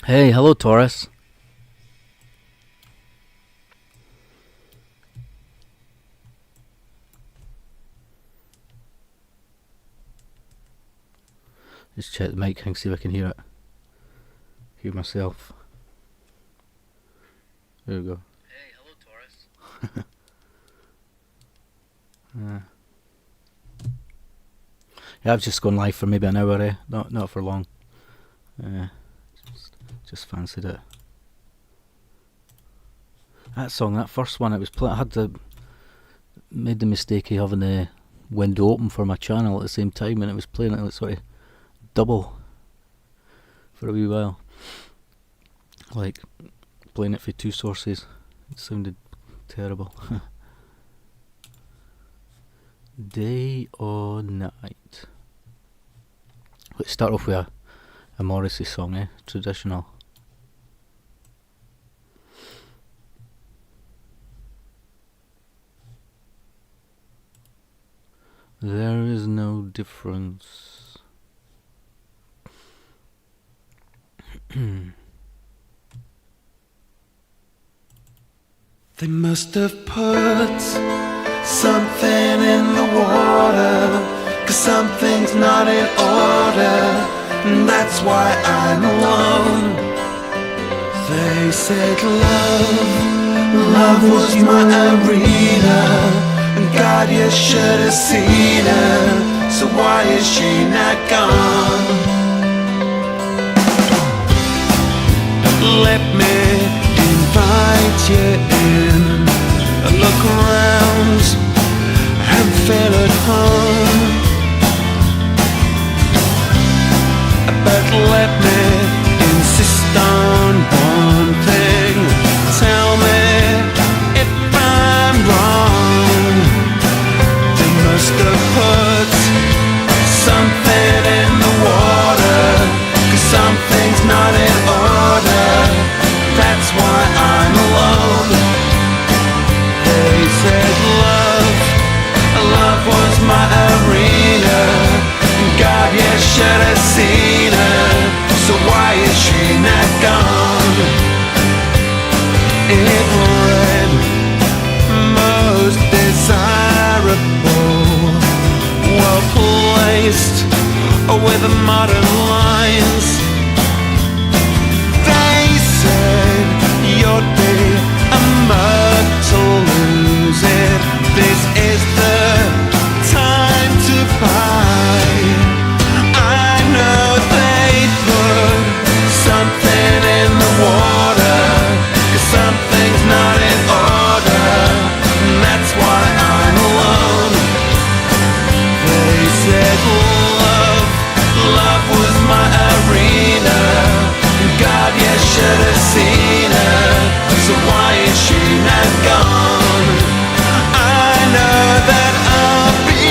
Hey, hello, Taurus. Just check the mic and see if I can hear it. Hear myself. There we go. Hey, hello, Taurus. Yeah, I've just gone live for maybe an hour, not for long. Just fancied it. That song, that first one, it was I had made the mistake of having the window open for my channel at the same time, and it was playing it sort of double for a wee while, like playing it for two sources. It sounded terrible. Day or night. Let's start off with a Morrissey song, traditional. There is no difference. They must have put something in the water, 'cause something's not in order, and that's why I'm alone. They said love was my arena, and God, you should have seen her, so why is she not gone? Let me invite you in, look around and feel at home. But let me insist on one thing, tell me if I'm wrong. They must have put something in the water, 'cause something's not in order, that's why I'm alone. They said love was my arena, and God, you should have seen her, so why is she not gone? It read most desirable, well placed with modern lines. They said you'd be a mug to lose it, this is the time to buy. I know they put something in the water, 'cause something's not in order, and that's why I'm alone. They said love was my arena, and God, you should have seen her, so why is she not gone? I know that I'll be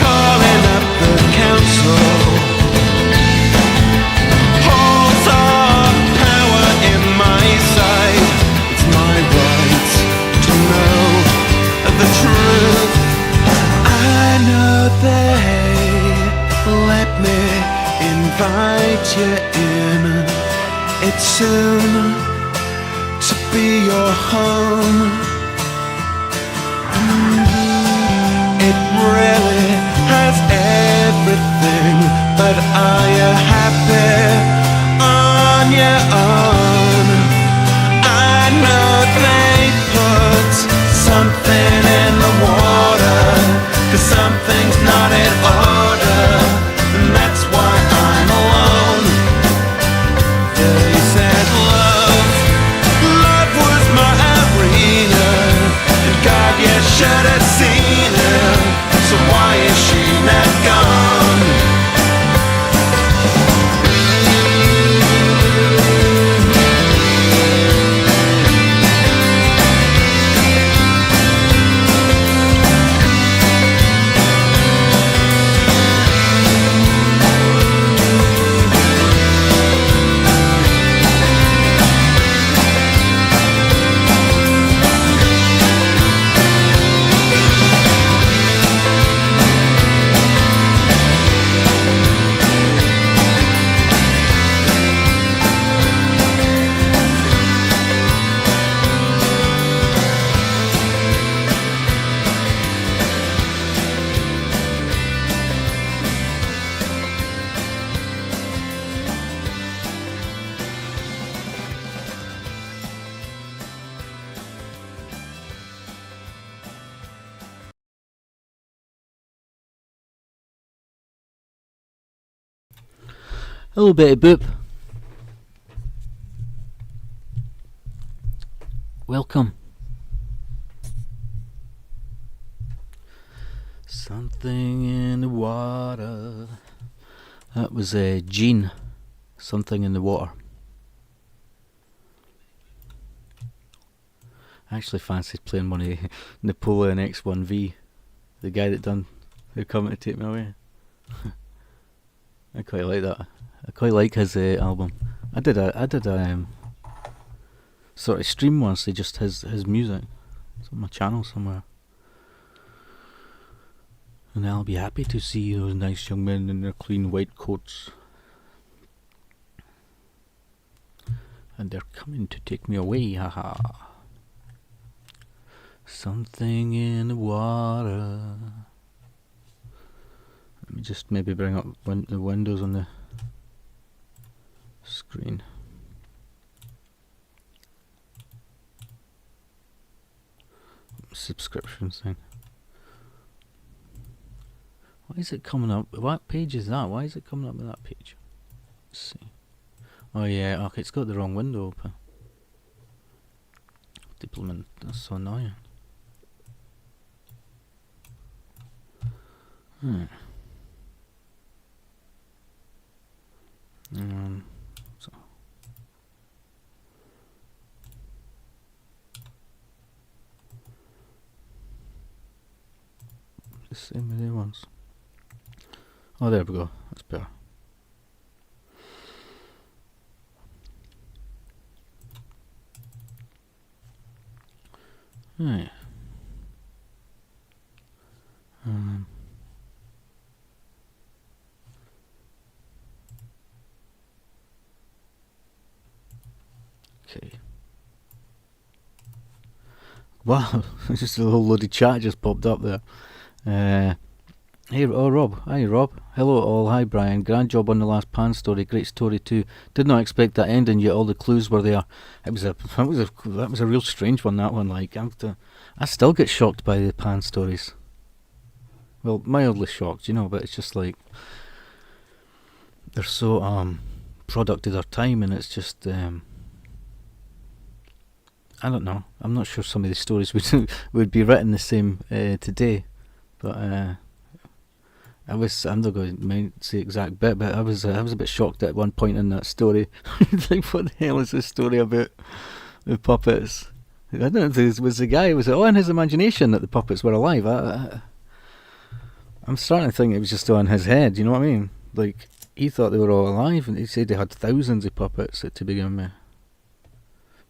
calling up the council. Halls of power in my sight, it's my right to know the truth. I know they let me invite you in. It's soon to be your home. It really has everything, but are you happy on your own? I know they put something in the water, 'cause something's not in order, and that's why I'm alone. They said love was my arena, Hello, Betty Boop. Welcome. Something in the water. That was Gene. Something in the water. I actually fancied playing one of Napoleon X1V, the guy that done Who Come to Take Me Away. I quite like that. I quite like his album. I did a sort of stream once. Just his music. It's on my channel somewhere. And I'll be happy to see those nice young men in their clean white coats. And they're coming to take me away, haha. Something in the water. Let me just maybe bring up the windows on the screen. Subscriptions thing. Why is it coming up? What page is that? Why is it coming up with that page? Let's see. Oh yeah, okay, it's got the wrong window open. Deployment, that's so annoying. So the same as the ones. Oh, there we go. That's better. Right. Okay. Wow, just a whole load of chat just popped up there. Hey, Rob. Hi, Rob. Hello, all. Hi, Brian. Grand job on the last Pan story. Great story too. Did not expect that ending, yet all the clues were there. That was a real strange one. That one, like, I still get shocked by the Pan stories. Well, mildly shocked, but it's just like they're so product of their time, and it's just I don't know. I'm not sure some of the stories would be written the same today, but I'm not going to say the exact bit, but I was a bit shocked at one point in that story. Like, what the hell is this story about the puppets? I don't know. Was it all in his imagination that the puppets were alive? I'm starting to think it was just all in his head. You know what I mean? Like, he thought they were all alive, and he said they had thousands of puppets to begin with.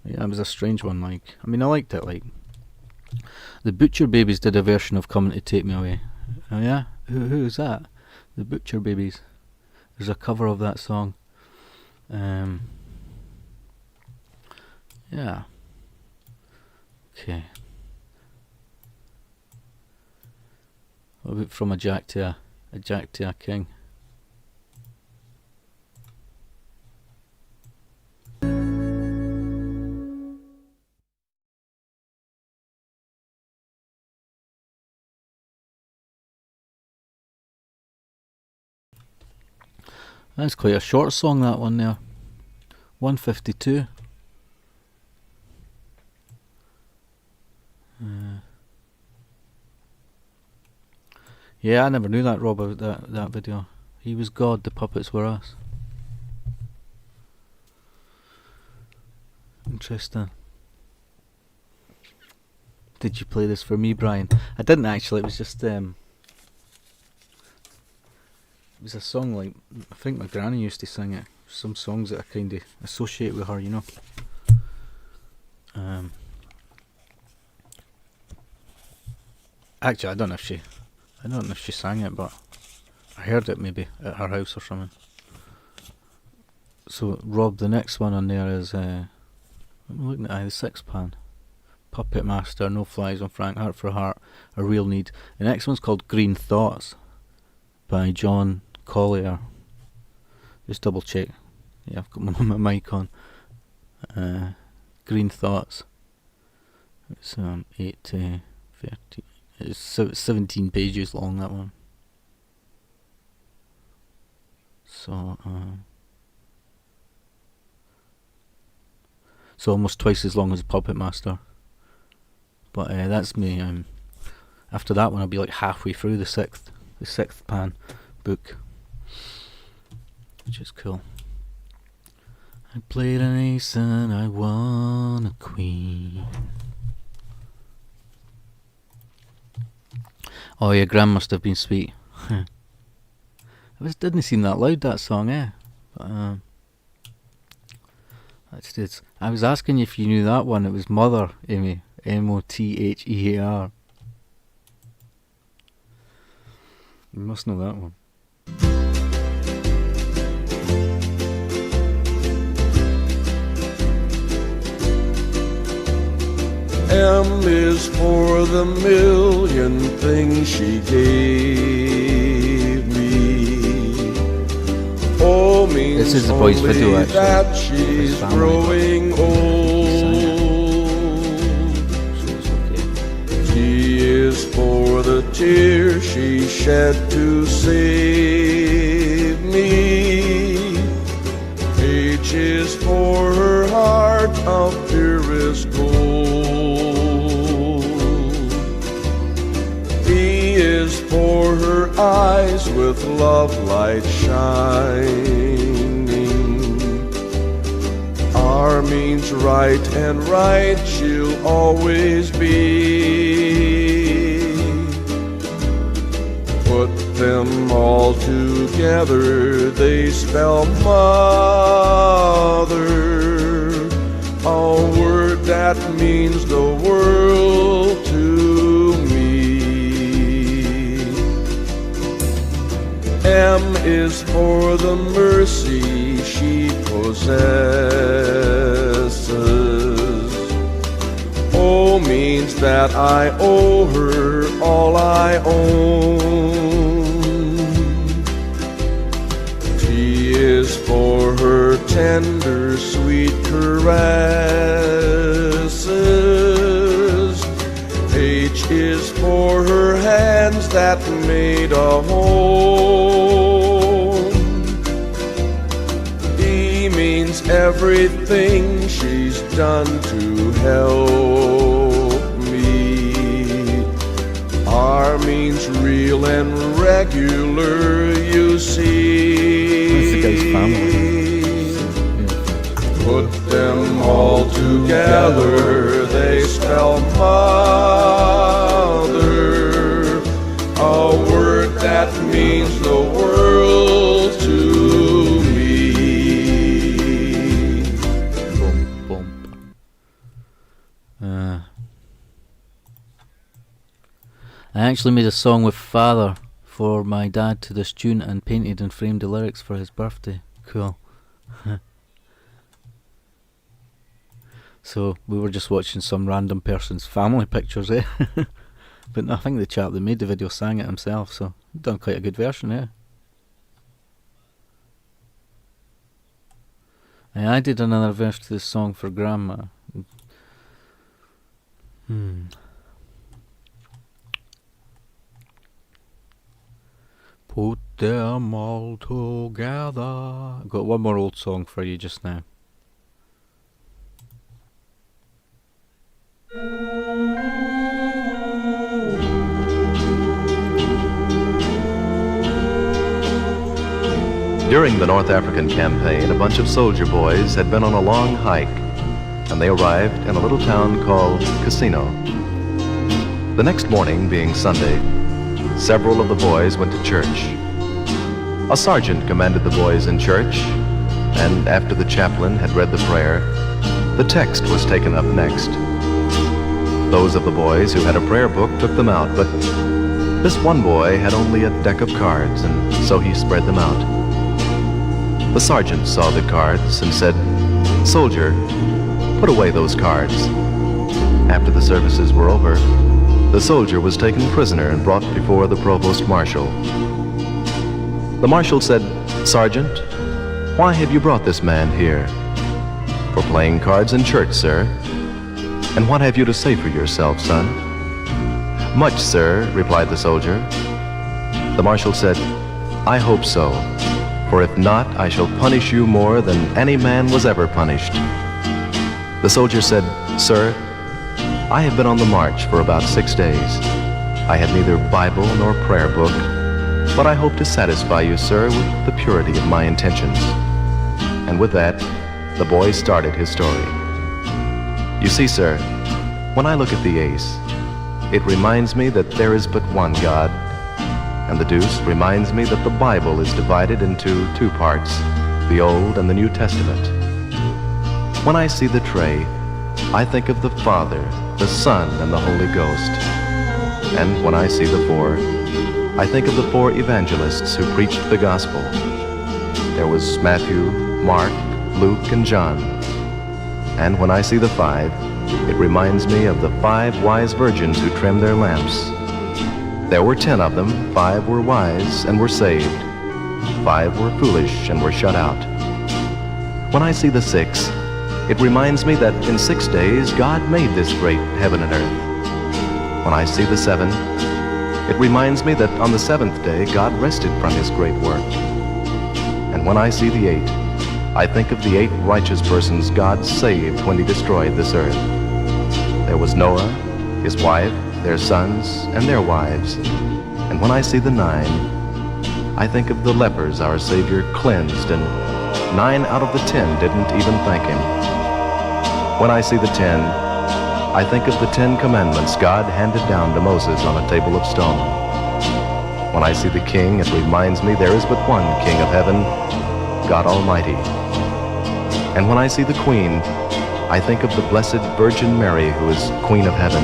Yeah, it was a strange one. Like, I mean, I liked it. Like, the Butcher Babies did a version of "Coming to Take Me Away." Oh yeah, who is that? The Butcher Babies. There's a cover of that song. Yeah. Okay. What about from a jack to a king? That's quite a short song, that one there. 1:52. Yeah, I never knew that, Rob, about that video. He was God, the puppets were us. Interesting. Did you play this for me, Brian? I didn't actually. It was just it was a song, like, I think my granny used to sing it. Some songs that I kind of associate with her, Actually, I don't know if she sang it, but I heard it maybe at her house or something. So, Rob, the next one on there is I'm looking at the Six Pan. Puppet Master, No Flies on Frank, Heart for Heart, A Real Need. The next one's called Green Thoughts by John Collier. Just double check. Yeah, I've got my mic on. Green Thoughts. It's 8 to 13. It's 17 pages long, that one. So, so almost twice as long as Puppet Master. But that's me. After that one, I'll be like halfway through the sixth pan book, which is cool. I played an ace and I won a queen. Oh yeah, Graham must have been sweet. It didn't seem that loud, that song, But I was asking you if you knew that one. It was Mother, Amy. Mothear. You must know that one. M is for the million things she gave me. O means this is the boys' video, actually. That she's growing old. T is for the tears she shed to save me. H is for her heart of purest gold. E is for her eyes with love light shining. R means right, and right she'll always be. Put them all together, they spell mother, a word that means the world to me. M is for the mercy she possesses. O means that I owe her all I own. T is for her tender, sweet caresses. H is for her hands that made a home. E means everything she's done to help me. R means real and regular, you see. Put them all together, they spell mother, a word that means the world to me. Boom, boom. I actually made a song with Father for my dad to this tune and painted and framed the lyrics for his birthday. Cool. So we were just watching some random person's family pictures, But I think the chap that made the video sang it himself, so done quite a good version, And I did another verse to this song for Grandma. Put them all together. I've got one more old song for you just now. During the North African campaign, a bunch of soldier boys had been on a long hike, and they arrived in a little town called Casino. The next morning, being Sunday, several of the boys went to church. A sergeant commanded the boys in church, and after the chaplain had read the prayer, the text was taken up next. Those of the boys who had a prayer book took them out, but this one boy had only a deck of cards, and so he spread them out. The sergeant saw the cards and said, "Soldier, put away those cards." After the services were over, the soldier was taken prisoner and brought before the provost marshal. The marshal said, "Sergeant, why have you brought this man here?" "For playing cards in church, sir." "And what have you to say for yourself, son?" "Much, sir," replied the soldier. The marshal said, "I hope so, for if not, I shall punish you more than any man was ever punished." The soldier said, "Sir, I have been on the march for about 6 days. I had neither Bible nor prayer book, but I hope to satisfy you, sir, with the purity of my intentions." And with that, the boy started his story. "You see, sir, when I look at the ace, it reminds me that there is but one God, and the deuce reminds me that the Bible is divided into 2 parts, the Old and the New Testament. When I see the tray, I think of the Father, the Son, and the Holy Ghost. And when I see the 4, I think of the 4 evangelists who preached the gospel. There was Matthew, Mark, Luke, and John. And when I see the 5, it reminds me of the 5 wise virgins who trimmed their lamps. There were 10 of them. 5 were wise and were saved. 5 were foolish and were shut out. When I see the 6, it reminds me that in 6 days God made this great heaven and earth. When I see the 7, it reminds me that on the 7th day God rested from his great work. And when I see the 8, I think of the 8 righteous persons God saved when he destroyed this earth. There was Noah, his wife, their sons, and their wives. And when I see the 9, I think of the lepers our Savior cleansed, and 9 out of the 10 didn't even thank him. When I see the 10, I think of the 10 commandments God handed down to Moses on a table of stone. When I see the king, it reminds me there is but one King of heaven, God Almighty. And when I see the queen, I think of the Blessed Virgin Mary, who is Queen of heaven,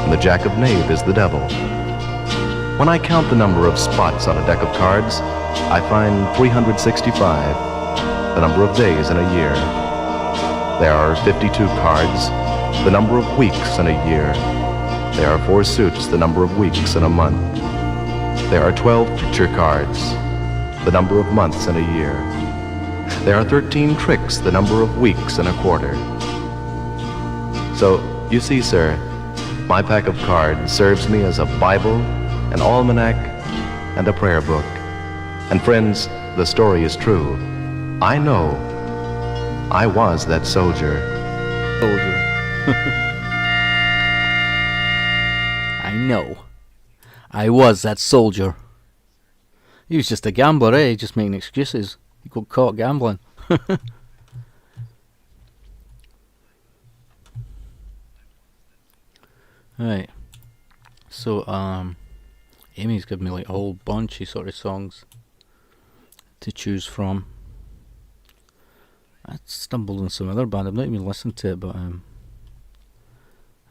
and the jack of knave is the devil. When I count the number of spots on a deck of cards, I find 365, the number of days in a year. There are 52 cards, the number of weeks in a year. There are 4 suits, the number of weeks in a month. There are 12 picture cards, the number of months in a year. There are 13 tricks, the number of weeks in a quarter. So, you see, sir, my pack of cards serves me as a Bible, an almanac, and a prayer book. And friends, the story is true. I know I was that soldier. I know. I was that soldier. He was just a gambler, eh? Just making excuses. He got caught gambling. Right. So, Amy's given me like a whole bunch of sort of songs to choose from. I stumbled on some other band. I've not even listened to it, but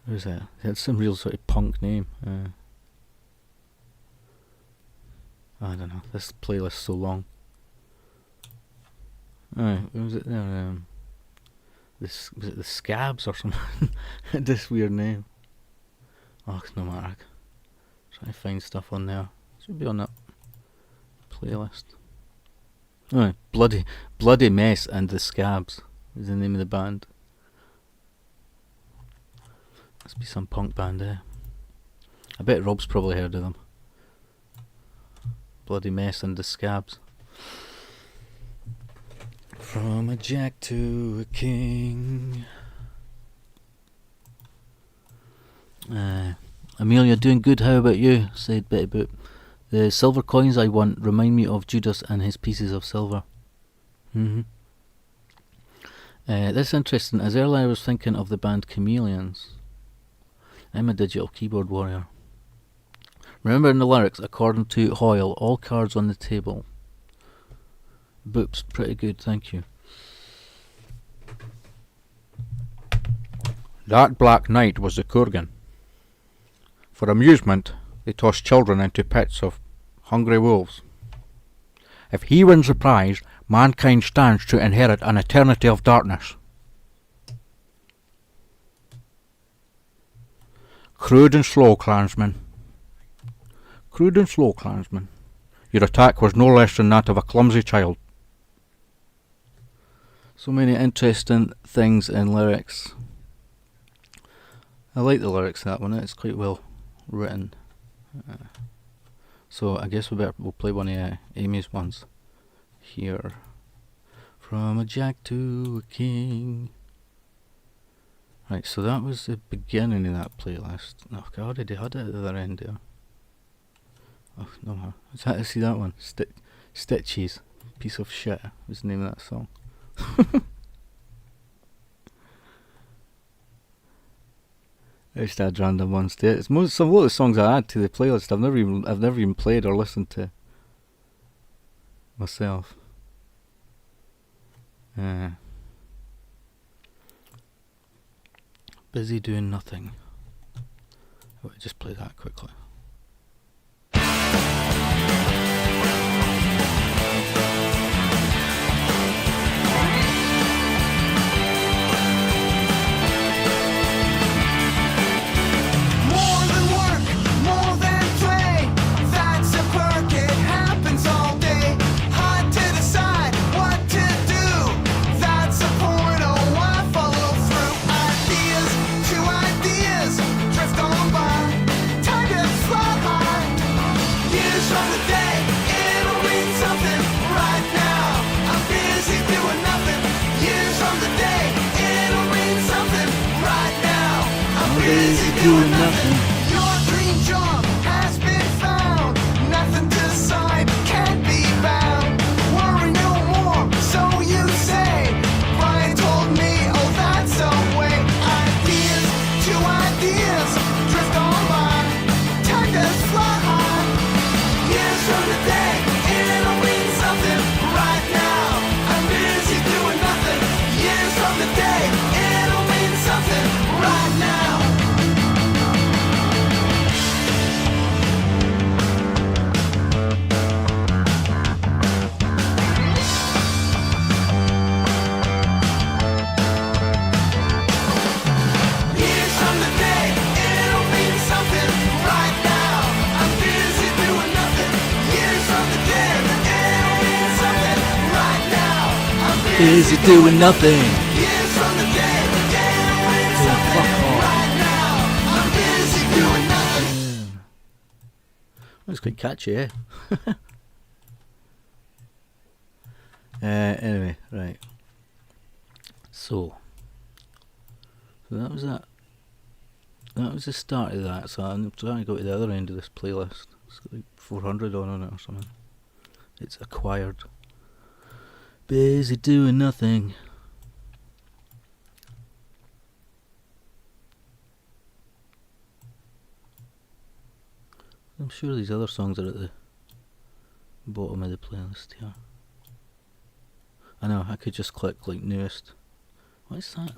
who's that? It had some real sort of punk name. I don't know. This playlist's so long. Alright, what was it there? Was it the Scabs or something? This weird name. Oh, it's no matter. Trying to find stuff on there. Should be on that playlist. Oh, Bloody Mess and the Scabs is the name of the band. Must be some punk band there. I bet Rob's probably heard of them. Bloody Mess and the Scabs. From a jack to a king. Amelia, doing good, how about you? Said Betty Boop. The silver coins I want remind me of Judas and his pieces of silver. That's interesting, as earlier I was thinking of the band Chameleons. I'm a digital keyboard warrior. Remember in the lyrics, according to Hoyle, all cards on the table. Boops, pretty good, thank you. That black knight was the Kurgan. For amusement, they toss children into pits of hungry wolves. If he wins the prize, mankind stands to inherit an eternity of darkness. Crude and slow, clansmen. Crude and slow, clansmen. Your attack was no less than that of a clumsy child. So many interesting things in lyrics. I like the lyrics of that one, it's quite well written. So I guess we'll play one of Amy's ones here. From a jack to a king. Right, so that was the beginning of that playlist. No, I already had it at the other end there. Oh, no, see that one? Stitches. Piece of shit was the name of that song. I just had random ones to it. It's a lot of the songs I add to the playlist I've never even played or listened to myself. Busy doing nothing. I'll just play that quickly. Doing nothing. Your dream job has been found. Nothing to decide, can't be bound. Worry no more, so you say. Brian told me, oh that's a way. Ideas to ideas, drift on by. Time does fly high. Years from today, it'll mean something. Right now, I'm busy doing nothing. Years from today, it'll mean something. Right now. Busy doing nothing. Years from the day, Fuck off. right now, I'm busy doing nothing. That's quite catchy, eh? Anyway, right. So that was that. That was the start of that. So I'm trying to go to the other end of this playlist. It's got like 400 on it or something. It's acquired. Busy doing nothing. I'm sure these other songs are at the bottom of the playlist here. I know, I could just click like newest. What is that?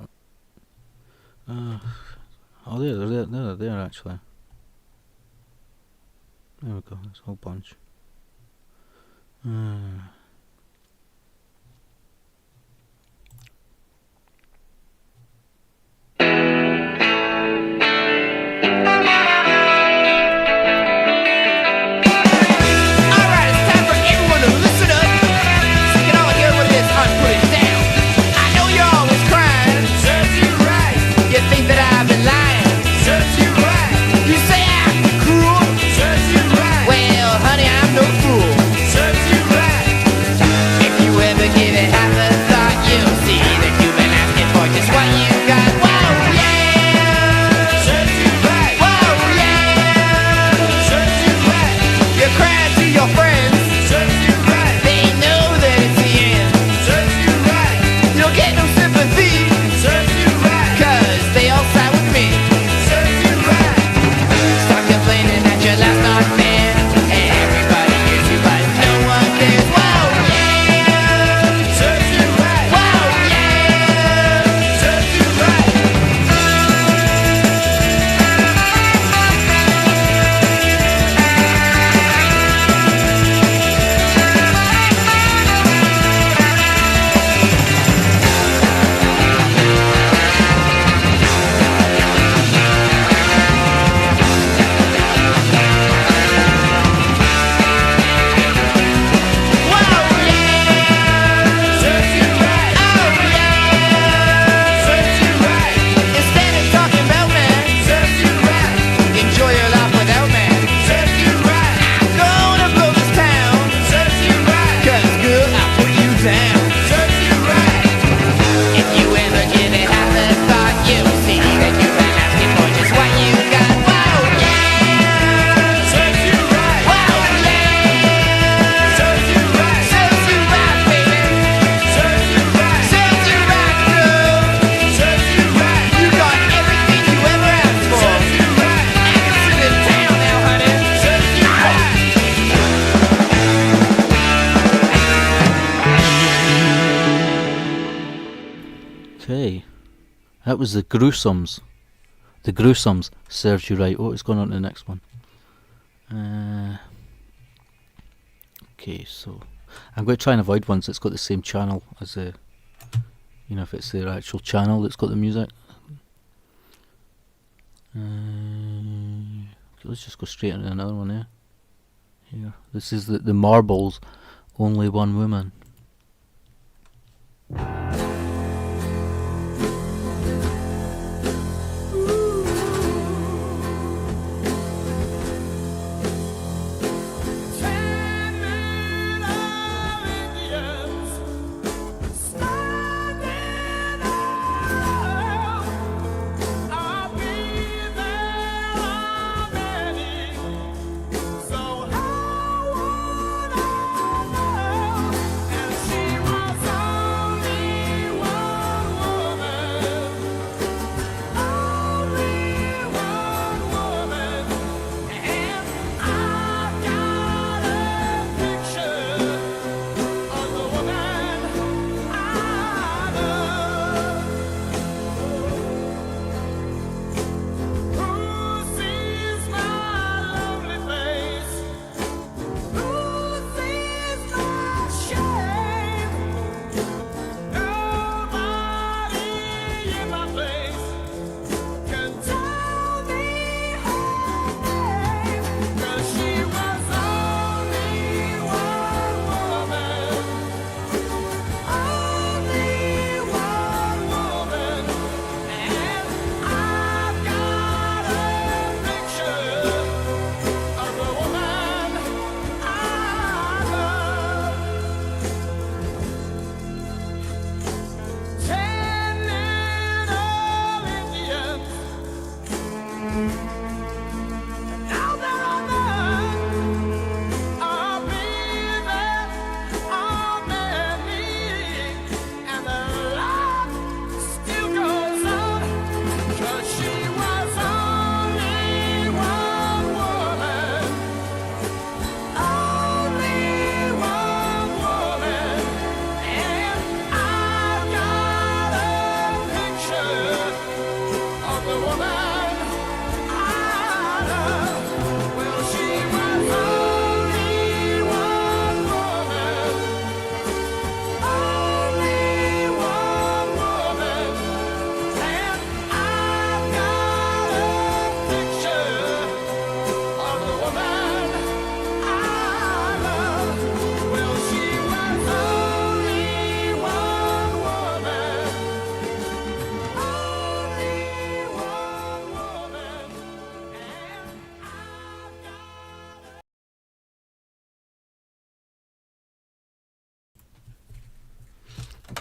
Oh, they're there actually. There we go, there's a whole bunch. That was the Gruesomes. The Gruesomes serves you right. Oh, it's gone on to the next one. Okay, so I'm going to try and avoid ones that's got the same channel as the, you know, if it's their actual channel that's got the music. Let's just go straight into another one there. Here, this is the Marbles, Only One Woman.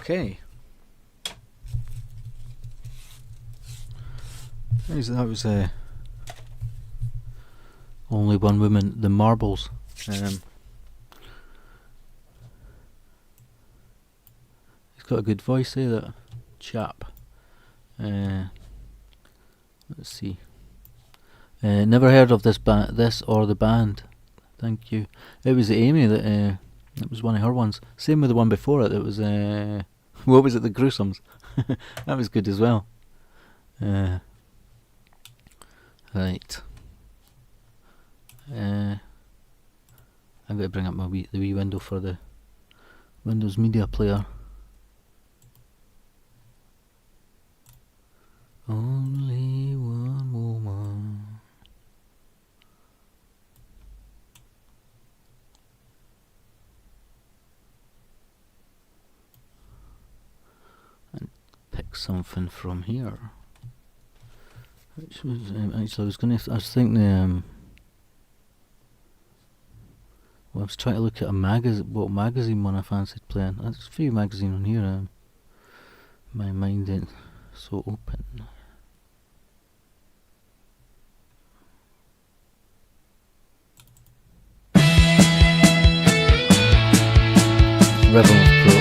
Okay. That was Only One Woman, the Marbles. He's got a good voice there, that chap. Let's see. Never heard of this or the band. Thank you. It was Amy that it was one of her ones. Same with the one before it. It was what was it? The Gruesomes. That was good as well. Right. I'm going to bring up the wee window for the Windows Media Player. Only one woman. And pick something from here. Which was actually I was thinking well, I was trying to look at a what magazine one I fancied playing. There's a few magazines on here. My mind ain't so open. Rebel of Pro.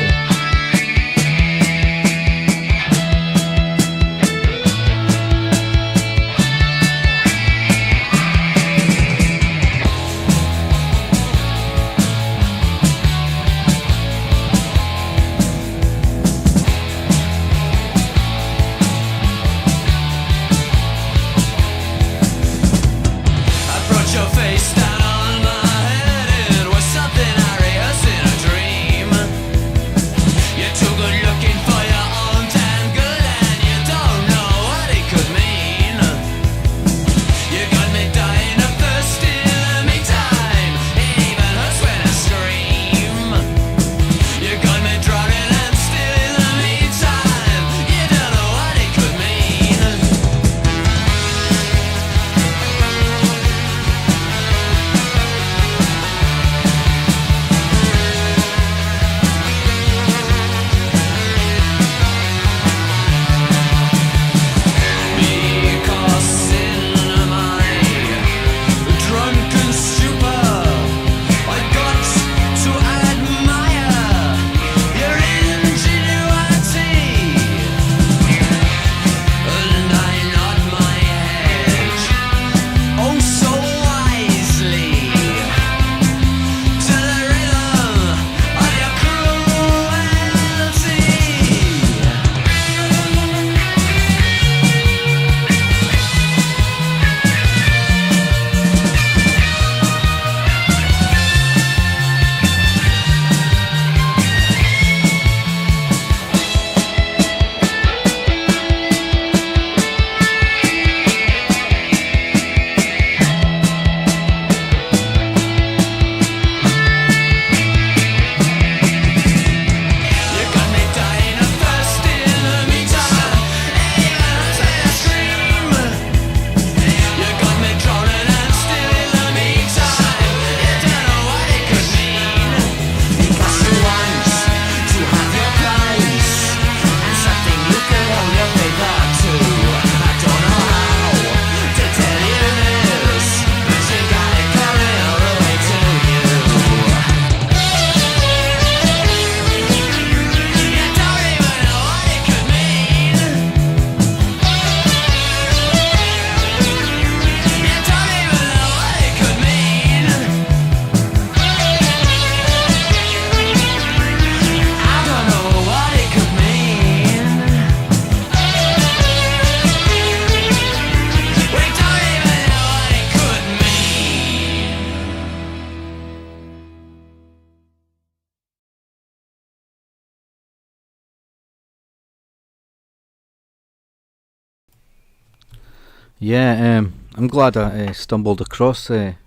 Yeah, I'm glad I stumbled across a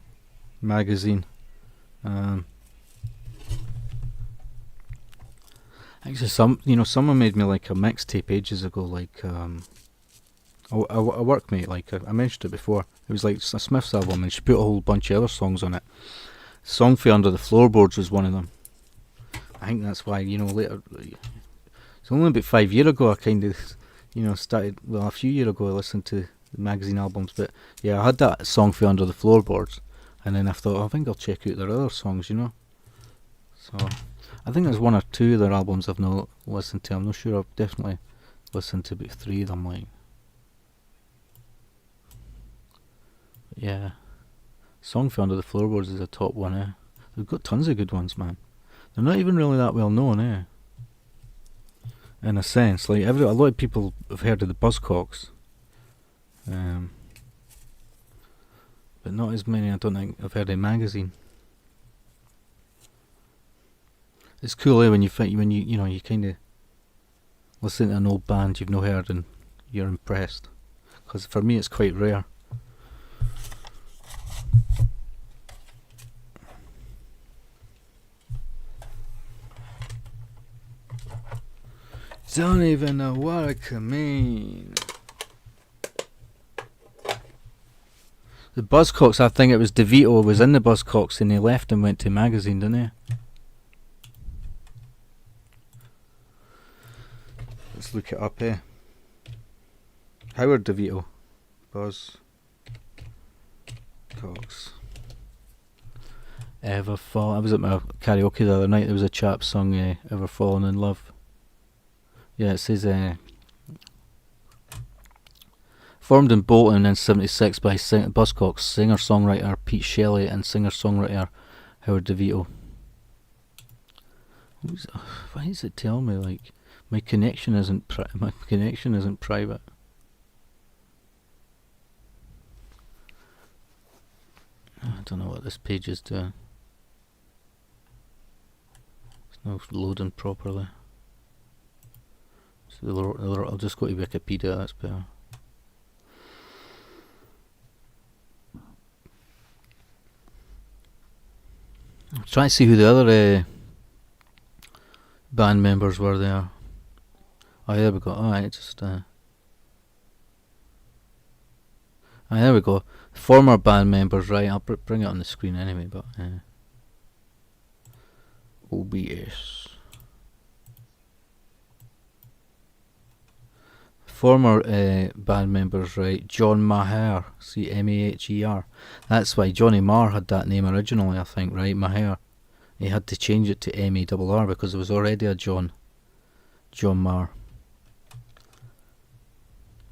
magazine. Actually, someone made me like a mixtape ages ago. Like, a workmate, like I mentioned it before. It was like a Smiths album, and she put a whole bunch of other songs on it. Song for Under the Floorboards was one of them. I think that's why, later. It's only about 5 years ago I kind of, started. Well, a few years ago I listened to the magazine albums, but yeah, I had that Song for Under the Floorboards, and then I thought, I think I'll check out their other songs, So, I think there's one or two of their albums I've not listened to. I'm not sure. I've definitely listened to about 3 of them. Like, yeah, Song for Under the Floorboards is a top one. They've got tons of good ones, man. They're not even really that well known, in a sense. Like, a lot of people have heard of the Buzzcocks, but not as many. I don't think I've heard of Magazine. It's cool, when you you kind of listen to an old band you've not heard and you're impressed. Because for me, it's quite rare. Don't even know what I can mean. The Buzzcocks, I think it was DeVito was in the Buzzcocks and he left and went to Magazine, didn't he? Let's look it up here. Howard DeVito. Buzzcocks. Ever Fall. I was at my karaoke the other night. There was a chap sung Ever Fallen in Love. Yeah, it says formed in Bolton in '76 by Buzzcocks singer-songwriter Pete Shelley and singer-songwriter Howard DeVito. Why does it tell me like my connection isn't private? I don't know what this page is doing. It's not loading properly. I'll just go to Wikipedia, that's better. I'm trying to see who the other band members were there. Oh, there we go. Alright, there we go. Former band members, right? I'll bring it on the screen anyway, but OBS. Former band members, right? John Maher, Maher. That's why Johnny Marr had that name originally, I think, right? Maher. He had to change it to Marr because there was already a John Marr.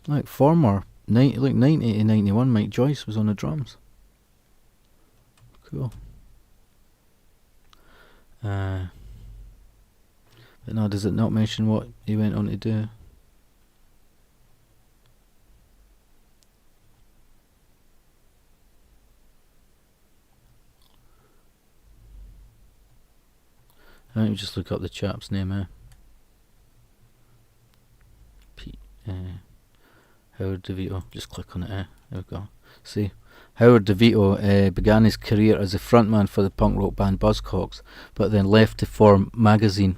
Like former 90 to 91, Mike Joyce was on the drums. Cool. But no, does it not mention what he went on to do? Let me just look up the chap's name, Howard DeVito. Just click on it, There we go. See, Howard DeVito began his career as a frontman for the punk rock band Buzzcocks, but then left to form Magazine.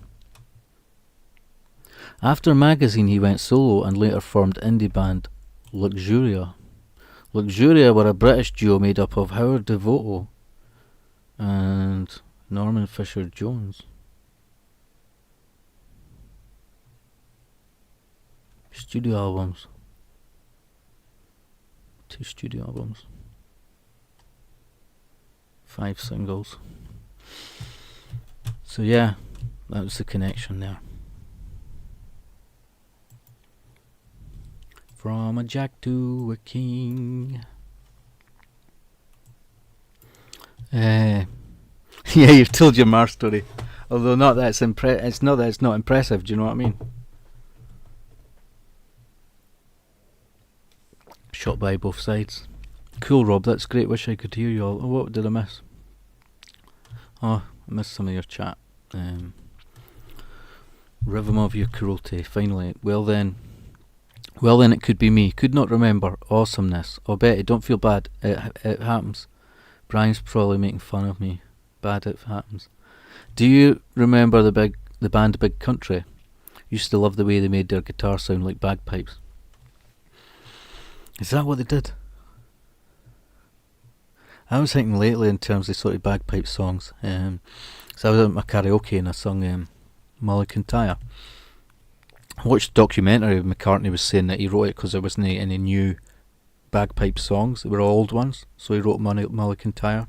After Magazine, he went solo and later formed indie band Luxuria. Luxuria were a British duo made up of Howard DeVito and Norman Fisher Jones. Studio albums. 2 studio albums. 5 singles. So yeah, that was the connection there. From a jack to a king. Yeah, you've told your Mar story. Although not that it's not that it's not impressive, do you know what I mean? Shot by both sides. Cool, Rob, that's great. Wish I could hear you all. Oh, what did I miss? Oh, I missed some of your chat. Rhythm of Your Cruelty, finally. Well then, Well then, it could be me. Could not remember. Awesomeness. Oh, Betty, don't feel bad. It happens. Brian's probably making fun of me. Bad, it happens. Do you remember the band Big Country? Used to love the way they made their guitar sound like bagpipes. Is that what they did? I was thinking lately in terms of sort of bagpipe songs. So I was at my karaoke and I sung Mulligan-Tyre. I watched a documentary of McCartney was saying that he wrote it because there wasn't any new bagpipe songs. They were all old ones. So he wrote Mulligan-Tyre.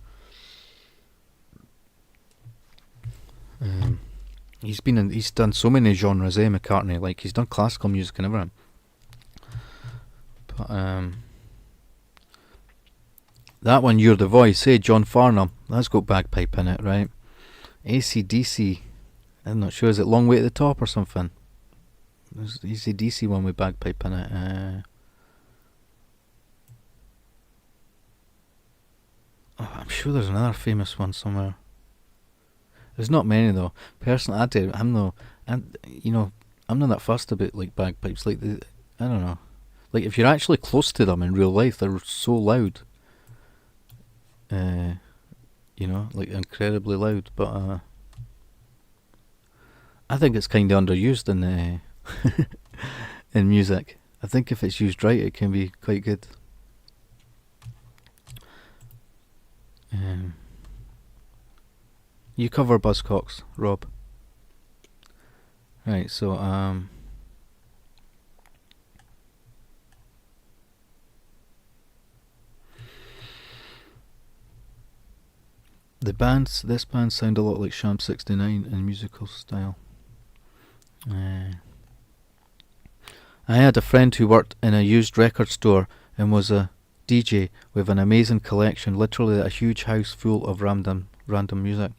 He's done so many genres, McCartney. Like, he's done classical music and everything. But that one, You're the Voice, John Farnham, that's got bagpipe in it, right? AC/DC, I'm not sure, is it Long Way to the Top or something? There's the AC/DC one with bagpipe in it. I'm sure there's another famous one somewhere. There's not many though. Personally, I'm not that fussed about like bagpipes. Like I don't know. Like if you're actually close to them in real life, they're so loud. Like incredibly loud. But I think it's kind of underused in in music. I think if it's used right, it can be quite good. You cover Buzzcocks, Rob. Right, so this band sound a lot like Sham 69 in musical style. I had a friend who worked in a used record store and was a DJ with an amazing collection, literally a huge house full of random music.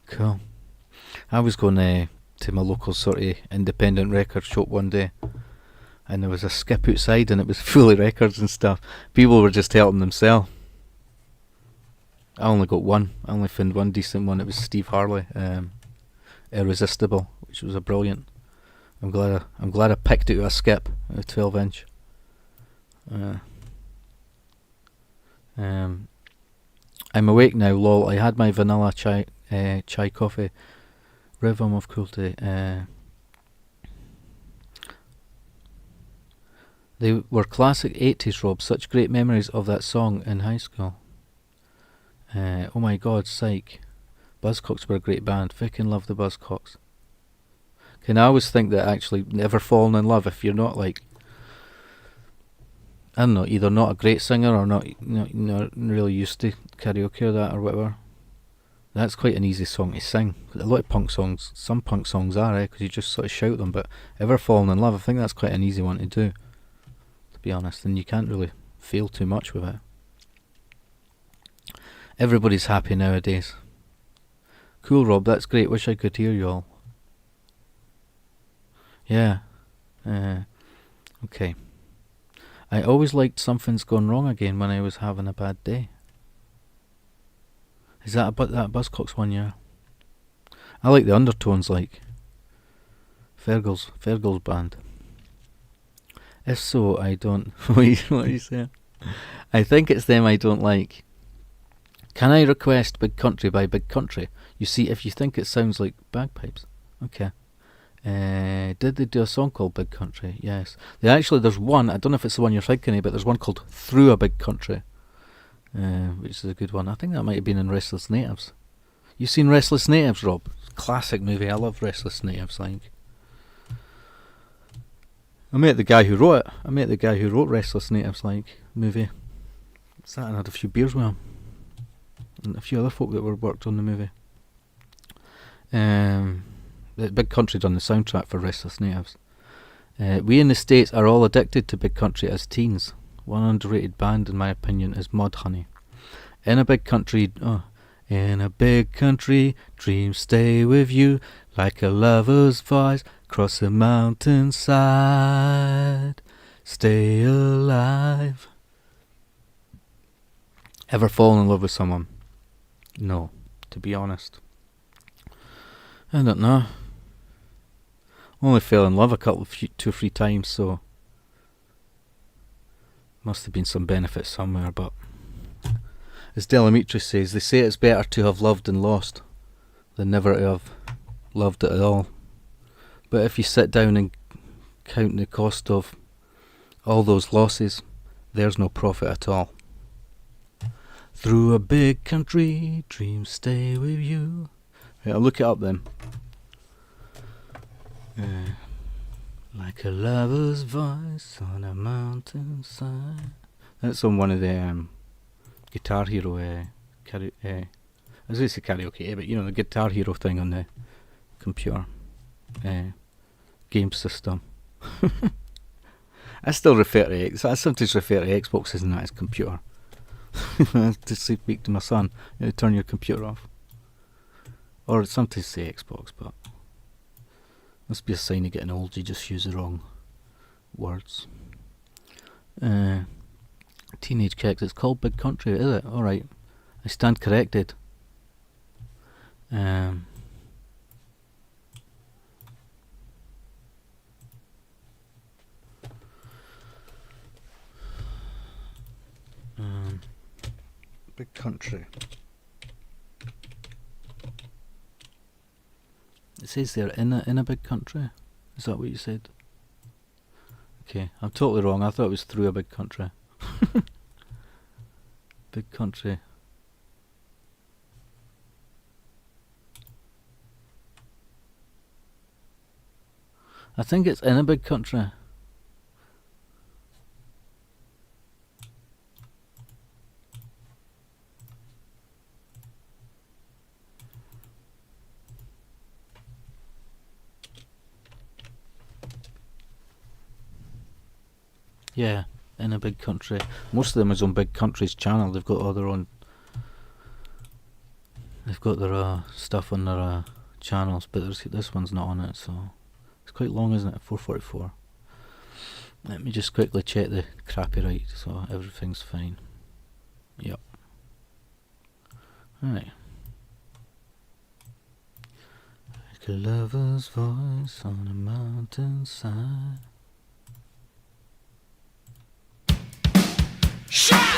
Cool. I was going to my local sort of independent record shop one day, and there was a skip outside and it was full of records and stuff. People were just helping themselves. I only got one. I only found one decent one. It was Steve Harley, Irresistible, which was a brilliant. I'm glad I picked it with a skip, a 12-inch. I'm awake now, lol. I had my vanilla chai coffee. Rhythm of Cruelty. They were classic 80s, Rob. Such great memories of that song in high school. Oh my god, Psych. Buzzcocks were a great band. Fucking love the Buzzcocks. Can I always think that actually never falling in love if you're not like, I don't know, either not a great singer or not really used to karaoke or that or whatever. That's quite an easy song to sing. A lot of punk songs, some punk songs are, because you just sort of shout them, but ever falling in love, I think that's quite an easy one to do, to be honest, and you can't really feel too much with it. Everybody's happy nowadays. Cool, Rob, that's great. Wish I could hear you all. Yeah. Okay. I always liked Something's Gone Wrong Again when I was having a bad day. Is that that Buzzcocks one? Yeah. I like the undertones, like Fergal's band. If so, I don't. What are you saying? I think it's them I don't like. Can I request Big Country by Big Country? You see, if you think it sounds like bagpipes. Okay. Did they do a song called Big Country? Yes. There's one, I don't know if it's the one you're thinking of, but there's one called Through a Big Country, which is a good one. I think that might have been in Restless Natives. You seen Restless Natives, Rob? Classic movie. I love Restless Natives. I met the guy who wrote it. I met the guy who wrote Restless Natives movie. Sat and had a few beers with him, and a few other folk that worked on the movie. The Big Country done the soundtrack for Restless Natives. We in the States are all addicted to Big Country as teens. One underrated band, in my opinion, is Mudhoney. In a big country, dreams stay with you like a lover's voice across a mountainside. Stay alive. Ever fallen in love with someone? No, to be honest. I don't know. Only fell in love two or three times, so must have been some benefit somewhere. But as Delamitri says, they say it's better to have loved and lost than never to have loved at all. But if you sit down and count the cost of all those losses, there's no profit at all. Through a big country, dreams stay with you. Right, I'll look it up then. Like a lover's voice on a mountainside. That's on one of the Guitar Hero I was going to say karaoke, but you know, the Guitar Hero thing on the computer game system. I still refer to I sometimes refer to Xbox as not as computer. To speak to my son, you know, turn your computer off. Or sometimes say Xbox, but must be a sign of getting old. You just use the wrong words. Teenage Kicks. It's called Big Country, is it? All right, I stand corrected. Big Country. It says they're in a big country. Is that what you said? Okay, I'm totally wrong. I thought it was through a big country. Big country. I think it's in a big country. Yeah, in a big country. Most of them is on Big Country's channel. They've got all their own. They've got their stuff on their channels, but this one's not on it, so it's quite long, isn't it? 4:44. Let me just quickly check the copyright, so everything's fine. Yep. Alright. Like a lover's voice on a mountainside. Shot!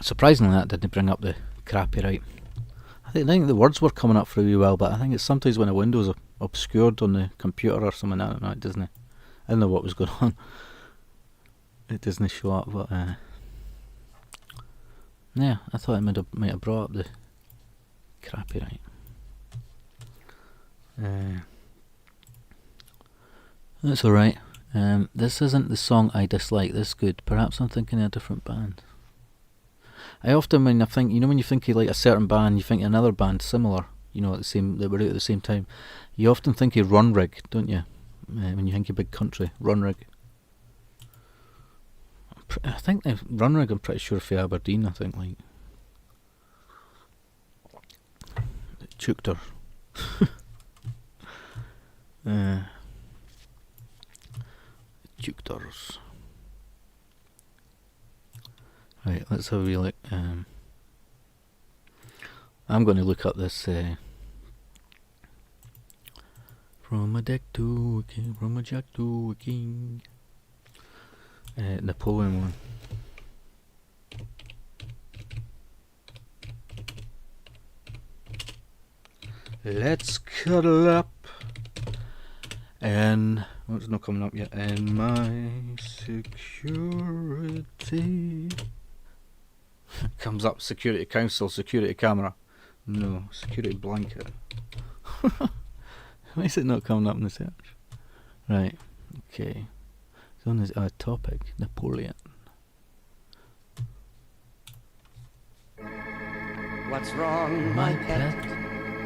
Surprisingly, that didn't bring up the crappy right. I think the words were coming up for a wee while, but I think it's sometimes when a window's obscured on the computer or something. I don't know. It doesn't. I don't know what was going on. It doesn't show up, but yeah, I thought it might have brought up the crappy right. That's alright. This isn't the song I dislike this good. Perhaps I'm thinking of a different band. I often, when I think, when you think of like a certain band, you think of another band similar, they were out at the same time. You often think of Run Rig, don't you? When you think of Big Country, Run Rig. I think Run Rig, I'm pretty sure for Aberdeen, I think, like. Chukter. Juktors. Right, let's have a wee look. I'm going to look up this From a Deck to a King, From a Jack to a King, Napoleon one. Let's cuddle up and what's not coming up yet? And my security comes up. Security council, security camera. No, security blanket. Why is it not coming up in the search? Right. Okay. It's on this topic. Napoleon. What's wrong, my pet?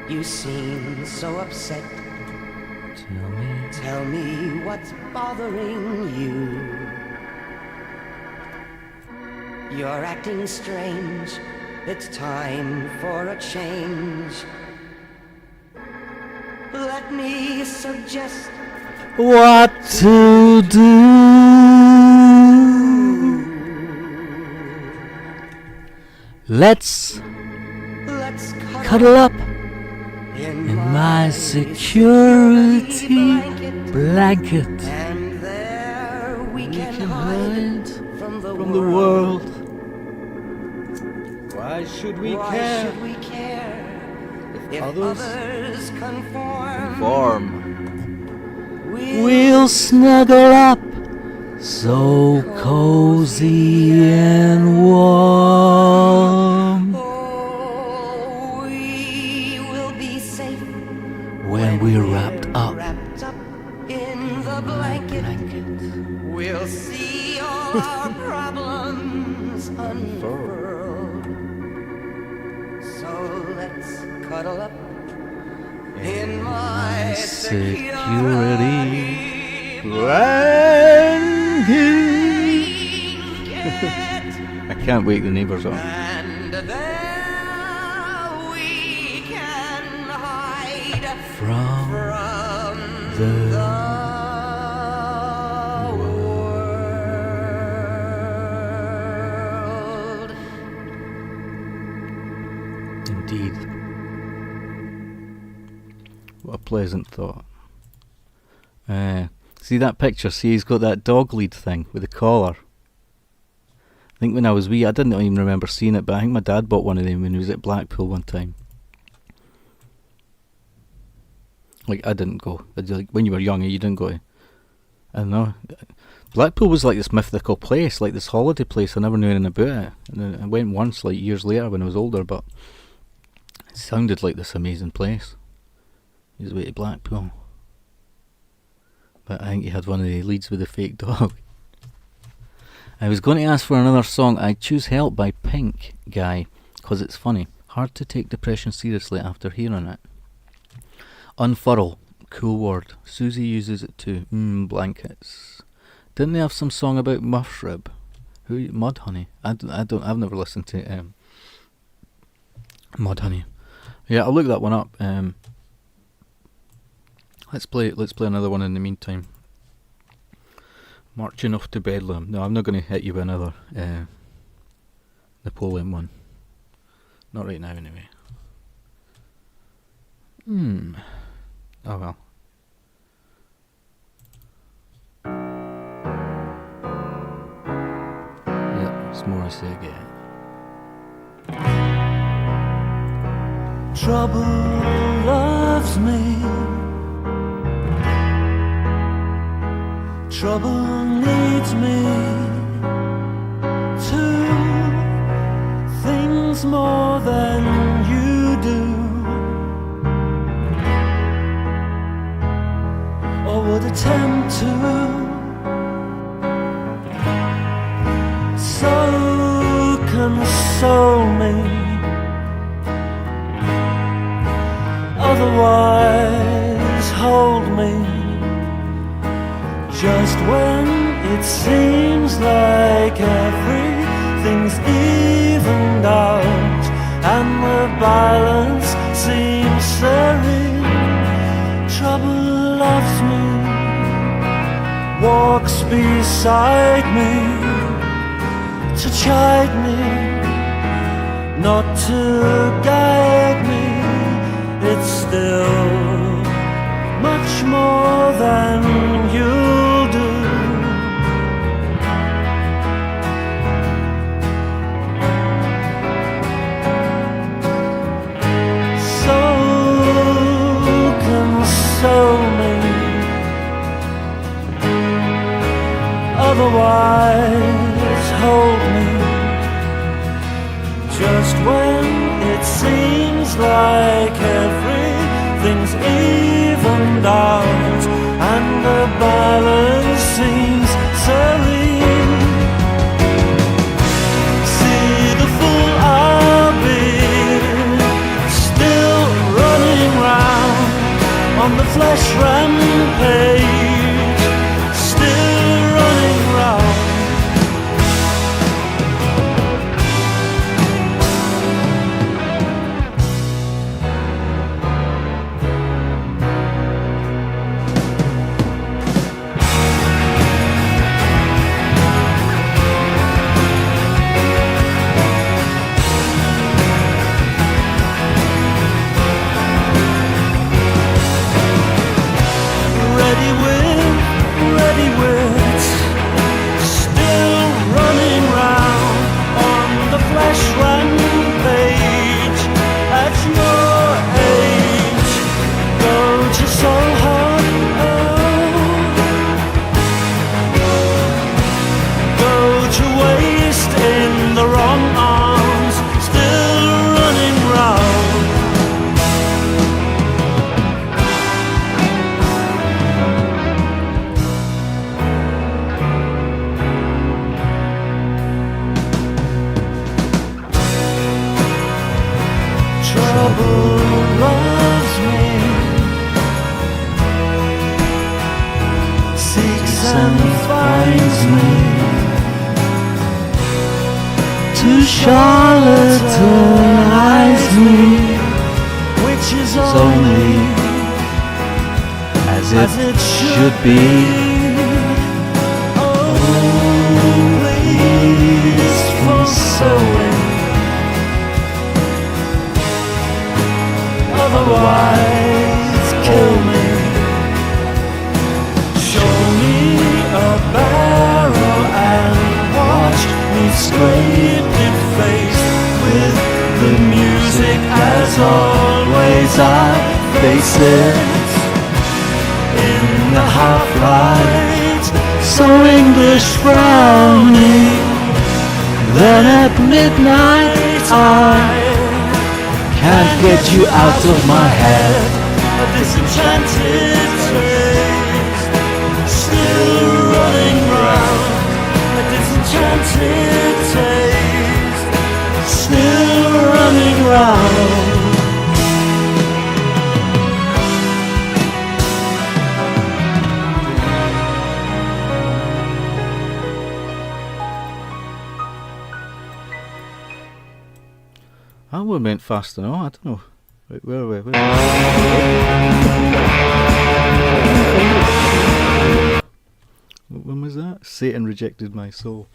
You seem so upset. Tell me what's bothering you. You're acting strange. It's time for a change. Let me suggest what to do. Let's cuddle up in my security blanket, and there we can hide from the world. Why should we care? If others conform? We'll snuggle up so cozy and warm. Oh, we will be safe when we're wrapped up in the blanket. We'll see all our problems unfurled. So let's cuddle up in my security blanket. I can't wake the neighbours up. And there we can hide from the world. Indeed. What a pleasant thought. See that picture? See, he's got that dog lead thing with the collar. I think when I was wee, I didn't even remember seeing it, but I think my dad bought one of them when he was at Blackpool one time. Like, I didn't go. Like, when you were young, you didn't go. I don't know. Blackpool was like this mythical place, like this holiday place. I never knew anything about it. And then I went once, like years later when I was older, but it sounded like this amazing place. He was away to Blackpool. But I think he had one of the leads with the fake dog. I was going to ask for another song. I choose Help by Pink Guy, because it's funny. Hard to take depression seriously after hearing it. Unfurl, cool word. Susie uses it too. Blankets. Didn't they have some song about Mushroom? Mudhoney? I've never listened to Mudhoney. Yeah, I'll look that one up. Let's play another one in the meantime. Marching off to Bedlam. No, I'm not going to hit you with another Napoleon one. Not right now, anyway. Oh well. Yep, it's more I say again. Trouble loves me. Trouble needs me to things more than you do, or would attempt to. So console me, otherwise hold me. Just when it seems like everything's evened out and the balance seems serene, trouble loves me, walks beside me to chide me, not to guide me. It's still much more than you'll do. So console me, otherwise hold me. Just when it seems like everything's evened out and the balance seems serene, see the fool I'll be, still running round on the flesh rampage, still running round. Ready with, still running round on the flesh rampage. At your age, go to Soho, go to waste in the wrong arms, still running round. Trouble loves me, seeks and finds me, to charlatanize me, which is only as it should be. Oh, please console me, otherwise kill me. Show me a barrel and watch me scrape it face with the music. As always I face it in the half-light, so English frowning. Then at midnight I can't get you out of my head. A disenchanted taste, still running round. A disenchanted taste, still running round. I would have went faster, no? I don't know. Right, where are we? When was that? Satan rejected my soul.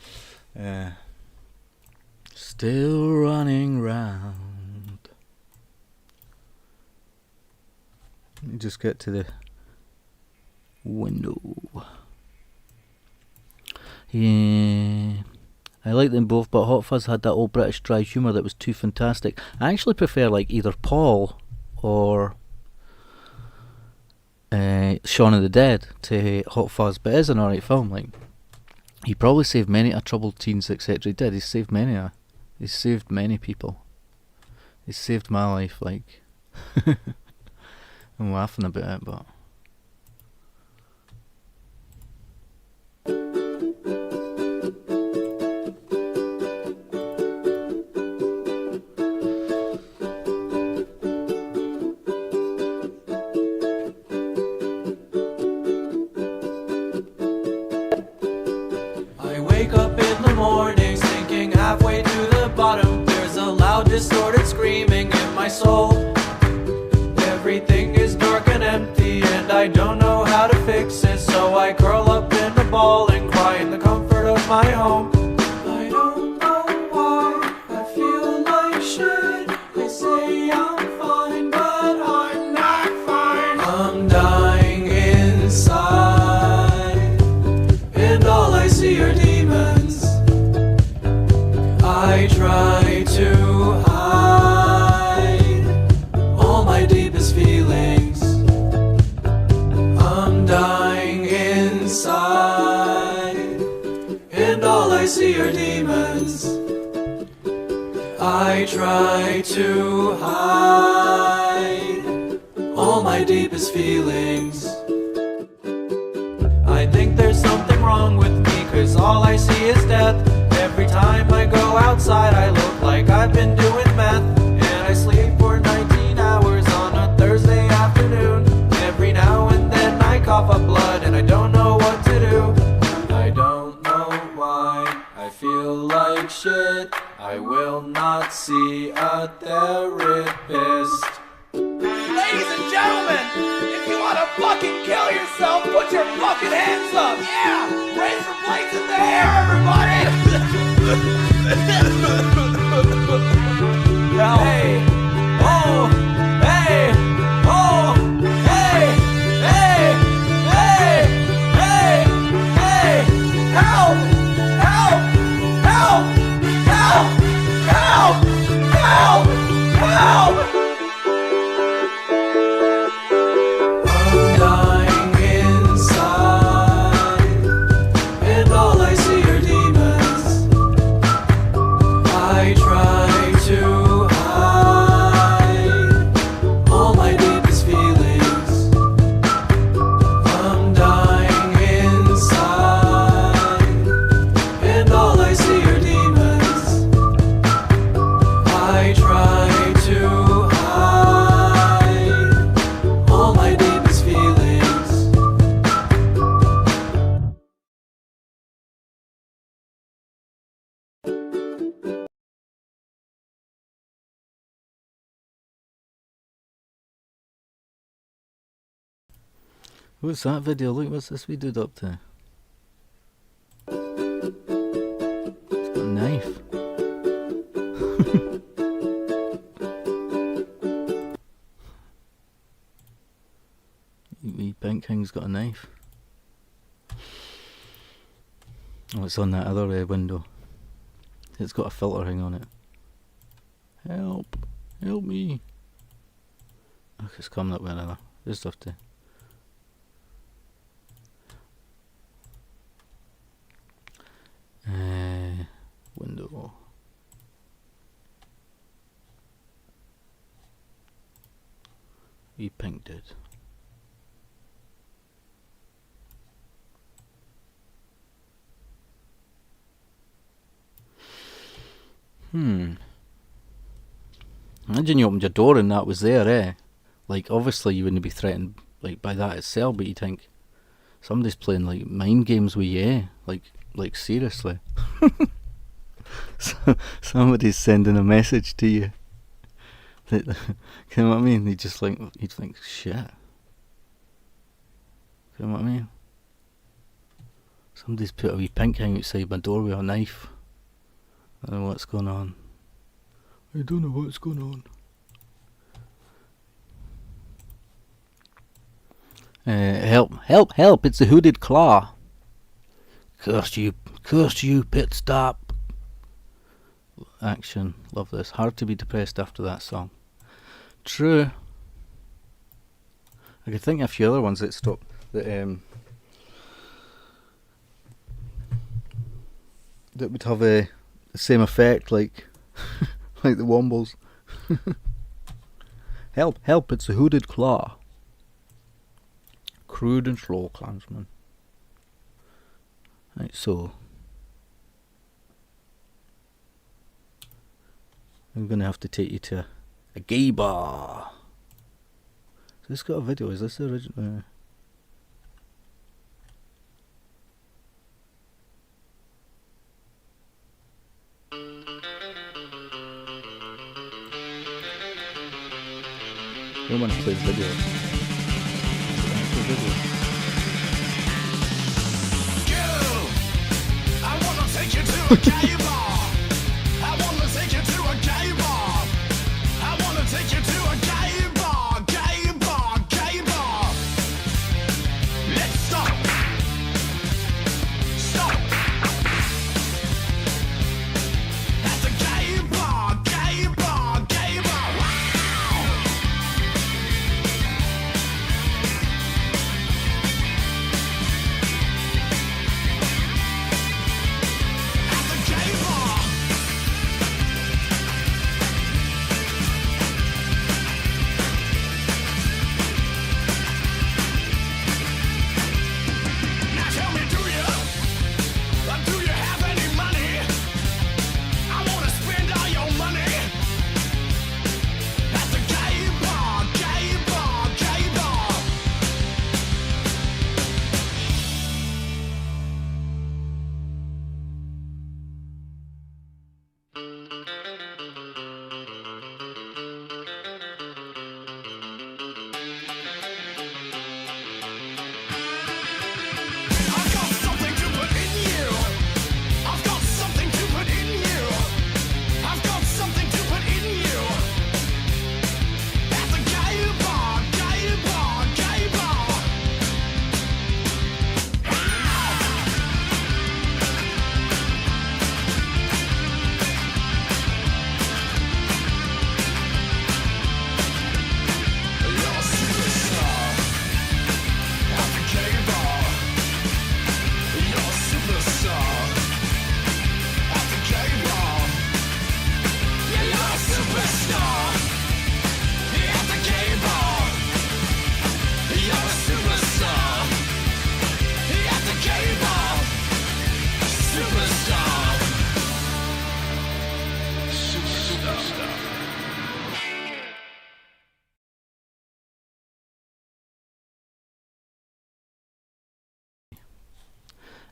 Still running round. Let me just get to the window. Yeah. I like them both, but Hot Fuzz had that old British dry humour that was too fantastic. I actually prefer like either Paul or Shaun of the Dead to Hot Fuzz, but it is an alright film. Like, he probably saved many a troubled teens, etc. He did. He saved many people. He saved my life. Like, I'm laughing about it, but. Distorted screaming in my soul. Everything is dark and empty, and I don't know how to fix it. So I curl up in a ball and cry in the comfort of my home. I don't know why I feel like shit. They say I'm fine, but I'm not fine. I'm dying inside, and all I see are demons. I try to I see are demons. I try to hide all my deepest feelings. I think there's something wrong with me, 'cause all I see is death. Every time I go outside I look like I've been doing meth. And I sleep for 19 hours on a Thursday afternoon. Every now and then I cough up blood and I don't know what to do. I don't know why I feel like shit. I will not see a therapist. Ladies and gentlemen, if you want to fucking kill yourself, put your fucking hands up. Yeah, razor blades in the air, everybody. Now, hey, oh, hey, oh, hey, hey, hey, hey, hey, help, help, help, help, help, help, help. I'm dying inside, and all I see are demons. I try to hide all my deepest feelings. I'm dying inside, and all I see are demons. I try to hide all my deepest feelings. What's that video? Look, what's this wee dude up to? It's got a knife. Wee pink thing's got a knife. Oh, it's on that other window. It's got a filter thing on it. Help! Help me! Oh, it's coming up with another. Just have to. Window. Wee pink dude. Imagine you opened your door and that was there, eh? Like, obviously you wouldn't be threatened like by that itself, but you think somebody's playing like mind games with you, eh? Like seriously. Somebody's sending a message to you. That, you know what I mean? You'd think, shit. You know what I mean? Somebody's put a wee pink thing outside my door with a knife. I don't know what's going on. I don't know what's going on. Help, help, help, it's a hooded claw. Curse you, pit stop. action. Love this. Hard to be depressed after that song. True. I could think of a few other ones that stop that that would have the same effect, like like the Wombles. Help! Help! It's a hooded claw. Crude and slow, Clansman. Right, so I'm gonna have to take you to a gay bar. So this got a video. Is this the original? I don't want to play the video. I wanna take you to a gay bar. I wanna take you to a gay bar. I wanna take you to a gay bar, gay bar, gay bar. Let's stop. Stop. At the gay bar, gay bar, gay bar. Wow. At the gay bar. Now tell me, do you have any money? I wanna spend all your money at the gay bar, gay bar, gay bar. I've got something to put in you. I've got something to put in you. I've got something to put in you. At the gay bar, gay bar, gay bar. You're a superstar. At the gay bar. You're a superstar. At the gay bar. Yeah, you're a superstar. At the gay bar. You're a superstar. At the gay bar. Superstar. Superstar.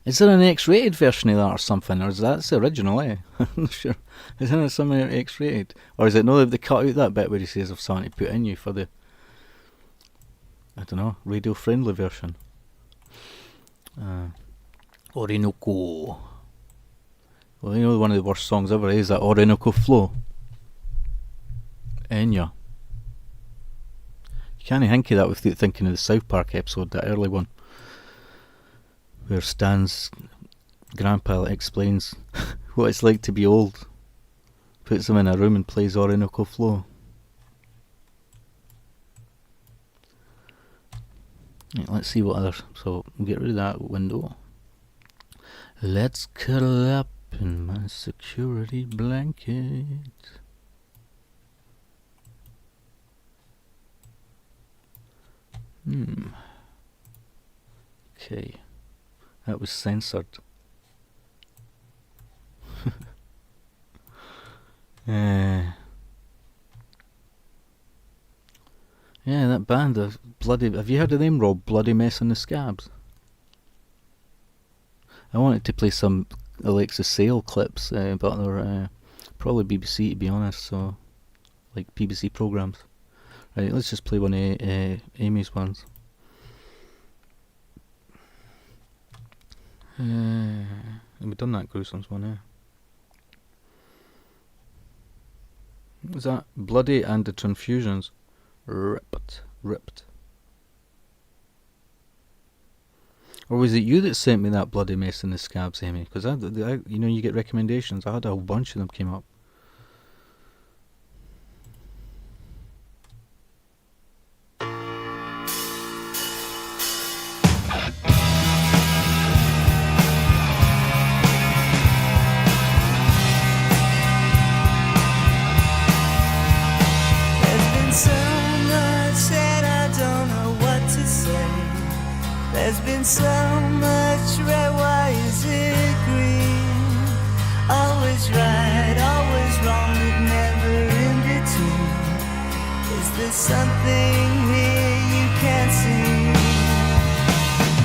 Is there an X-rated version of that or something, or is that the original? I'm not sure. Isn't it somewhere X-rated, or is it no? They cut out that bit where he says "I've something to put in you" for the, I don't know, radio-friendly version. Orinoco. Well, you know, one of the worst songs ever is that Orinoco Flow. Enya. You can't think of that without thinking of the South Park episode, that early one, where Stan's grandpa explains what it's like to be old, puts him in a room and plays Orinoco Flow. Right, let's see what other. So we'll get rid of that window. Let's cuddle up in my security blanket. Okay. That was censored. Yeah, that band, bloody. Have you heard of them, Rob? Bloody Mess and the Scabs. I wanted to play some Alexa Sale clips, but they're probably BBC, to be honest. So, like BBC programs. Right, let's just play one of Amy's ones. We've done that gruesome one, eh? What was that? Bloody and the Transfusions. Ripped. Or was it you that sent me that Bloody Mess and the Scabs, Amy? Because you know, you get recommendations. I had a whole bunch of them came up. so much red, why is it green? Always right, always wrong, but never in between. Is there something here you can't see?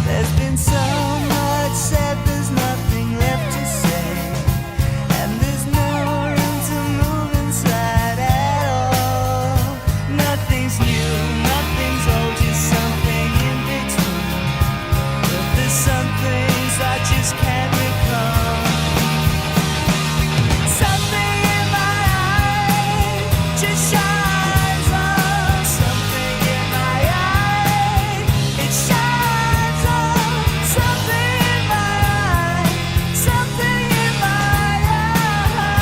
There's been so much said, there's nothing left to say, and there's no room to move inside at all. Nothing's new, nothing's old, just something in between. But there's some things I just can't recall. Something in my eye just shines on. Something in my eye, it shines on. Something in my eye, something in my eye.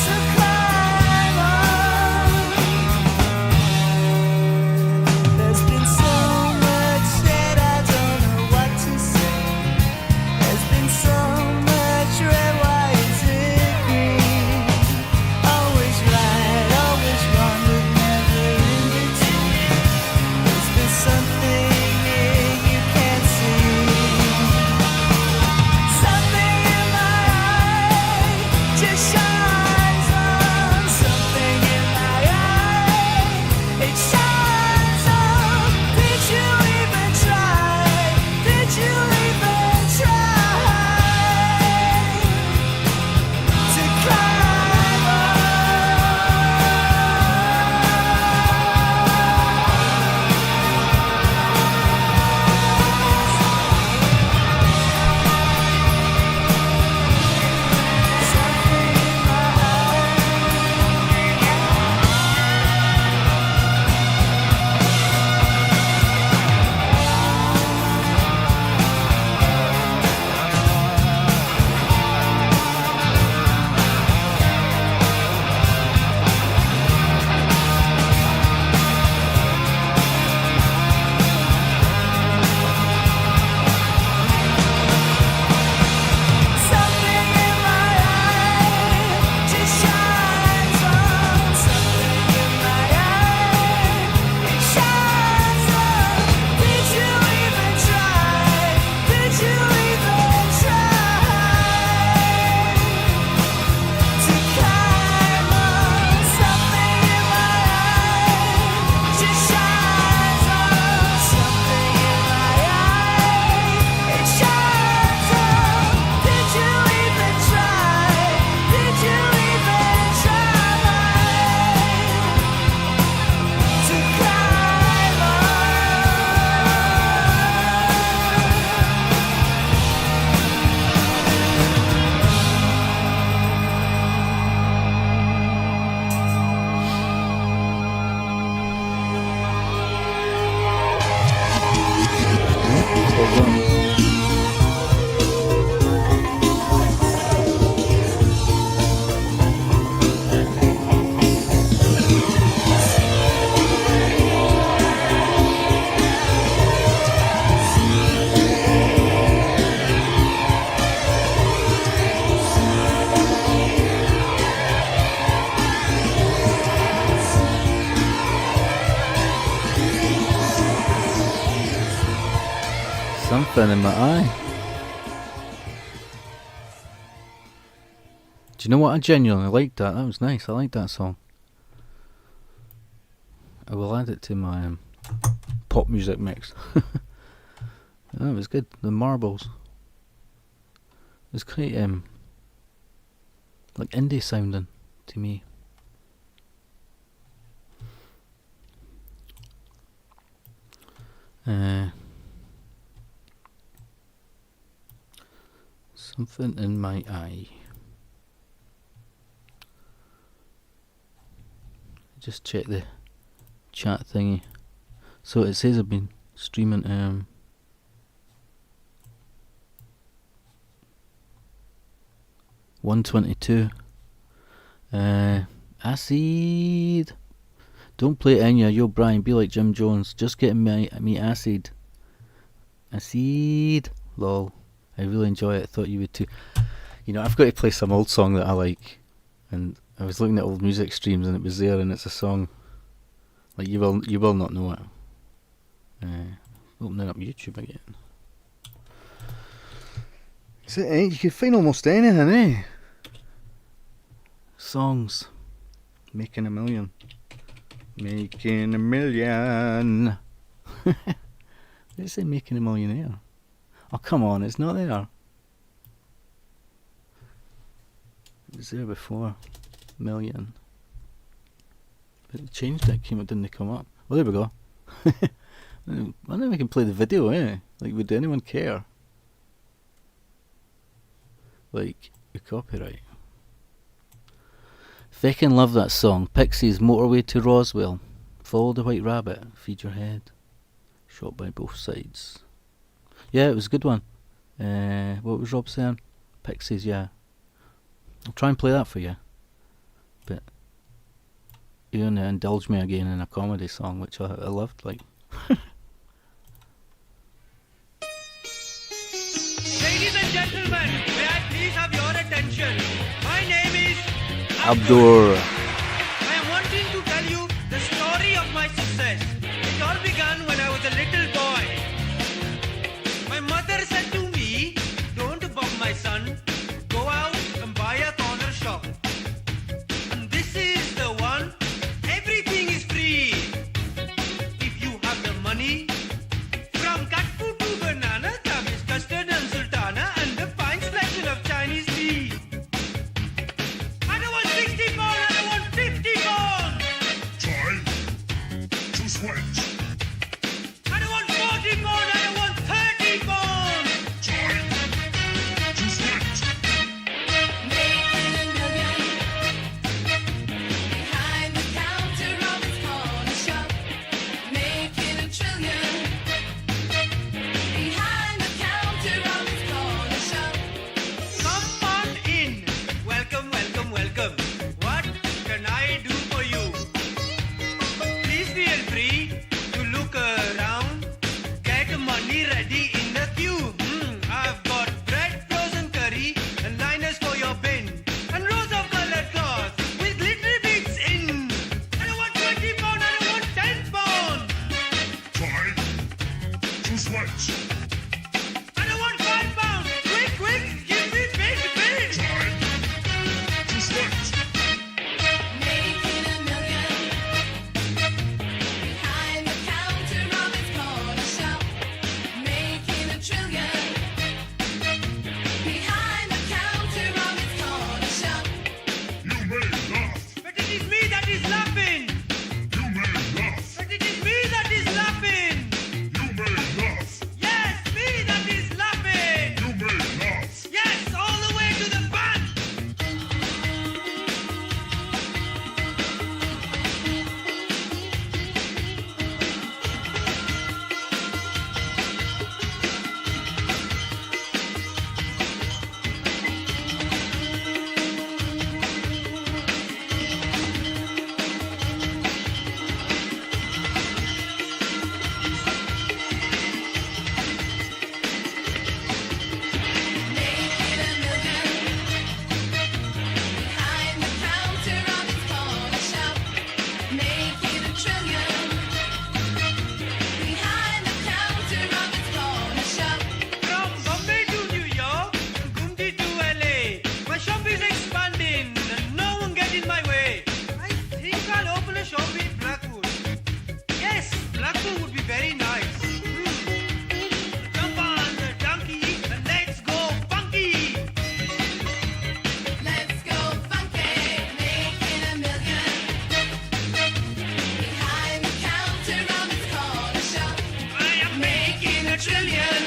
So climb on. There's been so much said, I don't know what to say. There's been so much red, why is it green? Always right, always wrong, but never in between. Is there something here you can't see? Something in my eye just shines on. Something in my eye, it shines on. Did you even try? Did you even try to climb on? Something in my Something in my eye just shines on. Something in my eye, it shines on. Did you even try? Did you even try to climb on? Something in my eye just shines on. Something in my eye, it shines on. Did you even try? Did you even try to climb on? Something in my eye. Do you know what? I genuinely liked that. That was nice. I liked that song. I will add it to my pop music mix. That was good. The Marbles. It was quite like indie sounding to me. Something in my eye. Just check the chat thingy. So it says I've been streaming 122. Acid. Don't play Enya, yo Brian, be like Jim Jones. Just getting me acid. Acid. Lol. I really enjoy it. I thought you would too. You know, I've got to play some old song that I like. And I was looking at old music streams and it was there, and it's a song like you will not know it. Opening up YouTube again. So, you can find almost anything, eh? Songs. Making a million. Making a million. Did it say Making a Millionaire? Oh, come on, it's not there. It was there before. Million. But it changed it, didn't come up. Well, there we go. I don't know if we can play the video, eh? Like, would anyone care? Like, the copyright. Feckin' love that song. Pixies, Motorway to Roswell. Follow the White Rabbit. Feed your head. Shot by both sides. Yeah, it was a good one. What was Rob saying? Pixies, yeah. I'll try and play that for you. But you're going to indulge me again in a comedy song, which I loved, like. Ladies and gentlemen, may I please have your attention? My name is Abdur. I am wanting to tell you the story of my success. It all began when I was a little boy. My mother said to me, "Don't bug my son. Go out and buy a corner shop. And this is the one. Everything is free. If you have the money. From cat food to banana, cabbage, custard and sultana, and a fine selection of Chinese tea. I don't want 60 pound, I don't want 50 pound. Try to switch. I don't want 40 pound, I don't want 30 pound. Try to switch. Making a million behind the counter of his corner shop. Making a trillion behind the counter of his corner shop. Come on in. Welcome, welcome, welcome. What can I do for you? Please feel free to look around. Get money ready in the queue. I've got bread, frozen curry, and liners for your bin. And rows of colored cloth with glittery beads in. I don't want 20 pound, I don't want 10 pound. Try to switch. I don't want 5 pound. Quick, quick, give me big, big. Try to switch. Making a million behind the counter of his corner shop. Making a trillion behind the counter of his corner shop. You may laugh. But it is me that is laughing. You may laugh. But it is me that is laughing. You may laugh. Yes, me that is laughing. You may laugh. Yes, all the way to the back. Making a million behind the counter of his corner shop. Making a trillion behind the counter of his corner shop. From Bombay to New York, Gumti to LA. My shop is expanding and no one get in my way. I think I'll open a shop in Blackwood. Yes, Blackwood would be very nice. Jump on the donkey and let's go funky. Let's go funky, making a million behind the counter of his corner shop. I am making a trillion.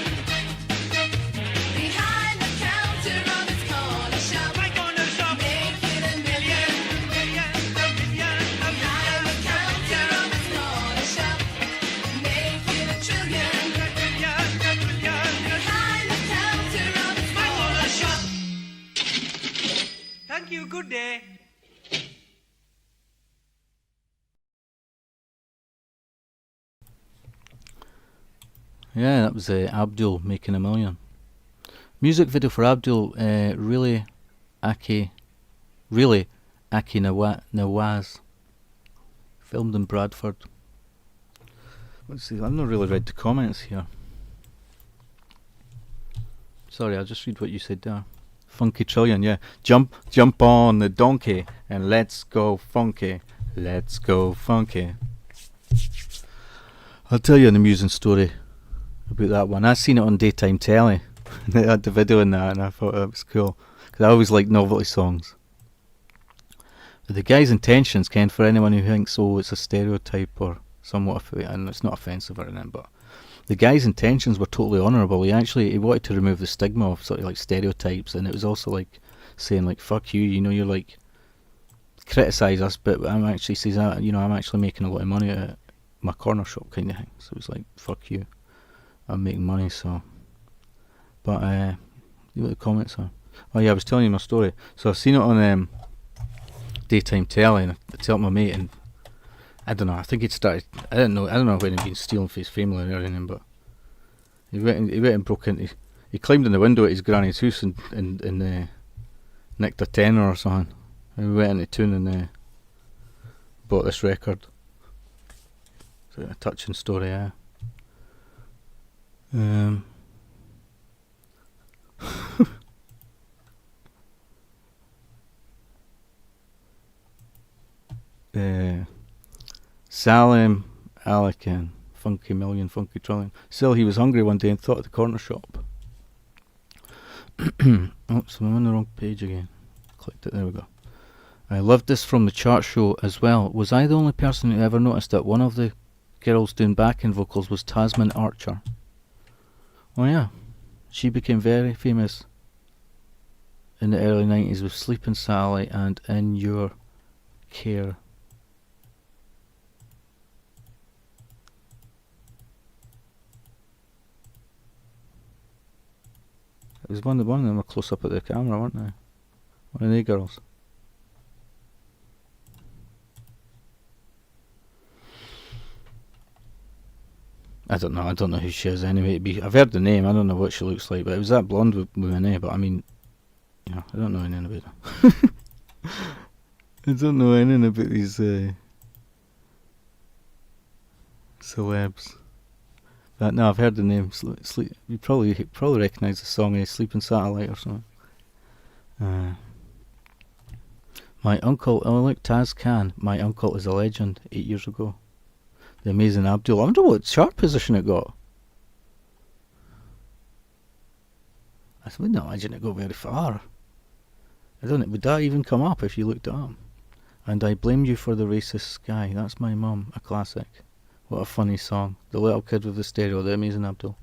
Behind the counter of his corner shop. My corner shop. Making a million Million, a million, a behind the counter million, of his corner shop. Making a trillion a trillion, a trillion, a behind the counter of his my corner corner shop. shop. Thank you, good day. Yeah, that was Abdul Making a Million. Music video for Abdul, really Aki Nawaz. Filmed in Bradford. Let's see, I've not really read the comments here. Sorry, I'll just read what you said there. Funky Trillion, yeah. Jump on the donkey and let's go funky. Let's go funky. I'll tell you an amusing story about that one. I seen it on daytime telly. They had the video in that and I thought it was cool. Because I always like novelty songs. But the guy's intentions, Ken, for anyone who thinks, oh, it's a stereotype or somewhat, and it's not offensive or anything, but the guy's intentions were totally honourable. He wanted to remove the stigma of sort of like stereotypes, and it was also like saying like, fuck you, you know, you're like, criticise us, but I'm actually I'm actually making a lot of money at my corner shop kind of thing. So it was like, fuck you, I'm making money. So, but you know what the comments are. Oh yeah, I was telling you my story. So I've seen it on daytime telly, and I tell my mate, and I don't know, I think he'd started, I don't know when he'd been stealing for his family or anything, but he went and broke into, he climbed in the window at his granny's house and nicked a tenner or something, and we went into town and bought this record. So a touching story, yeah. Salim Alican, Funky Million, Funky Trillion. Still, he was hungry one day and thought of the corner shop. Oops, I'm on the wrong page again. Clicked it, there we go. I loved this from the chart show as well. Was I the only person who ever noticed that one of the girls doing backing vocals was Tasman Archer? Oh yeah, she became very famous in the early 90s with Sleepin' Sally and In Your Care. It was one of them were close up at the camera, weren't they? One of the girls. I don't know who she is anyway. I've heard the name, I don't know what she looks like, but it was that blonde woman, but I mean, you know, I don't know anything about her. I don't know anything about these celebs. But no, I've heard the name. You probably recognise the song, Sleeping Satellite or something. My uncle, oh look, Taz Khan. My uncle is a legend. 8 years ago. The Amazing Abdul. I wonder what chart position it got. I wouldn't imagine it go very far. I don't know, would that even come up if you looked it up? And I blame you for the racist sky. That's my mum, a classic. What a funny song. The little kid with the stereo, the Amazing Abdul.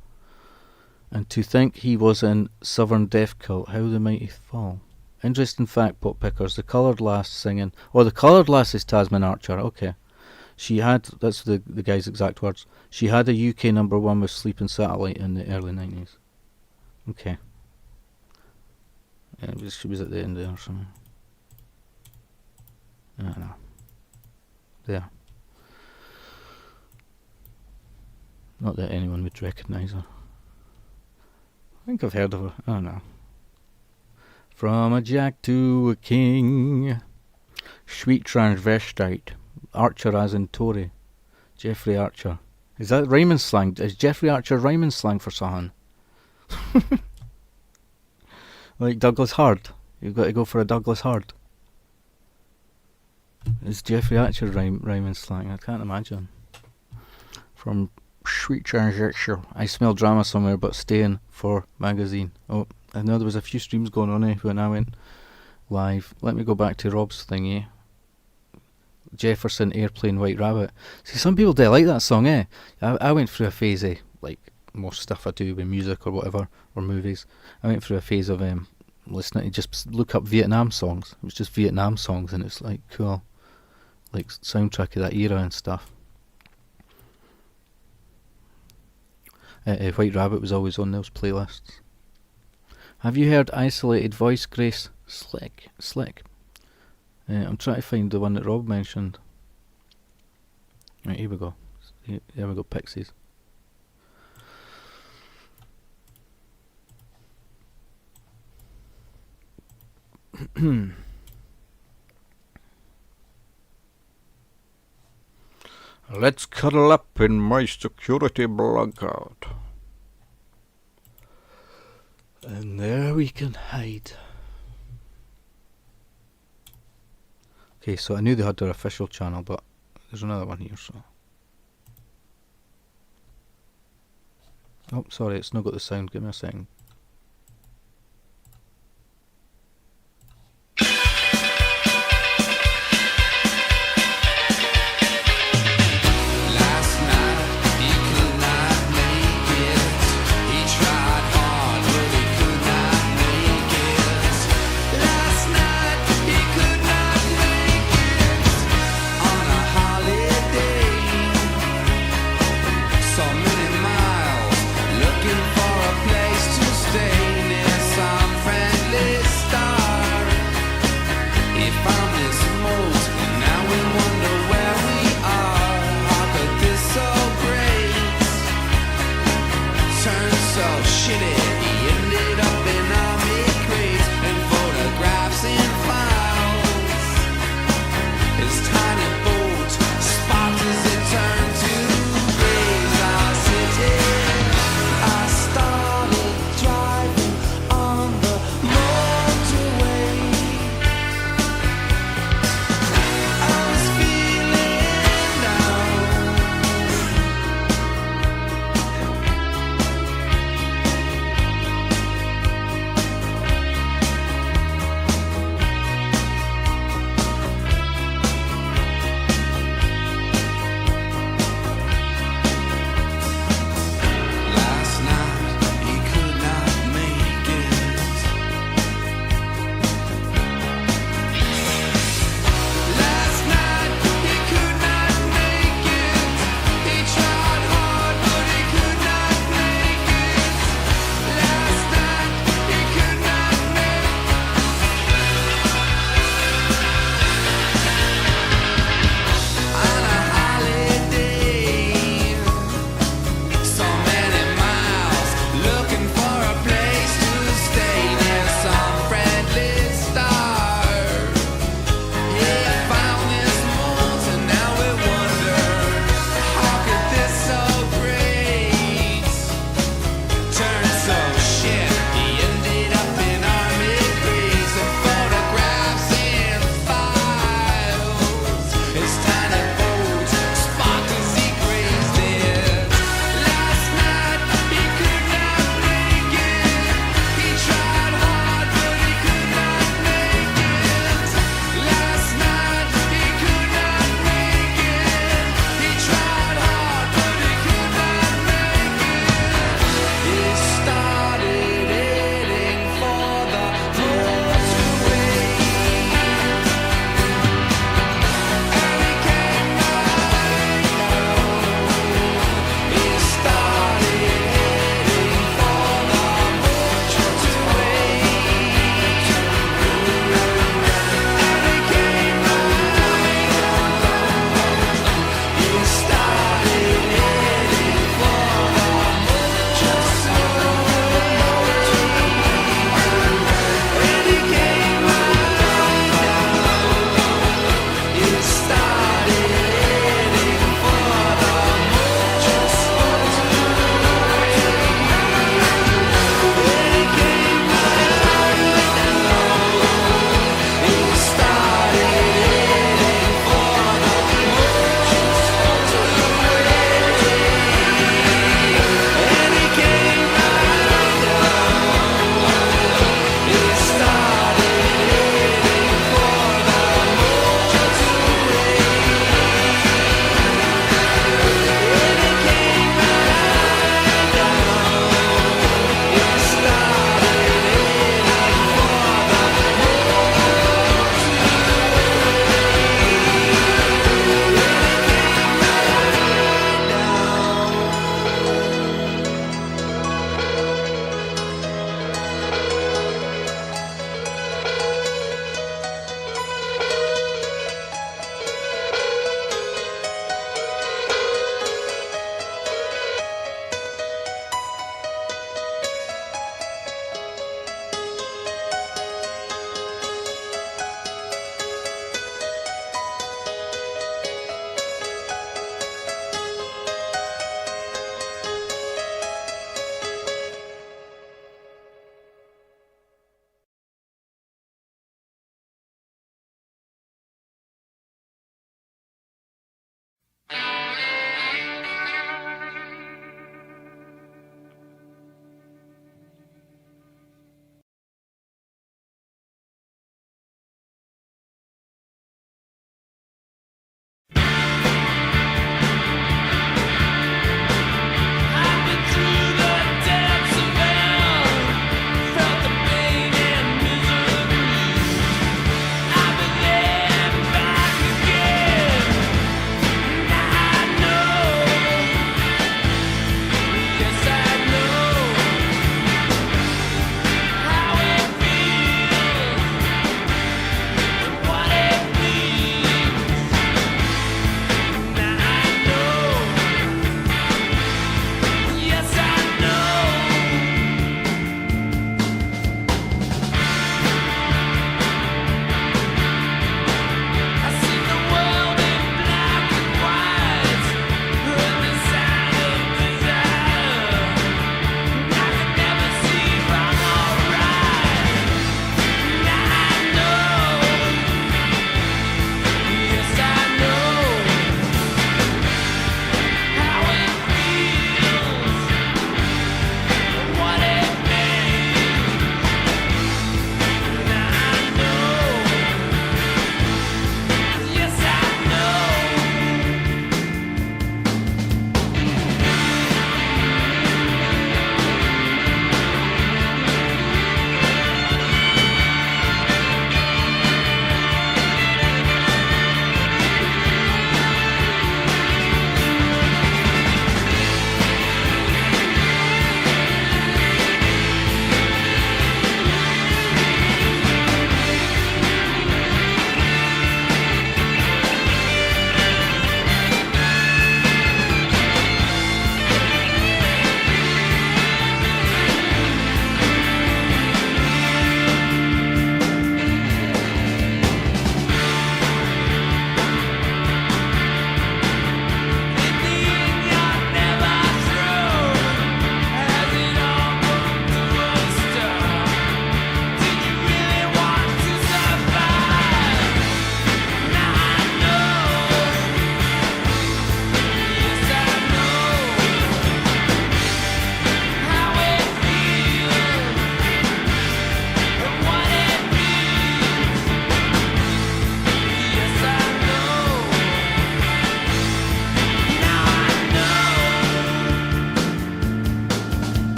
And to think he was in Southern Death Cult, how the mighty fall. Interesting fact, Pop Pickers, the Coloured Lass singing. Oh, the Coloured Lass is Tasman Archer, okay. She had, that's the guy's exact words, she had a UK #1 with Sleeping Satellite in the early 90s. Okay. Yeah, she was at the end there or something. I don't know. There. Not that anyone would recognise her. I think I've heard of her. I don't know. From a jack to a king. Sweet transvestite. Archer as in Tory. Jeffrey Archer. Is that rhyming slang? Is Jeffrey Archer rhyming slang for something? Like Douglas Hard. You've got to go for a Douglas Hard. Is Jeffrey Archer rhyming slang? I can't imagine. From Sweet Transaction. I smell drama somewhere, but staying for magazine. Oh, I know there was a few streams going on when I went live. Let me go back to Rob's thingy. Jefferson Airplane White Rabbit. See, some people do like that song, eh? I went through a phase of, like most stuff I do with music or whatever, or movies. I went through a phase of listening to just look up Vietnam songs. It was just Vietnam songs, and it's like cool, like soundtrack of that era and stuff. White Rabbit was always on those playlists. Have you heard Isolated Voice, Grace? Slick. I'm trying to find the one that Rob mentioned. Right, here we go. Here we go, Pixies. Let's cuddle up in my security blanket. And there we can hide. Okay, so I knew they had their official channel, but there's another one here, so. Oh, sorry, it's not got the sound. Give me a second. Last night he could not make it. He tried hard, but he could not make it. Last night he could not make it on a holiday. So many miles looking for a place to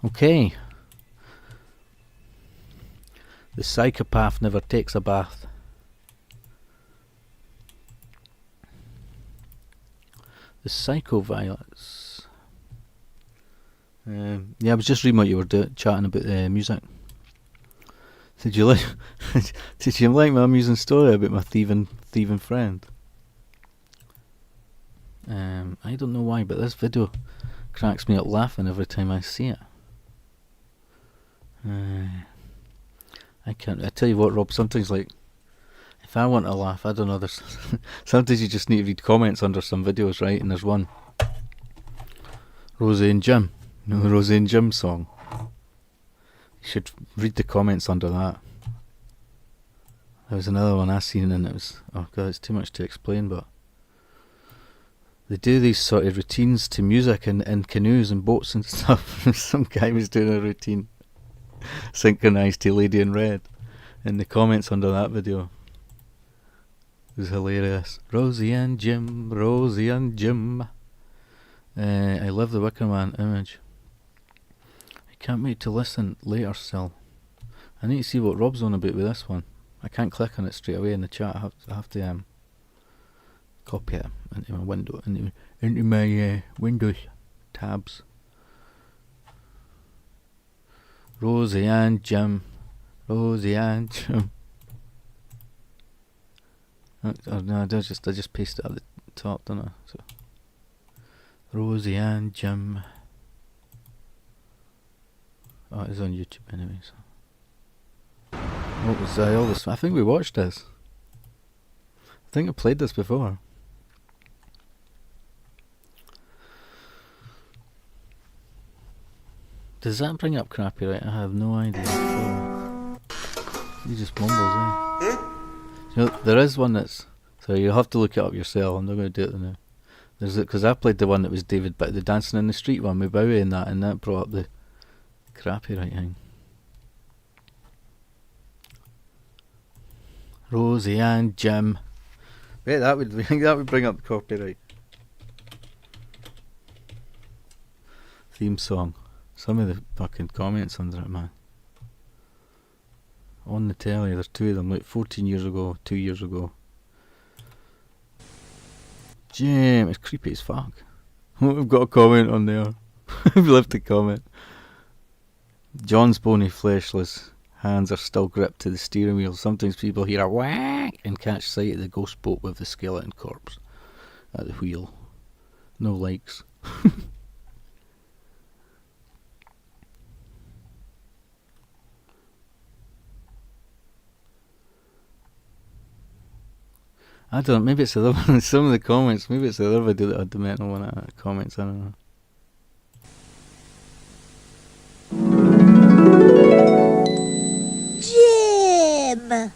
Okay. The psychopath never takes a bath. The Psycho-Violets. Yeah, I was just reading what you were chatting about music. Did you like? Did you like my amusing story about my thieving friend? I don't know why, but this video cracks me up laughing every time I see it. I can't. I tell you what, Rob. Sometimes, like, if I want to laugh, I don't know. There's sometimes you just need to read comments under some videos, right? And there's one, Rosie and Jim. You know the Rosie and Jim song? You should read the comments under that. There was another one I seen, and it was, oh god, it's too much to explain, but they do these sort of routines to music in canoes and boats and stuff. Some guy was doing a routine synchronised to Lady in Red, and the comments under that video was hilarious. Rosie and Jim, Rosie and Jim. I love the Wicker Man image. I can't wait to listen later still. I need to see what Rob's on about with this one. I can't click on it straight away in the chat. I have to copy it into my window, into my Windows tabs. Rosie and Jim, Rosie and Jim. Oh no, I just paste it at the top, don't I? So, Rosie and Jim. Oh, it's on YouTube anyway. So. What was all this? I think we watched this. I think I played this before. Does that bring up copyright? I have no idea. He just mumbles, eh? You know, there is one that's... So you'll have to look it up yourself. I'm not going to do it now. There's it, because I played the one that was David, but the Dancing in the Street one with Bowie and that brought up the copyright thing. Rosie and Jim. Wait, that would bring up the copyright. Theme song. Some of the fucking comments under it, man. On the telly, there's two of them, like 14 years ago, 2 years ago. Jim, it's creepy as fuck. We've got a comment on there. We've left a comment. John's bony, fleshless hands are still gripped to the steering wheel. Sometimes people hear a whack and catch sight of the ghost boat with the skeleton corpse at the wheel. No likes. I don't know, maybe it's the other one. Some of the comments, maybe it's the other video that had the mental one comments, I don't know. Jim!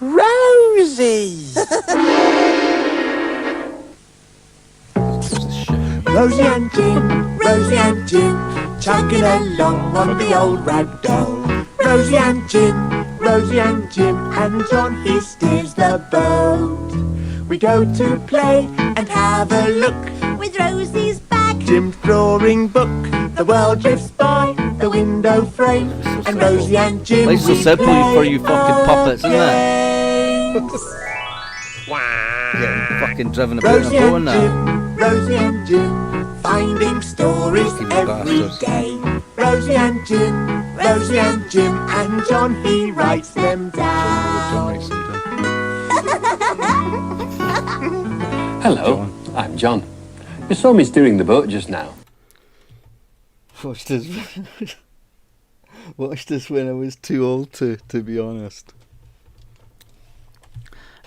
Rosie! Rosie and Jim, chugging along on the old rag doll. Rosie and Jim, and John, he steers the boat. We go to play and have a look with Rosie's bag. Jim's drawing book, the world drifts by the window frame, and Rosie and Jim, Life's so simple for you fucking puppets, isn't it? Getting fucking driven about in a boat and that. Rosie and Jim, finding stories every day. Rosie and Jim, and John, he writes them down. Hello, I'm John. You saw me steering the boat just now. Watched this when I was too old to be honest.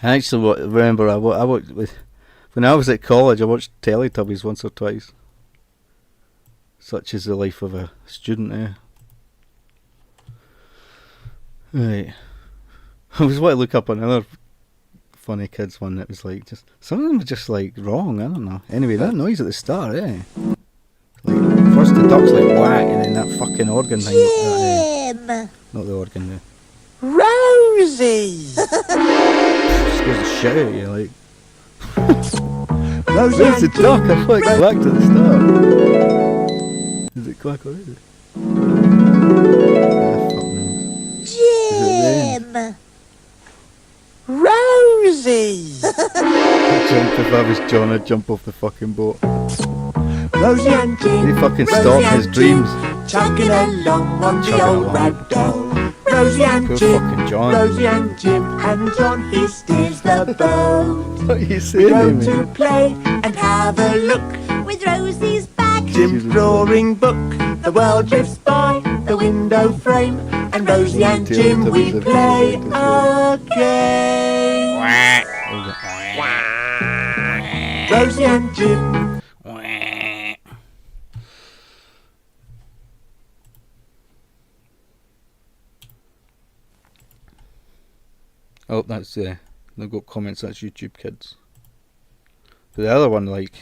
I actually remember I watched when I was at college. I watched Teletubbies once or twice. Such is the life of a student, eh? Right. I was want to look up another funny kids one that was like just some of them were just like wrong. I don't know. Anyway, that noise at the start, eh? Like first the duck's like whack, and then that fucking organ thing. Jim! Not the organ, no. Rosie! Scares the shit out of you, like. Rosie Where's the duck? I thought it whacked at the start. Is it quick already? Jim! Rosie! If I was John, I'd jump off the fucking boat. Rosie and Jim. He fucking Rosie stopped and his Jim, dreams. chugging along on the Chugging old along. rag doll. Rosie and Poor Jim. fucking John. Rosie and Jim and John, he steers the boat. What are you We saying, go Amy? to play and have a look with Rosie's back. Jim's drawing book, the world drifts by the window frame, and Rosie and Jim, we play a game. Rosie and Jim. Oh, that's they've got comments. That's YouTube Kids. But the other one, like,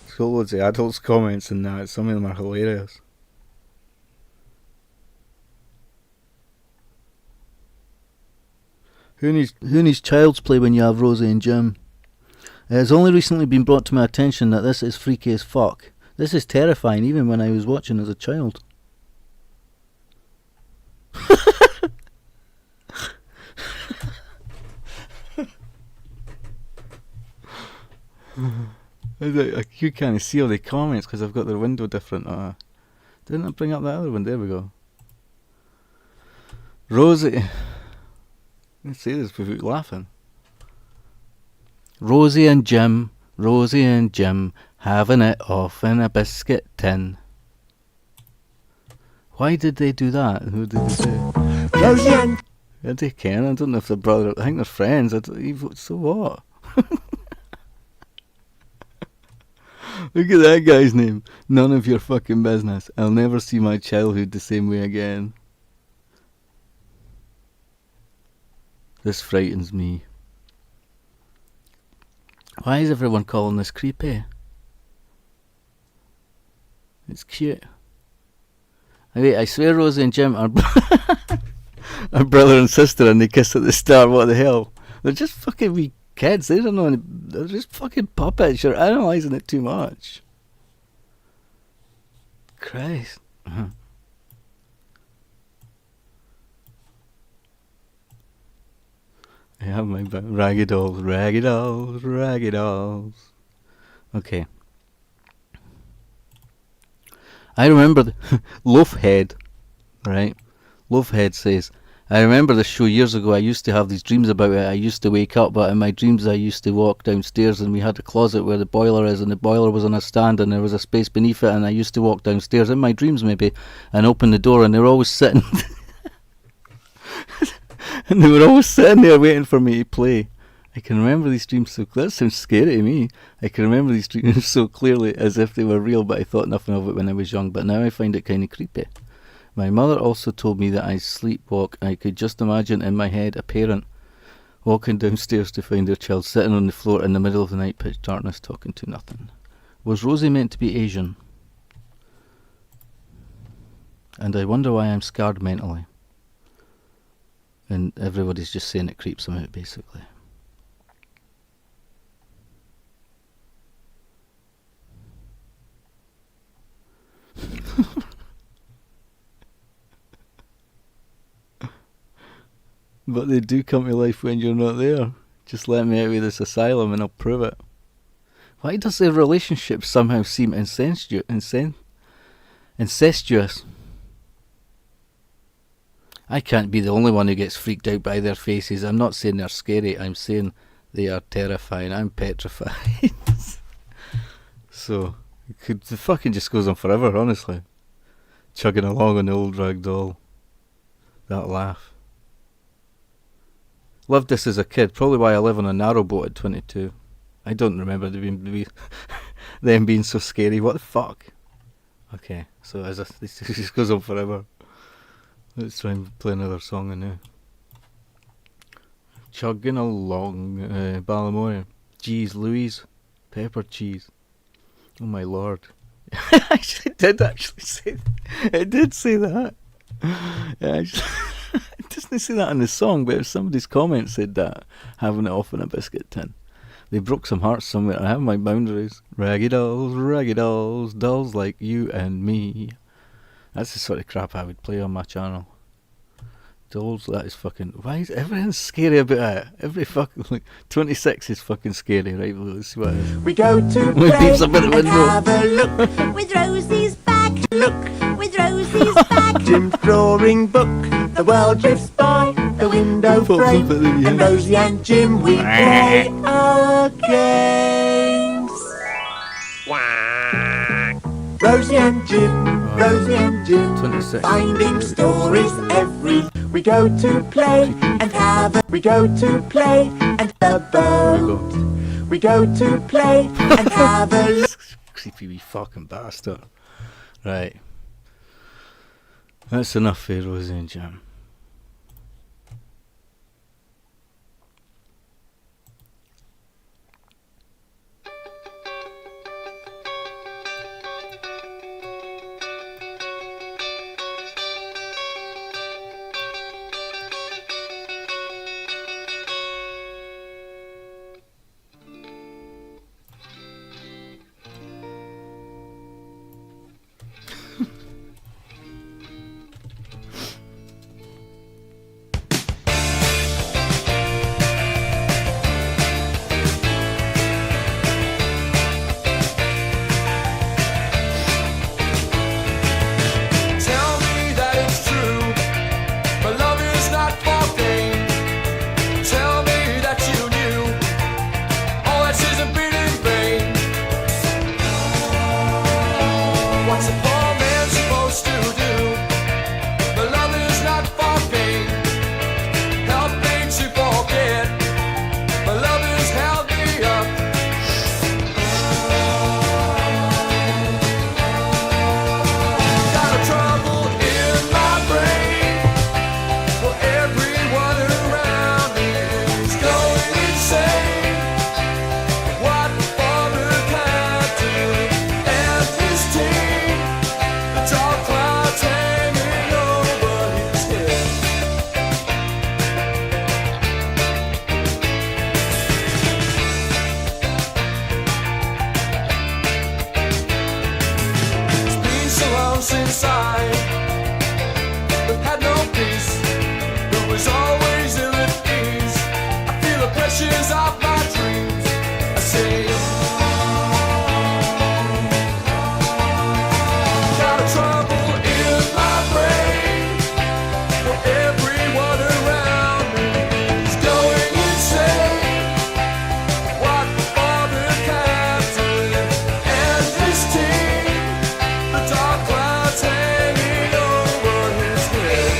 it's got loads of adults comments and that. Some of them are hilarious. Who needs child's play when you have Rosie and Jim? It has only recently been brought to my attention that this is freaky as fuck. This is terrifying, even when I was watching as a child. You can't see all the comments because I've got the window different. Didn't I bring up that other one? There we go. Rosie. Let's say this without laughing. Rosie and Jim, having it off in a biscuit tin. Why did they do that? Who did they say? Rosie and Yeah, they can. I don't know if they're brother. I think they're friends. So what? Look at that guy's name. None of your fucking business. I'll never see my childhood the same way again. This frightens me. Why is everyone calling this creepy? It's cute. Wait, I swear Rosie and Jim are are brother and sister and they kiss at the start. What the hell? They're just fucking wee kids. They don't know any, they're just fucking puppets. You're analysing it too much. Christ. I have my raggy dolls, raggy dolls, raggy dolls. Okay. I remember Loafhead, right? Loafhead says, I remember the show years ago. I used to have these dreams about it. I used to wake up, but in my dreams I used to walk downstairs and we had a closet where the boiler is and the boiler was on a stand and there was a space beneath it and I used to walk downstairs in my dreams maybe and open the door and they were always sitting and they were always sitting there waiting for me to play. I can remember these dreams so that sounds scary to me. I can remember these dreams so clearly as if they were real, but I thought nothing of it when I was young, but now I find it kind of creepy. My mother also told me that I sleepwalk. I could just imagine in my head a parent walking downstairs to find their child sitting on the floor in the middle of the night, pitch darkness, talking to nothing. Was Rosie meant to be Asian? And I wonder why I'm scarred mentally. And everybody's just saying it creeps them out, basically. But they do come to life when you're not there. Just let me out of this asylum and I'll prove it. Why does their relationship somehow seem incestuous? I can't be the only one who gets freaked out by their faces. I'm not saying they're scary. I'm saying they are terrifying. I'm petrified. So, the fucking just goes on forever, honestly. Chugging along on the old rag doll. That laugh. Loved this as a kid. Probably why I live on a narrowboat at 22. I don't remember them being so scary. What the fuck? Okay, so this just goes on forever. Let's try and play another song in now. Chugging along, Ballamore. Jeez Louise. Pepper cheese. Oh my lord. It did say that. It did say that. It doesn't say that in the song, but if somebody's comment said that, having it off in a biscuit tin. They broke some hearts somewhere. I have my boundaries. Raggy dolls, dolls like you and me. That's the sort of crap I would play on my channel. Dolls, that is fucking... Why is everything scary about it? Every fucking... Like, 26 is fucking scary, right? Well, let's see what it is. We go to We play peeps up at the and window. have a look. With Rosie's back, Look, with Rosie's back. Jim's drawing book. The world drifts by the window frame. And Rosie and Jim, we play our games. Rosie and Jim, Rosie and Jim, 26. finding stories every. We go to play and have a. We go to play and a boat. We go to play and have a look. Creepy wee fucking bastard. Right. That's enough for Rosie and Jim. Tell me that it's true, but love is not for gain. Tell me that you knew all that isn't been in vain. What's a poor man supposed to do? But love is not for gain. Help me to forget, but love has held me up. Got a trouble in my brain, for everyone around me is going insane. What father can do, and his team, the dark clouds hanging over his head. It's been so long since I had no peace. It was always ill at ease. I feel the pressures of my dreams. I say, got a trouble in my brain, for everyone around me is going insane. What father can do, and his team, the dark clouds hanging over his head.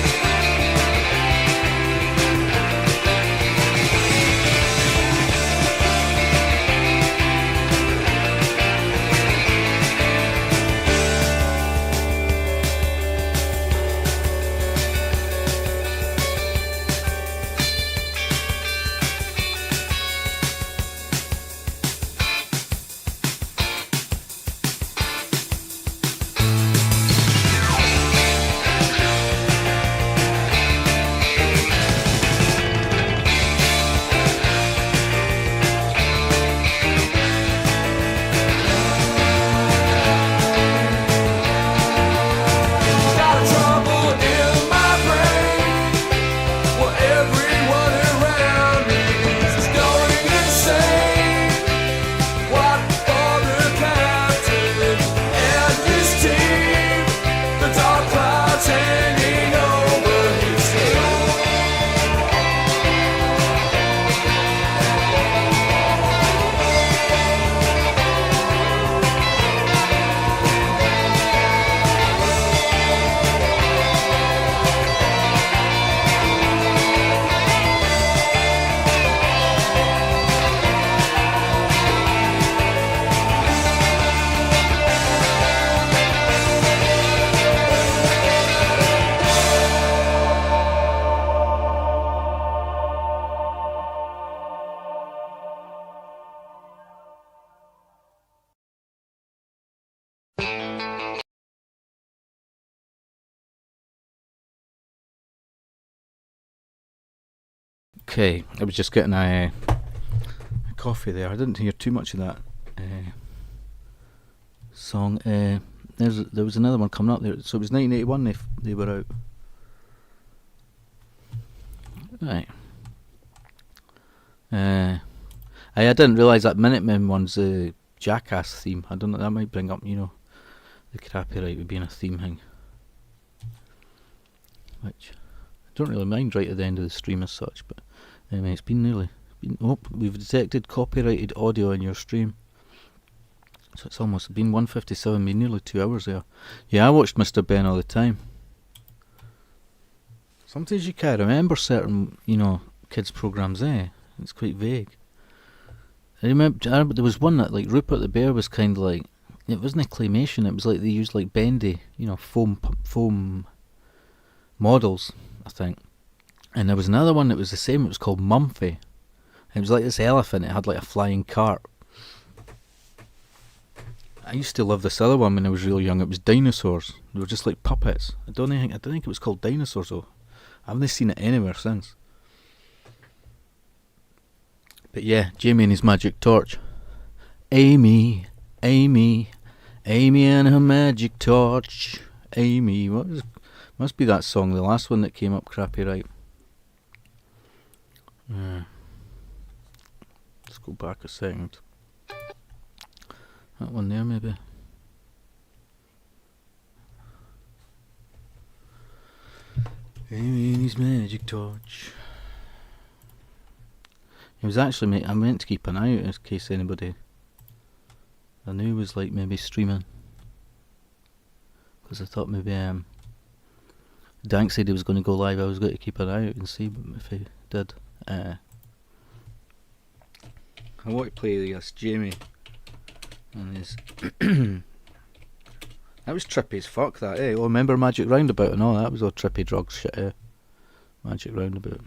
Got a trouble in my brain, for everyone around me is going insane. What father can do, and his team, the dark clouds hanging over his head. Okay, I was just getting a coffee there. I didn't hear too much of that song. There was another one coming up there. So it was 1981 they were out. Right. I didn't realise that Minutemen one's a Jackass theme. I don't know, that might bring up, the copyright would being a theme thing. Which I don't really mind right at the end of the stream as such, but anyway, it's been we've detected copyrighted audio in your stream. So it's almost been 1:57, been nearly 2 hours there. Yeah, I watched Mr. Ben all the time. Sometimes you can't remember certain, kids' programmes, It's quite vague. I remember there was one that, like, Rupert the Bear was kind of like, it wasn't claymation, it was like they used, like, bendy, foam models, I think. And there was another one that was the same, it was called Mumphy. It was like this elephant, it had like a flying cart. I used to love this other one when I was real young. It was dinosaurs. They were just like puppets. I don't think it was called Dinosaurs though. I haven't seen it anywhere since. But yeah, Jamie and his magic torch. Amy and her magic torch. Amy, must be that song, the last one that came up crappy, right? Let's go back a second. That one there, maybe. Amy's magic torch. It was actually, I meant to keep an eye out in case anybody I knew was like maybe streaming, because I thought maybe Dank said he was going to go live. I was going to keep an eye out and see if he did. I want to play this Jamie and his that was trippy as fuck, that, Oh, remember Magic Roundabout and all that? Was all trippy drugs shit, Magic Roundabout.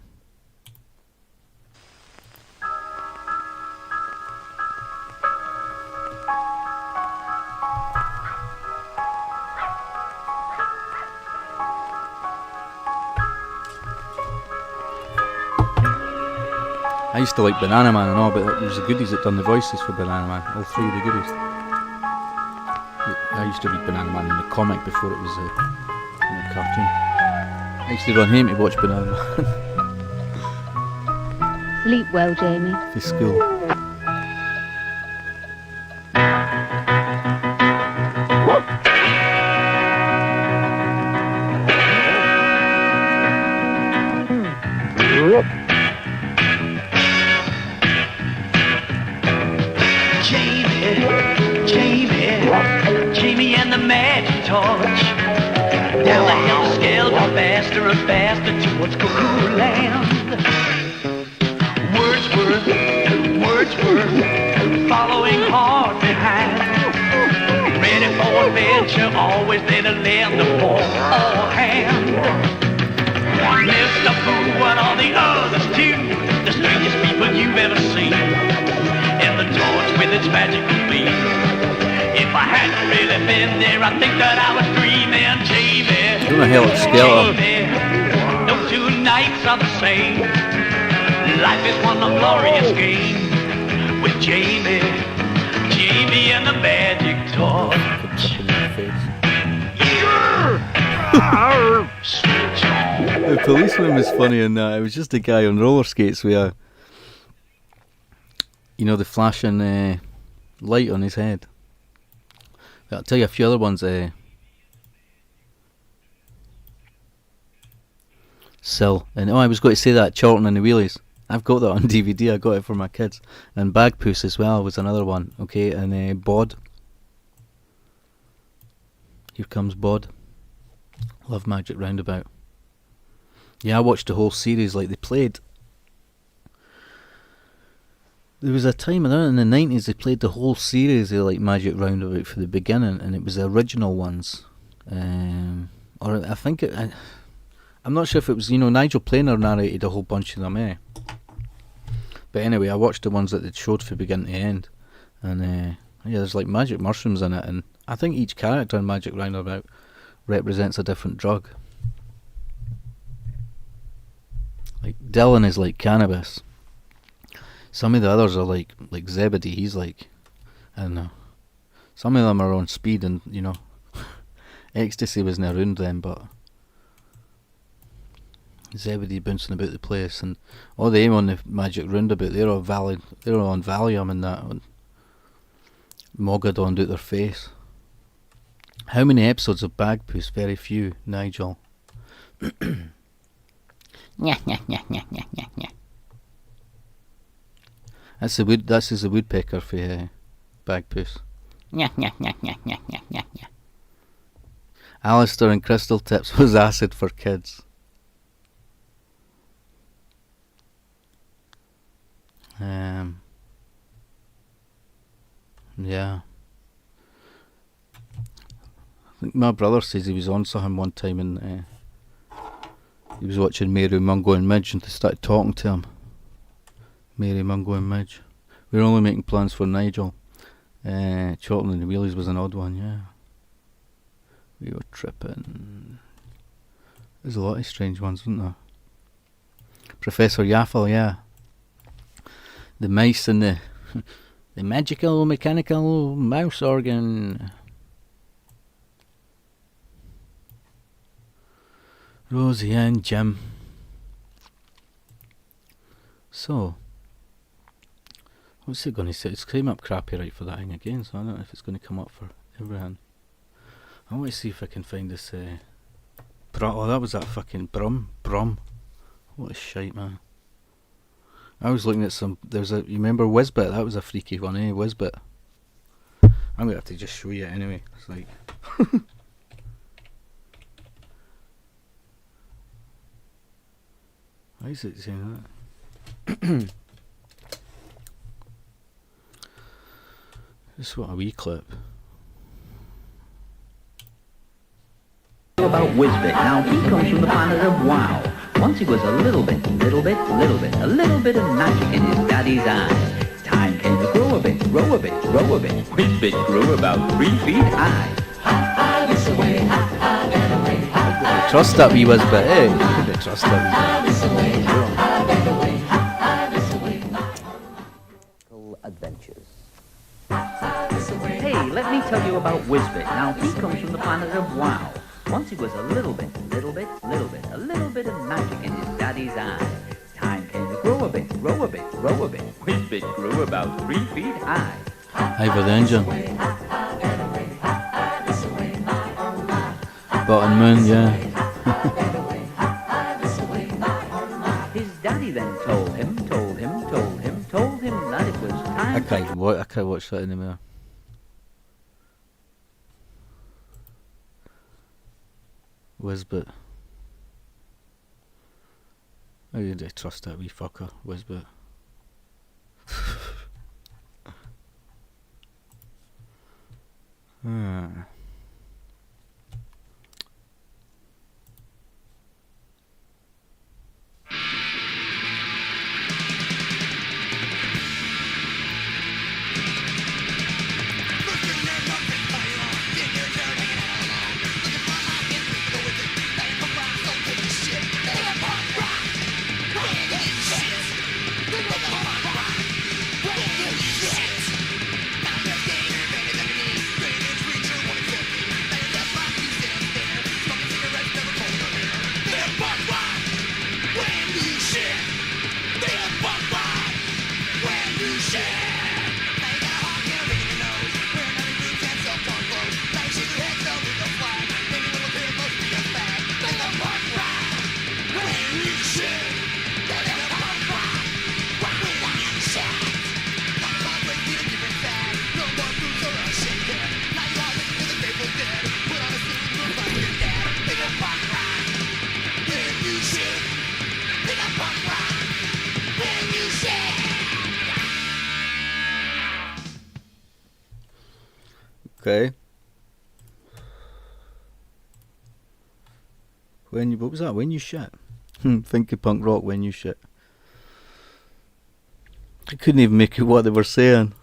I used to like Banana Man and all, but it was the goodies that done the voices for Banana Man, all three of the goodies. I used to read Banana Man in the comic before it was in the cartoon. I used to run home to watch Banana Man. Sleep well, Jamie. For school. Jamie and the magic torch. Down the hill, scaled faster and faster towards Cuckoo Land. Wordsworth, following hard behind. Ready for adventure, always there to lend a hand. Mr. Fool and all the others too, the strangest people you've ever seen. And the torch with its magical beam. If I hadn't really been there, I think that I was dreaming, Jamie. Who the hell is Skeleton? No two nights are the same. Life is one glorious game with Jamie and the magic torch. Switch on. The policeman was funny in that. It was just a guy on roller skates with the flashing light on his head. But I'll tell you a few other ones. Sill. And I was going to say that, Charlton and the Wheelies. I've got that on DVD. I got it for my kids. And Bagpuss as well was another one. Okay, and Bod. Here Comes Bod. Love Magic Roundabout. Yeah, I watched the whole series. Like, they played. There was a time in the 90s they played the whole series of like Magic Roundabout for the beginning, and it was the original ones. Or I think I'm not sure if it was, Nigel Planer narrated a whole bunch of them, But anyway, I watched the ones that they showed from beginning to end. And there's like magic mushrooms in it, and I think each character in Magic Roundabout represents a different drug. Like Dylan is like cannabis. Some of the others are like Zebedee. He's like, I don't know. Some of them are on speed, and you know, Ecstasy wasn't around then, but Zebedee bouncing about the place, and all the aim on the Magic Roundabout, they're all valid. They're all on Valium and that, and Mogadon out their face. How many episodes of Bagpuss? Very few, Nigel. That's the woodpecker for Bagpuss. Alistair and Crystal Tips was acid for kids. Yeah. I think my brother says he was on something one time, and he was watching Mary Mungo and Midge, and they started talking to him. Mary Mungo and Midge. We were only making plans for Nigel. Chorlton and the Wheelies was an odd one, yeah. We were tripping. There's a lot of strange ones, wasn't there? Professor Yaffle, yeah. The mice and the magical mechanical mouse organ. Rosie and Jim. So, what's it going to say? It's came up crappy right for that thing again, so I don't know if it's going to come up for everyone. I want to see if I can find this. Oh, that was that fucking Brum. What a shite, man. I was looking at some. You remember Whizbit? That was a freaky one, eh? Whizbit. I'm gonna have to just show you it anyway. It's like. Why is it saying that? Just what a wee clip. About Whizbit. Now he comes from the planet of Wow. Once he was a little bit of magic in his daddy's eyes. Time came to grow a bit. Whizbit grew about 3 feet high. Trust that wee Whizbit, eh? You could trust that wee. Adventures. Hey, let me tell you about Whizbit. Now he comes from the planet of Wow. Once he was a little bit of magic in his daddy's eyes. Time came to grow a bit. Whizbit grew about 3 feet high. High for the engine. Button Moon, yeah. His daddy then told him that it was time. I can't watch that anymore. Whizbit. How do I trust that wee fucker, Whizbit? Okay. What was that? When you shit? Think of punk rock when you shit. I couldn't even make out what they were saying.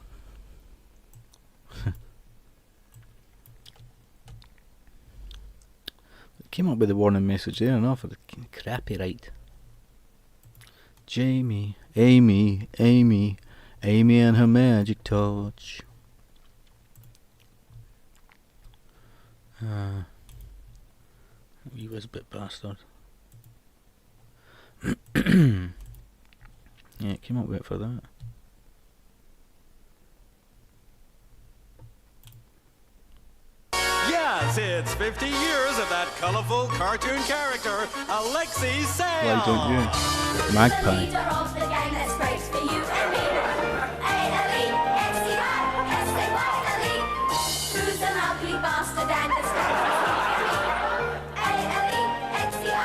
It came up with a warning message there enough for the crappy right. Jamie, Amy, Amy, Amy and her magic touch. Wee Whizbit bastard. Yeah, it came up with it for that. Yes, it's 50 years of that colorful cartoon character, Alexei Sale. Why don't you? Magpie. Leader of the gang that scrapes for you and me. A-L-E-X-E-I-S-A-Y-L-E. Who's an ugly bastard and a scrapes for you and me? A-L-E-X-E-I-S-A-Y-L-E.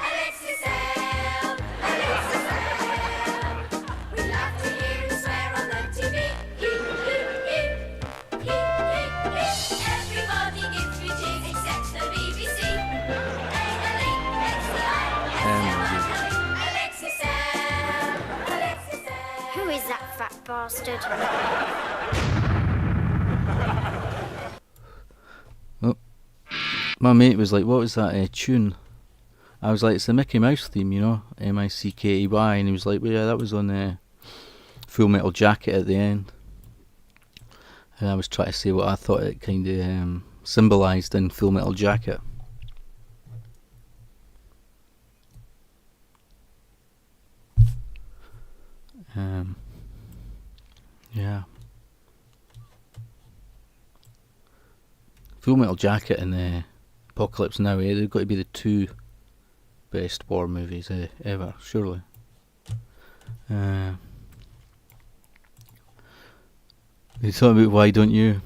Alexei Sale, Alexei Sale. We love to hear you swear on the TV. Everybody gives you cheese except the BBC. Alexei Sale, Alexei Sale. Who is that fat bastard? Oh. My mate was like, what was that tune? I was like, it's the Mickey Mouse theme, you know, M-I-C-K-E-Y, and he was like, well, yeah, that was on Full Metal Jacket at the end. And I was trying to say what I thought it kind of symbolised in Full Metal Jacket. Yeah. Full Metal Jacket and Apocalypse Now, they've got to be the two best war movies ever, surely. They talk about Why Don't You?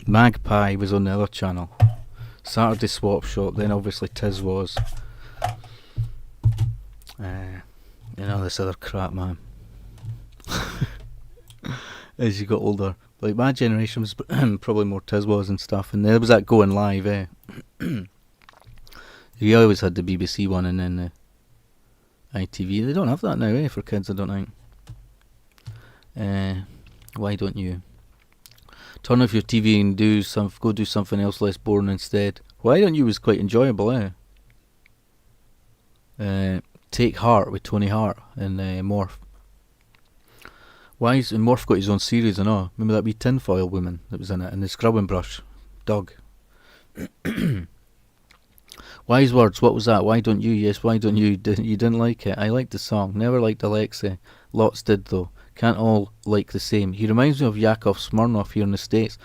Magpie was on the other channel. Saturday Swap Shop, then obviously Tiz was. You know, this other crap, man. As you got older. Like, my generation was probably more Tiz was and stuff, and there was that Going Live, You always had the BBC one and then the ITV. They don't have that now, for kids, I don't think. Why don't you? Turn off your TV and go do something else less boring instead. Why don't you was quite enjoyable, Take Heart with Tony Hart and Morph. And Morph got his own series and all. Remember that wee tinfoil woman that was in it, and the scrubbing brush dog. Wise Words, what was that? Why don't you? Yes, why don't you? You didn't like it. I liked the song. Never liked Alexei. Lots did though. Can't all like the same. He reminds me of Yakov Smirnoff here in the States.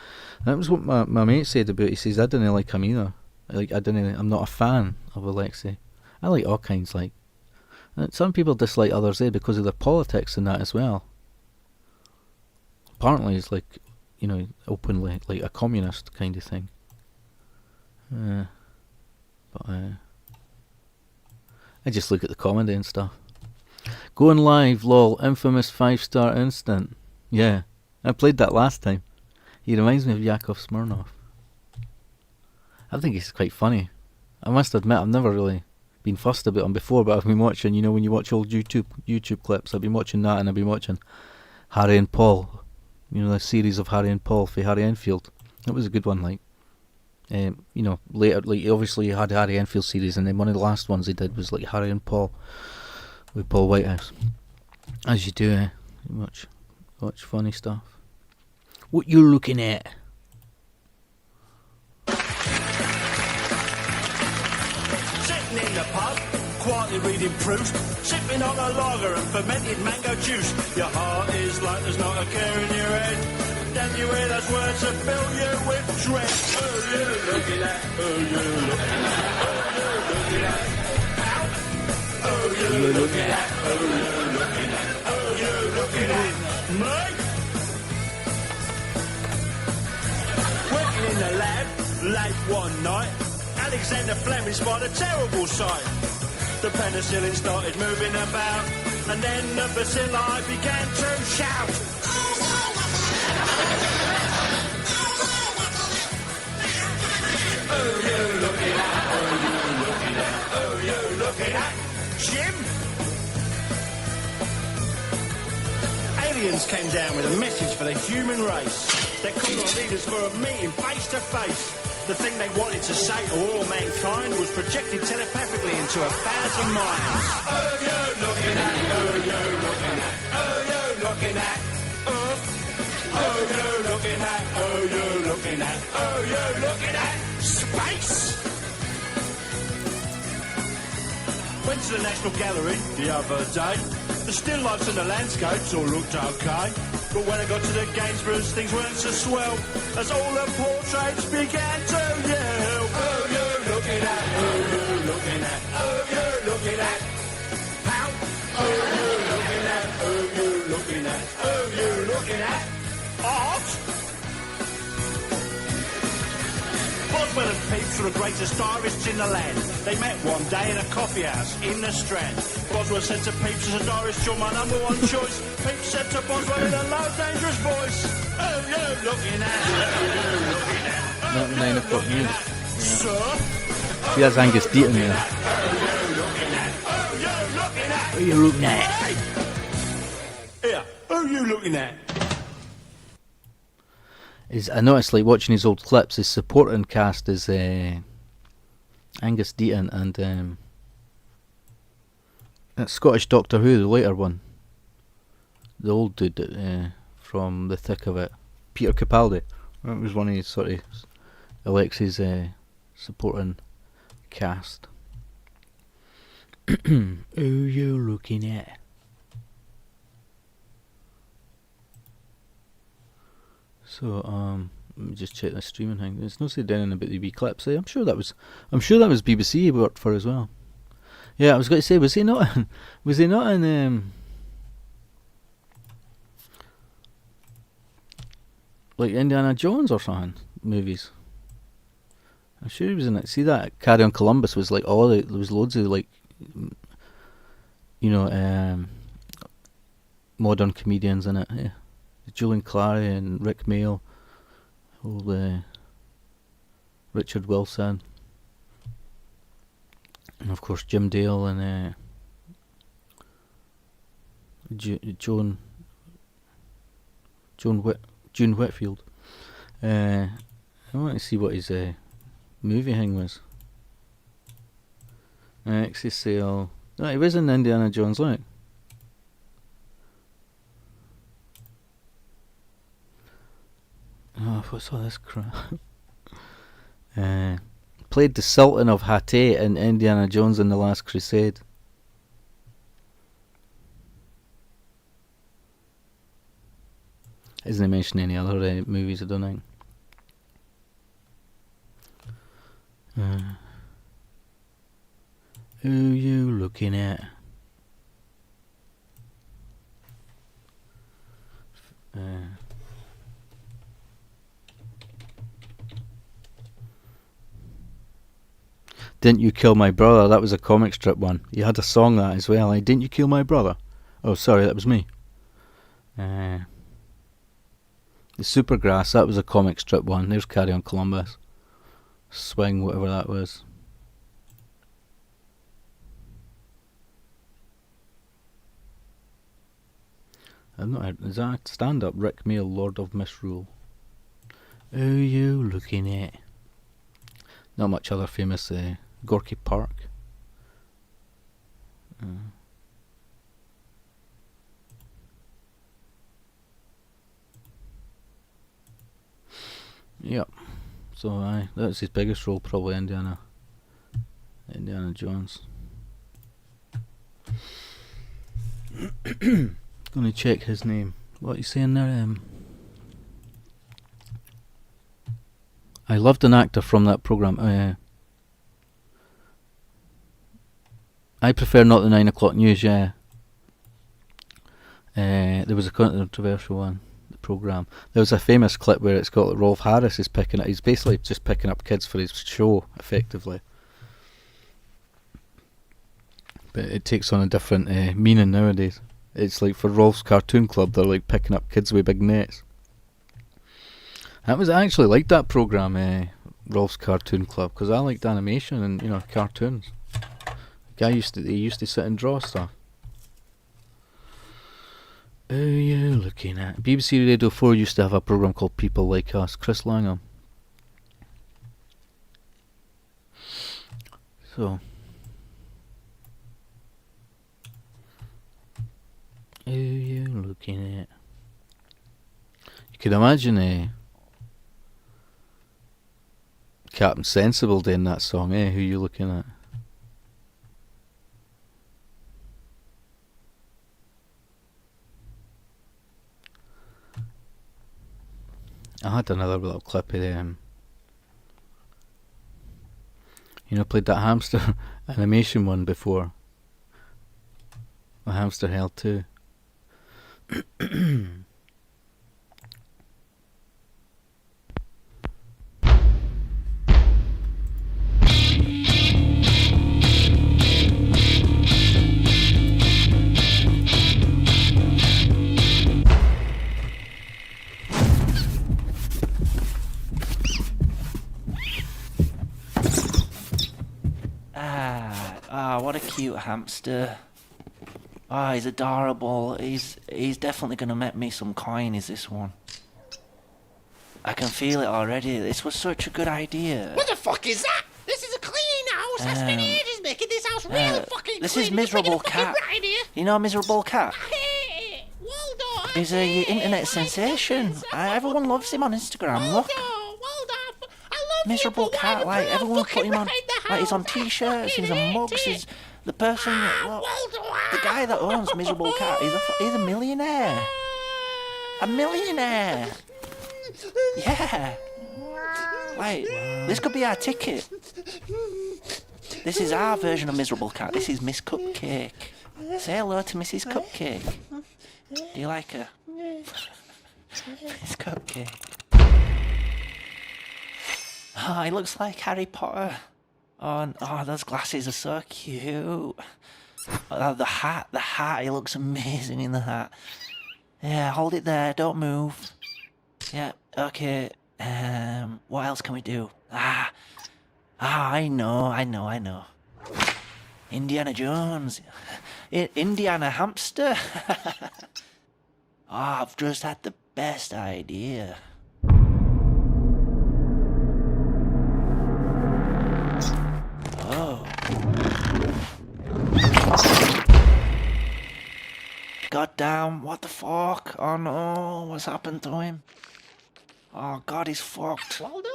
That was what my mate said about it. He says I didn't like him either. I'm not a fan of Alexei. I like all kinds, like. And some people dislike others because of their politics and that as well. Apparently it's like, you know, openly like a communist kind of thing. I just look at the comedy and stuff. Going Live, lol, infamous 5-star instant. Yeah, I played that last time. He reminds me of Yakov Smirnoff. I think he's quite funny. I must admit, I've never really been fussed about him before, but I've been watching, you know, when you watch old YouTube clips, I've been watching that, and I've been watching Harry and Paul. You know, the series of Harry and Paul for Harry Enfield. That was a good one, like. You know, later, like, obviously he had Harry Enfield series, and then one of the last ones he did was like Harry and Paul with Paul Whitehouse. As you do, watch funny stuff. What you looking at? Sitting in the pub, quietly reading Proust, sipping on a lager and fermented mango juice. Your heart is like there's not a care in your head. Then you hear those words that fill you with dread. Oh, you looking at, oh, you looking at, oh, you looking at, oh, you looking at, oh, you looking at, mate. Working in the lab, late one night, Alexander Fleming spotted a terrible sight. The penicillin started moving about, and then the bacilli began to shout. Oh, you looking at, oh, you looking at, oh, you looking at, Jim? Aliens came down with a message for the human race. They're calling our leaders for a meeting face to face. The thing they wanted to say to all mankind was projected telepathically into 1,000 minds. Oh, you're looking at, oh, you're looking at, oh, you're looking at Earth. Oh, you're looking at, oh, you're looking at, oh, you're looking at space. Went to the National Gallery the other day. The still lifes and the landscapes all looked okay. But when I got to the Gainsboroughs, things weren't so swell, as all the portraits began to yell. Oh, you're looking at, oh, you're looking at, oh, you're looking at how? Oh, you're looking at, oh, you're looking at, oh, you're looking at art? Boswell and Pepys were the greatest diarists in the land. They met one day in a coffee house in the Strand. Boswell said to Pepys, as a diarist, you're my number one choice. Pepys said to Boswell in a low, dangerous voice, oh, you're looking at, oh, you're looking at, Not 9 o'clock news. sir. Yeah. See, that's Angus Deaton there. What are you looking at? Here, who you looking at? I noticed, like, watching his old clips, his supporting cast is Angus Deaton and that Scottish Doctor Who, the later one. The old dude that, from the thick of it. Peter Capaldi. That was one of his sort of Alex's supporting cast. Who you looking at? So let me just check the streaming thing. There's no say down about the wee clips. I'm sure that was BBC he worked for as well. Yeah, I was going to say, was he not in like Indiana Jones or something movies? I'm sure he was in it. See that Carry On Columbus was like there was loads of like modern comedians in it. Yeah. Julian Clary and Rick Mail, Richard Wilson, and of course Jim Dale and June Whitfield. I want to see what his movie thing was. Exit sale. No, he was in Indiana Jones, look. Oh, what's all this crap? Played the Sultan of Hatay in Indiana Jones and the Last Crusade. Isn't mentioned any other movies, I don't think. Who you looking at? Didn't You Kill My Brother? That was a comic strip one. You had a song that as well. Didn't You Kill My Brother? Oh, sorry, that was me. The Supergrass, that was a comic strip one. There's Carry On Columbus. Swing, whatever that was. I've not heard. Is that a stand-up? Rick Mail, Lord of Misrule. Who you looking at? Not much other famous. Gorky Park. Yep. So that's his biggest role, probably Indiana Jones. Gonna check his name. What are you saying there? I loved an actor from that programme. I prefer not the 9 o'clock news, yeah. There was a controversial one, the programme. There was a famous clip where it's got like, Rolf Harris is picking up, he's basically just picking up kids for his show, effectively. But it takes on a different meaning nowadays. It's like for Rolf's Cartoon Club, they're like picking up kids with big nets. I actually liked that programme, Rolf's Cartoon Club, because I liked animation and cartoons. The guy used to sit and draw stuff. Who are you looking at? BBC Radio 4 used to have a programme called People Like Us. Chris Langham. So, who you looking at? You could imagine Captain Sensible doing that song, Who you looking at? I had another little clip of them. Played that hamster animation one before. A Hamster Hell 2. What a cute hamster. He's adorable. He's definitely gonna make me some coin, is this one. I can feel it already. This was such a good idea. What the fuck is that? This is a clean house. I spent ages making this house really fucking This clean. is Miserable Cat. You know Miserable Cat? Waldo, He's a internet sensation. Everyone loves him on Instagram. Look. Miserable Cat, like everyone put him on. Like he's on t-shirts, he's on mugs, he's the person. Look, the guy that owns Miserable Cat, he's a millionaire. A millionaire. Yeah. Like, this could be our ticket. This is our version of Miserable Cat. This is Miss Cupcake. Say hello to Mrs. Cupcake. Do you like her? Miss Cupcake. Oh, he looks like Harry Potter. Oh, those glasses are so cute. Oh, the hat, he looks amazing in the hat. Yeah, hold it there, don't move. Yeah, okay. What else can we do? I know. Indiana Jones. Indiana Hamster. I've just had the best idea. Oh. God damn, what the fuck? Oh no, what's happened to him? Oh god, he's fucked. Waldo?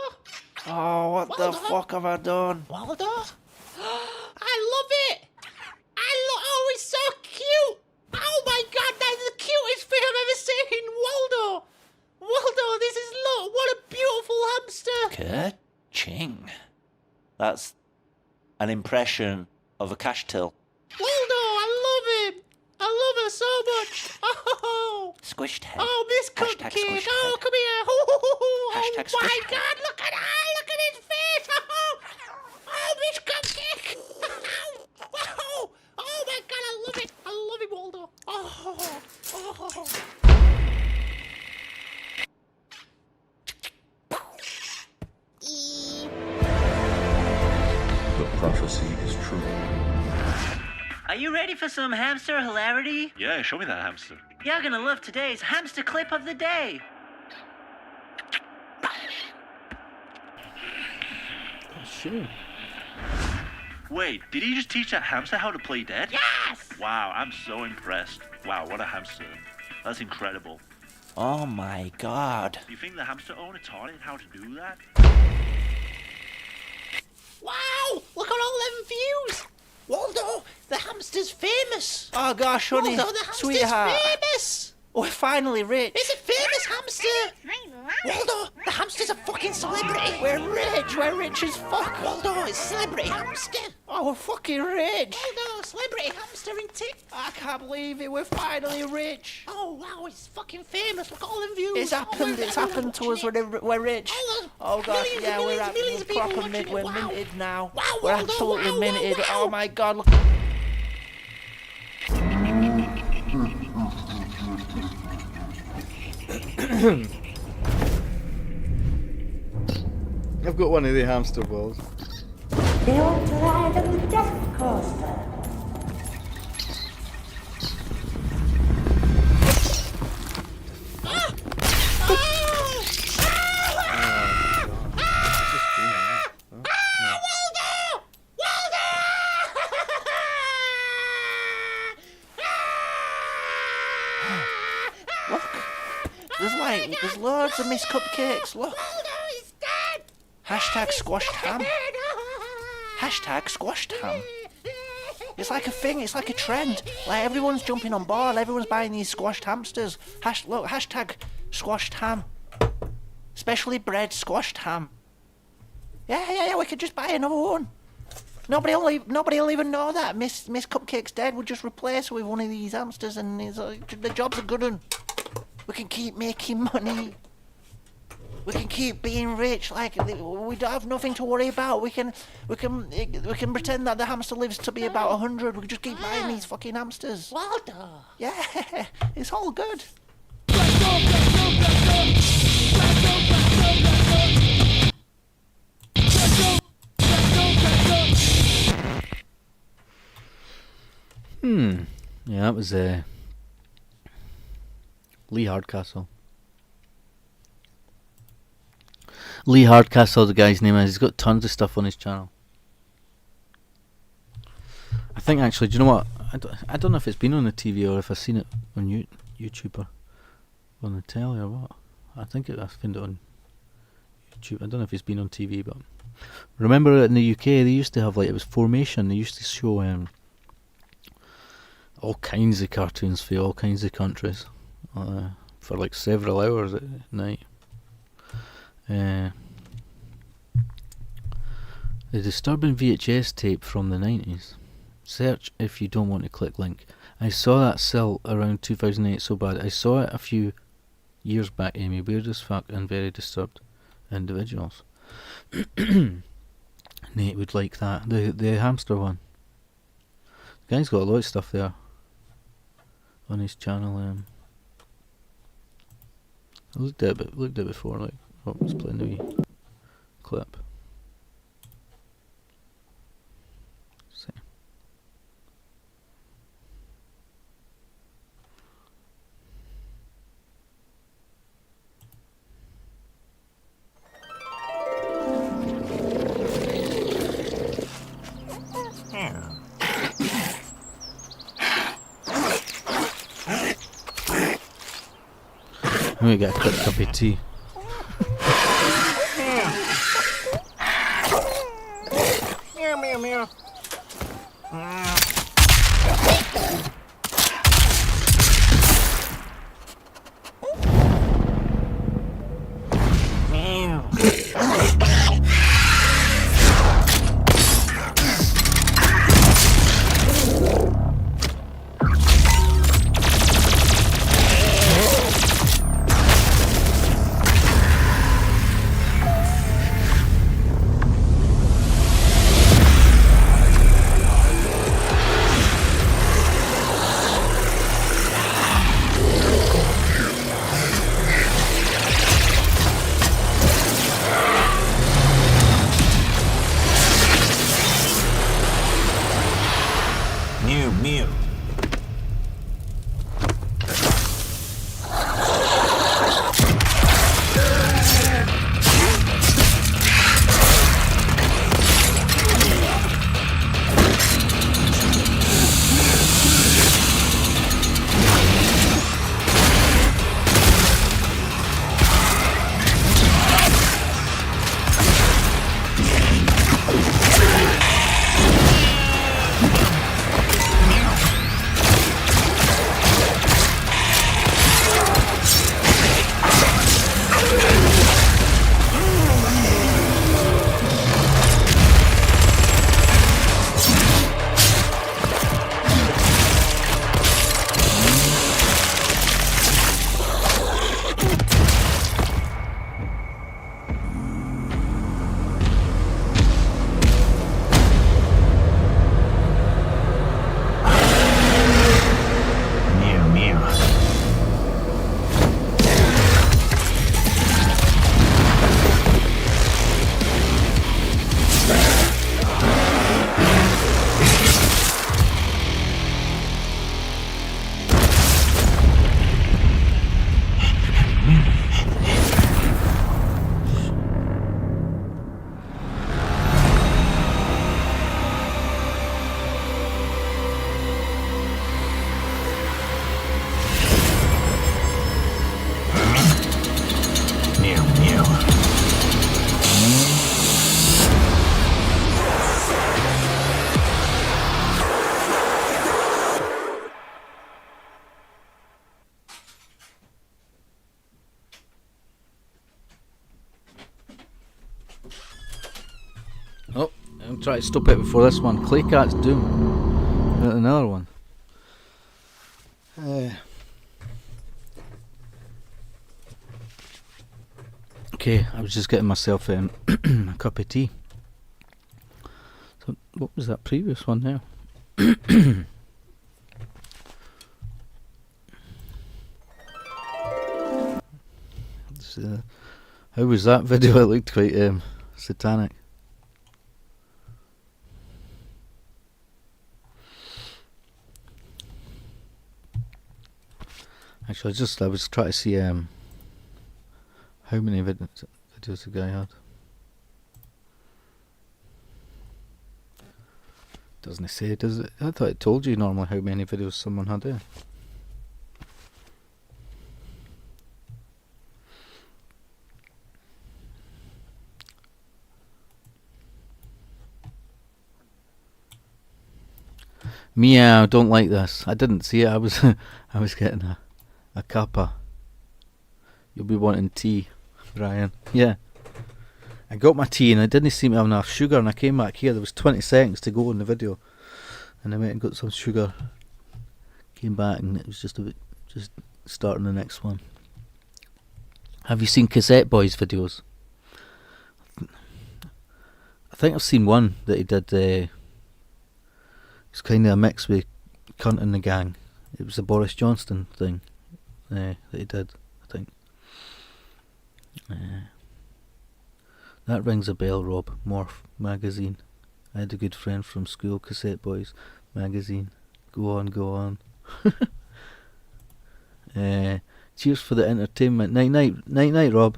Oh, what the fuck have I done? Waldo? I love it! Oh, it's so cute! Oh my god, that's the cutest thing I've ever seen! Waldo, this is, look, what a beautiful hamster! Ka-ching. That's an impression of a cash till. Waldo, I love him! I love her so much! Oh! Squished head. Oh, Miss Hashtag Cupcake! squished Oh, head. come here! Oh Hashtag my squished head. god, look at his face! Oh, Miss Cupcake! Oh my god, I love it! I love him, Waldo! Oh. The prophecy is true. Are you ready for some hamster hilarity? Yeah, show me that hamster. You're gonna love today's hamster clip of the day. Sure. Wait, did he just teach that hamster how to play dead? Yes! Wow, I'm so impressed. Wow, what a hamster. That's incredible. Oh my god. Do you think the hamster owner taught it how to do that? Wow! Look at all them views! Waldo, the hamster's famous! Oh gosh, honey, Waldo, the hamster's sweetheart. famous! We're finally rich. It's a famous hamster! Waldo, the hamster's a fucking celebrity! We're rich as fuck. Waldo, it's celebrity hamster! Oh, we're fucking rich. Waldo, celebrity hamster in tick! I can't believe it, we're finally rich. Oh wow, it's fucking famous! Look at all them views! It's happened to us, we're rich. Oh gosh, millions yeah, and we're millions of people proper watching it. we're Wow. minted now. Wow, We're Waldo, absolutely wow, minted. wow, wow. Oh my god, look. I've got one of the hamster balls. The Untitled Death Coaster. there's loads of Miss Cupcakes. Look. Hashtag squashed ham. Hashtag squashed ham. It's like a thing, it's like a trend. Like everyone's jumping on board, everyone's buying these squashed hamsters. Look, hashtag squashed ham. Specially bred squashed ham. Yeah, we could just buy another one. Nobody'll even know that Miss Cupcake's dead. We'll just replace her with one of these hamsters, and the job's a good one. We can keep making money. We can keep being rich. Like we don't have nothing to worry about. We can pretend that the hamster lives to be about 100. We can just keep buying these fucking hamsters. Walter. Yeah, it's all good. Yeah, that was Lee Hardcastle. Lee Hardcastle, the guy's name is. He's got tons of stuff on his channel. I think actually, do you know what? I don't know if it's been on the TV or if I've seen it on YouTube or on the telly or what. I think I found it on YouTube. I don't know if it's been on TV, but remember in the UK they used to have, like, it was Formation. They used to show all kinds of cartoons for all kinds of countries for like several hours at night. The disturbing VHS tape from the 90s. Search if you don't want to click link. I saw that still around 2008 so bad. I saw it a few years back, Amy. Weird as fuck and very disturbed individuals. Nate would like that. The hamster one. The guy's got a lot of stuff there on his channel. I looked at it before, like, what was playing the wee clip. See. We got a quick cup of tea. Meow, meow, meow. try to stop it before this one. Claycat's Doom. Another one. Okay, I was just getting myself a cup of tea. So, what was that previous one now? How was that video? It looked quite satanic. Actually, I was trying to see how many videos the guy had. Doesn't it say? Does it? I thought it told you normally how many videos someone had there. Meow, don't like this. I didn't see it. I was getting a cuppa. You'll be wanting tea, Brian. Yeah. I got my tea and I didn't seem to have enough sugar, and I came back here. There was 20 seconds to go in the video, and I went and got some sugar. Came back and it was just starting the next one. Have you seen Cassette Boys videos? I think I've seen one that he did. It's kind of a mix with Cunt in the Gang. It was the Boris Johnson thing that he did, I think. That rings a bell, Rob. Morph magazine. I had a good friend from school. Cassette Boys magazine. Go on, go on. Cheers for the entertainment. Night night, Rob.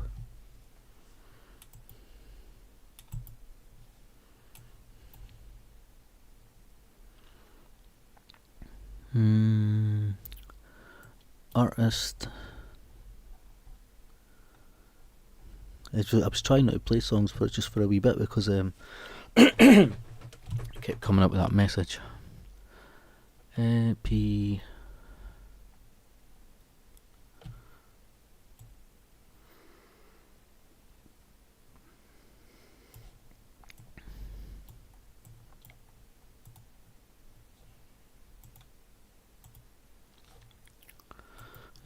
Artist. I was trying not to play songs for just for a wee bit because I kept coming up with that message. P.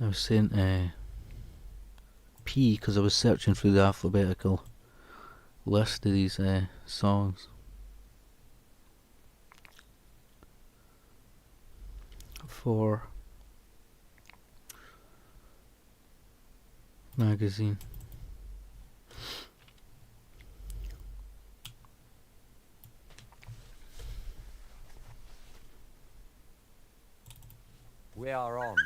I was saying P because I was searching through the alphabetical list of these songs. For magazine. We are on.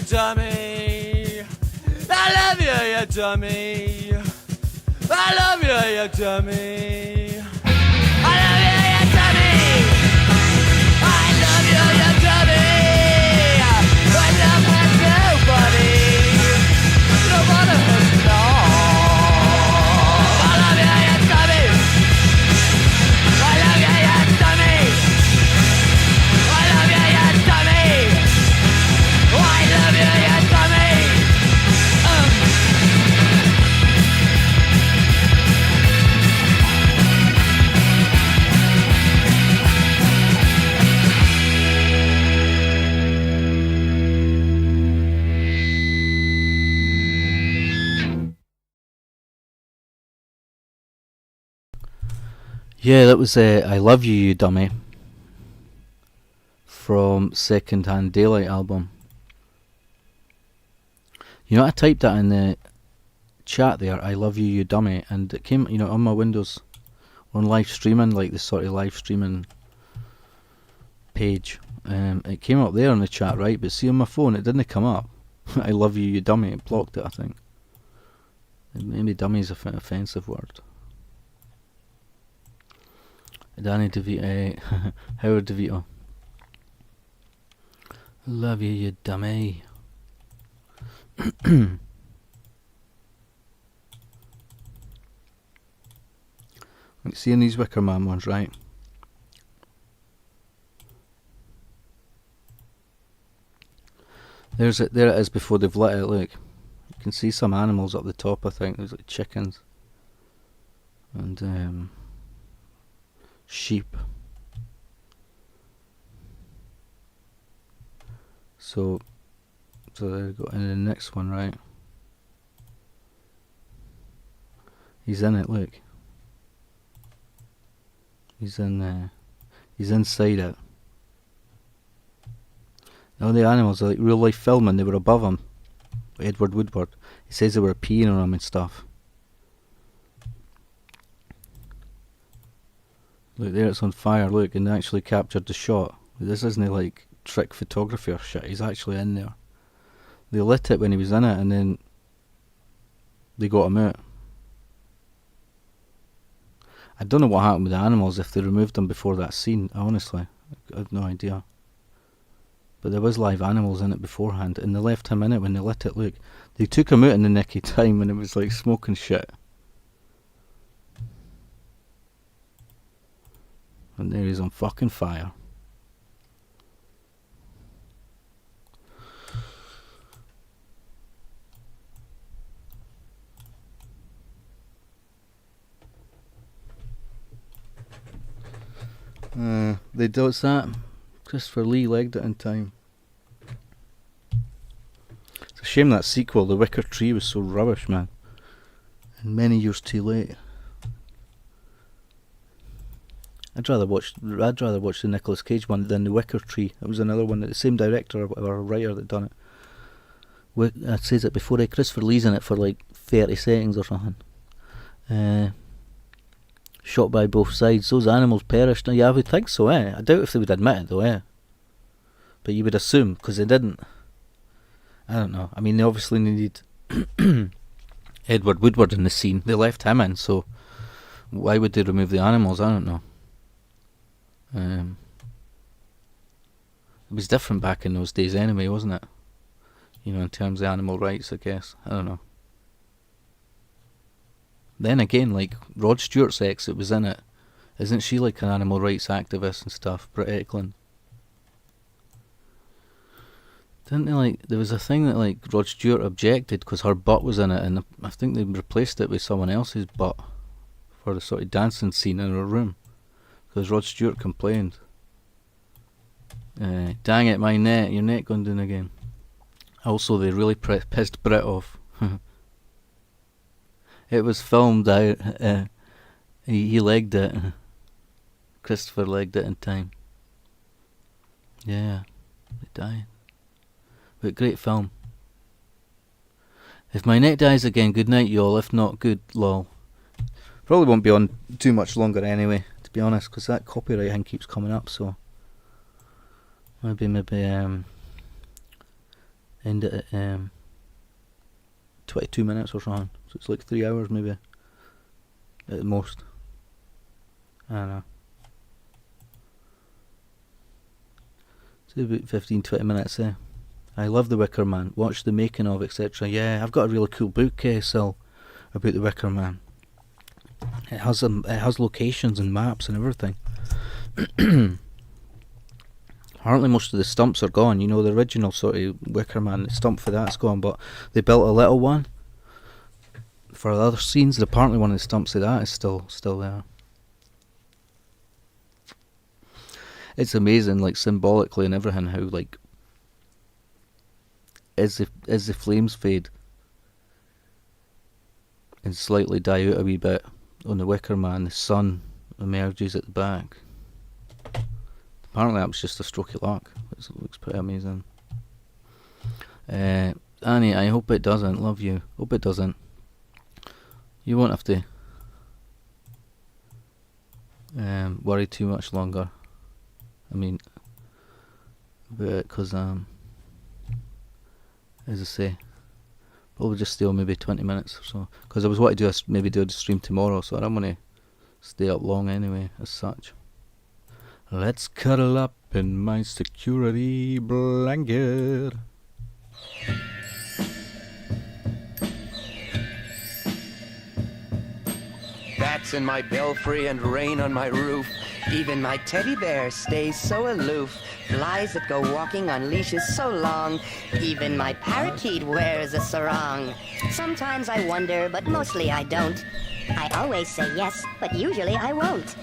dummy. I love you, you dummy. I love you, you dummy. I love you, you dummy. I love you, you dummy. When love has nobody, nobody has love. I love you, you dummy. I love you, you dummy. I love you, you dummy. I love you, you dummy. Yeah, that was I Love You, You Dummy, from Second Hand Daylight album. You know, I typed that in the chat there, I Love You, You Dummy, and it came, you know, on my Windows, on live streaming, like the sort of live streaming page. It came up there on the chat, right? But see, on my phone, it didn't come up. I Love You, You Dummy. It blocked it, I think. Maybe dummy is an offensive word. Danny DeVito, Howard DeVito. Love you, you dummy. Like, seeing these Wicker Man ones, right? There it is before they've lit it, look. You can see some animals up the top, I think. There's like chickens. And sheep. So there we go. And the next one, right? He's in it, look. He's inside it. All the animals are like real life filming. They were above him. Edward Woodward. He says they were peeing on him and stuff. Look, there it's on fire, look, and they actually captured the shot. This isn't like trick photography or shit, he's actually in there. They lit it when he was in it, and then they got him out. I don't know what happened with the animals, if they removed them before that scene, honestly. I have no idea. But there was live animals in it beforehand, and they left him in it when they lit it, look. They took him out in the nick of time when it was like smoking shit. And there he's on fucking fire. They do, it's that. Christopher Lee legged it in time. It's a shame that sequel, The Wicker Tree, was so rubbish, man. And many years too late. I'd rather watch the Nicolas Cage one than The Wicker Tree. It was another one, the same director or writer that done it. I says it before. Christopher Lee's in it for like 30 seconds or something. Shot by both sides. Those animals perished. Yeah, I would think so. I doubt if they would admit it though. But you would assume, because they didn't. I don't know. I mean, they obviously needed Edward Woodward in the scene. They left him in, so why would they remove the animals? I don't know. It was different back in those days anyway, wasn't it? You know, in terms of animal rights, I guess. I don't know. Then again, like Rod Stewart's ex that was in it, isn't she like an animal rights activist and stuff, Britt Eklund? Didn't they like, there was a thing that like Rod Stewart objected because her butt was in it, and I think they replaced it with someone else's butt for the sort of dancing scene in her room, because Rod Stewart complained. Dang it, my neck, your neck going down again. Also, they really pissed Britt off. It was filmed out. He legged it. Christopher legged it in time. Yeah, they died. But great film. If my neck dies again, good night, y'all. If not, good lol. Probably won't be on too much longer anyway, to be honest, because that copyright thing keeps coming up. So maybe End it at 22 minutes or something. So it's like 3 hours maybe. At the most. I don't know. It's about 15-20 minutes there. I love The Wicker Man. Watch the making of, etc. Yeah, I've got a really cool book still about The Wicker Man. It has locations and maps and everything. Apparently most of the stumps are gone. You know, the original sort of Wicker Man, the stump for that's gone, but they built a little one for the other scenes, and apparently one of the stumps of that is still there. It's amazing, like symbolically and everything, how like as the flames fade and slightly die out a wee bit on the Wicker Man, the sun emerges at the back. Apparently that was just a stroke of luck. It looks pretty amazing. Annie, I hope it doesn't. Love you. Hope it doesn't. You won't have to worry too much longer. I mean, because as I say, probably just still maybe 20 minutes or so. Because I was wanting to maybe do the stream tomorrow, so I don't want to stay up long anyway, as such. Let's cuddle up in my security blanket. Bats in my belfry and rain on my roof. Even my teddy bear stays so aloof. Flies that go walking on leashes so long. Even my parakeet wears a sarong. Sometimes I wonder, but mostly I don't. I always say yes, but usually I won't.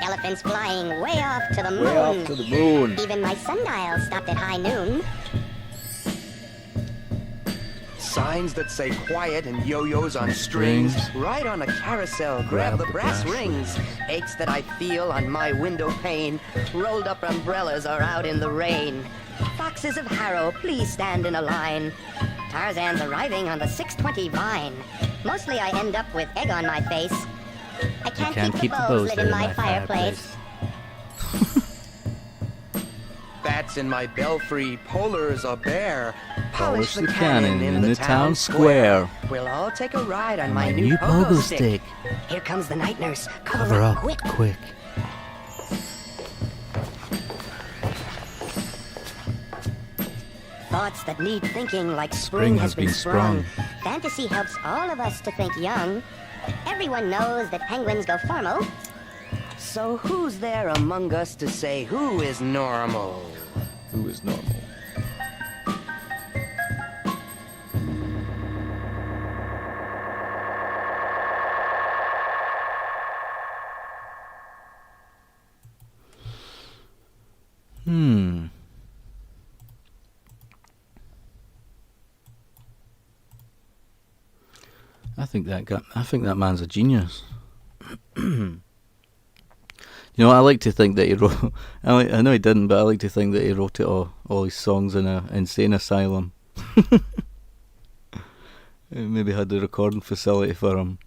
Elephants flying way off to the moon. Way off to the moon. Even my sundial stopped at high noon. Signs that say quiet and yo-yos on strings. Ride on a carousel, grab the brass rings. Aches that I feel on my window pane. Rolled up umbrellas are out in the rain. Foxes of Harrow, please stand in a line. Tarzan's arriving on the 620 vine. Mostly I end up with egg on my face. I can't keep the bows lit in my fireplace. Bats in my belfry, polars are bare. Polish the cannon in the town square. We'll all take a ride on my new pogo stick. Here comes the night nurse. Cover up quick. Thoughts that need thinking like spring has been sprung. Fantasy helps all of us to think young. Everyone knows that penguins go formal. So who's there among us to say who is normal? Who is normal? I think that man's a genius. You know, I like to think that he wrote. I know he didn't, but I like to think that he wrote it all his songs in a insane asylum. Maybe had the recording facility for him.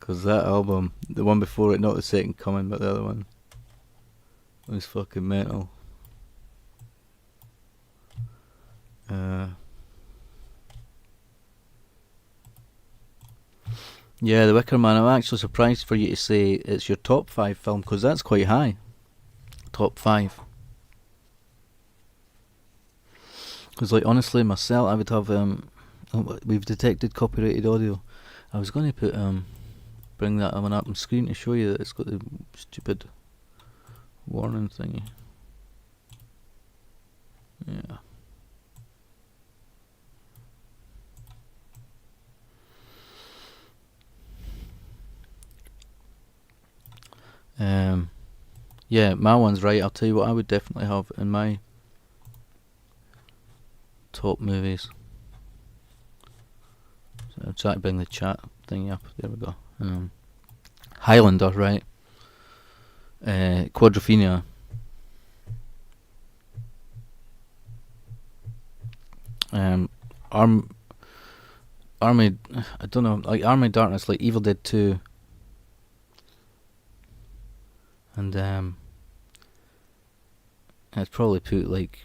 Because that album, the one before it, not the Second Coming, but the other one, was fucking mental. Yeah, The Wicker Man. I'm actually surprised for you to say it's your top 5 film, because that's quite high. Top 5. Because, like, honestly, myself, I would have, we've detected copyrighted audio. I was going to put, bring that one up on screen to show you that it's got the stupid warning thingy. Yeah. Yeah, my one's right. I'll tell you what I would definitely have in my top movies. So I'll try to bring the chat thing up. There we go. Highlander, right? Quadrophenia. Army. I don't know. Like Army of Darkness, like Evil Dead 2. And I'd probably put like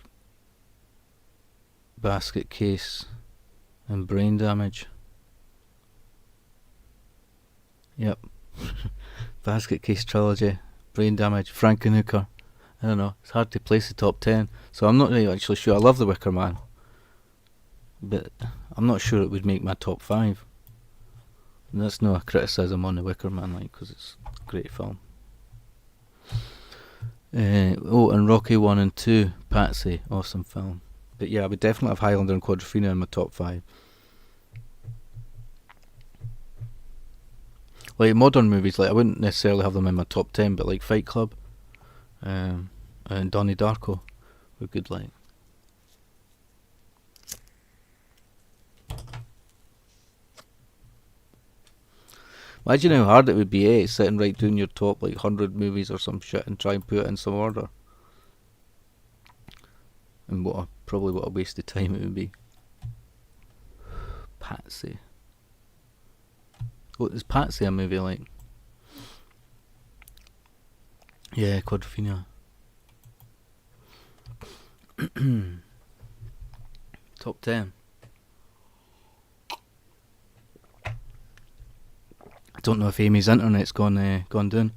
Basket Case, and Brain Damage. Yep. Basket Case Trilogy, Brain Damage, Frankenhooker. I don't know, it's hard to place the top 10, so I'm not really actually sure. I love The Wicker Man, but I'm not sure it would make my top 5. And that's no criticism on The Wicker Man, like, because it's a great film. And Rocky 1 and 2, Patsy, awesome film. But yeah, I would definitely have Highlander and Quadrophenia in my top 5. Like modern movies, like I wouldn't necessarily have them in my top 10, but like Fight Club and Donnie Darko were good. Like, imagine how hard it would be, sitting right down your top like 100 movies or some shit and try and put it in some order. And probably what a waste of time it would be. Patsy. What is Patsy a movie like? Yeah, Quadrophenia. Top 10. I don't know if Amy's internet's gone down.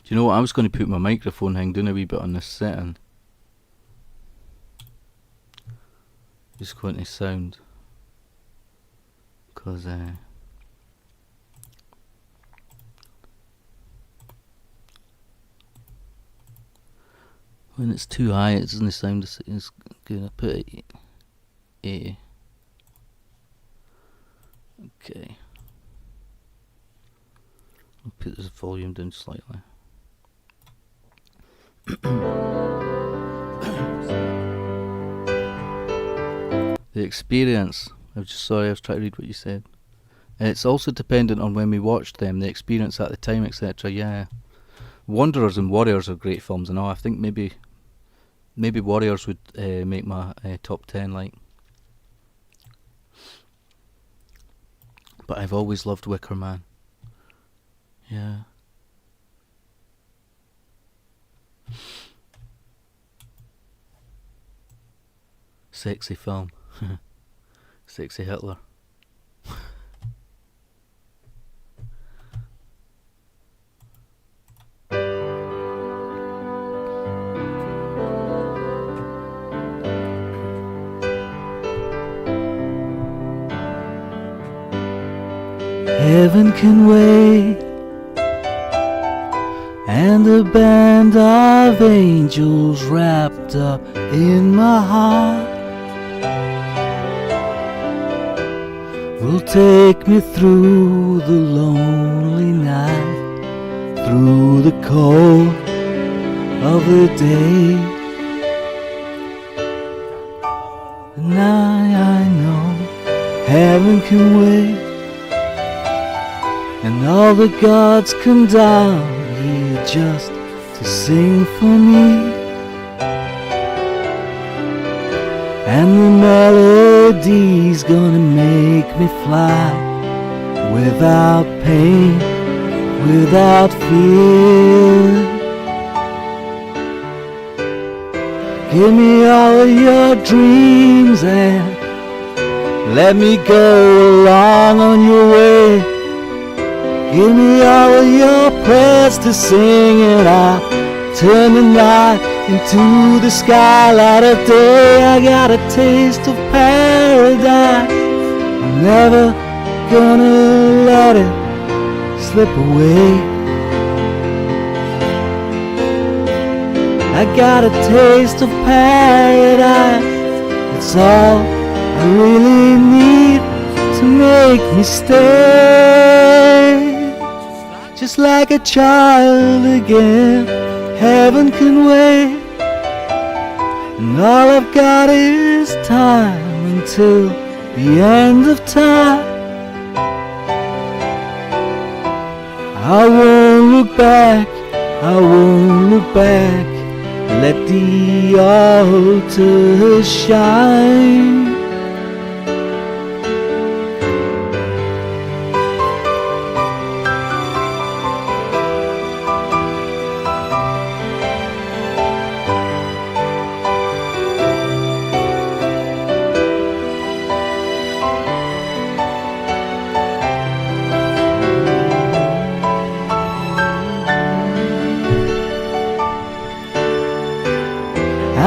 Do you know what? I was going to put my microphone hang down a wee bit on this setting. Just going to sound. Because when it's too high, it doesn't sound as good. I put it 80. Okay. I'll put this volume down slightly. The experience. I was trying to read what you said. It's also dependent on when we watched them, the experience at the time, etc. Yeah. Wanderers and Warriors are great films and all. I think maybe Warriors would make my top 10, like. But I've always loved Wicker Man. Yeah. Sexy film. Sexy Hitler. Heaven can wait, and a band of angels wrapped up in my heart will take me through the lonely night, through the cold of the day. And I know heaven can wait, and all the gods come down here just to sing for me. And the melody's gonna make me fly without pain, without fear. Give me all of your dreams and let me go along on your way. Give me all of your prayers to sing, and I'll turn the night into the sky, light of day. I got a taste of paradise, I'm never gonna let it slip away. I got a taste of paradise, it's all I really need to make me stay. Just like a child again, heaven can wait, and all I've got is time until the end of time. I won't look back, I won't look back, let the altar shine.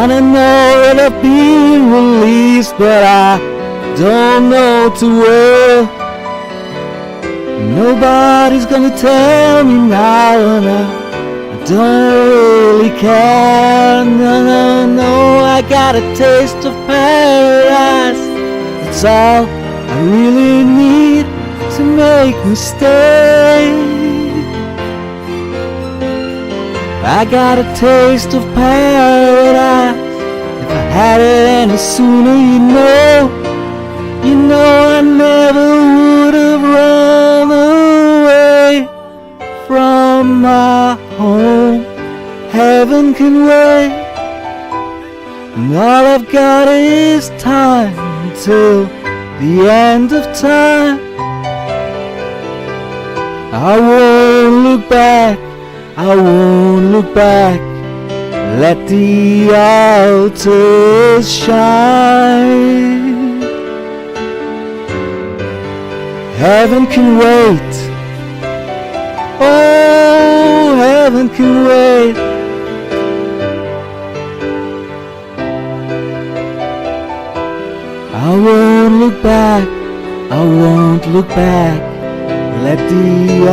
And I know that I've been released, but I don't know too well. Nobody's gonna tell me now, and I don't really care. No, I got a taste of paradise. That's all I really need to make me stay. I got a taste of paradise. If I had it any sooner, you know I never would have run away from my home. Heaven can wait, and all I've got is time till the end of time. I won't look back, I won't look back. Let the altars shine. Heaven can wait, oh, heaven can wait. I won't look back, I won't look back. Let the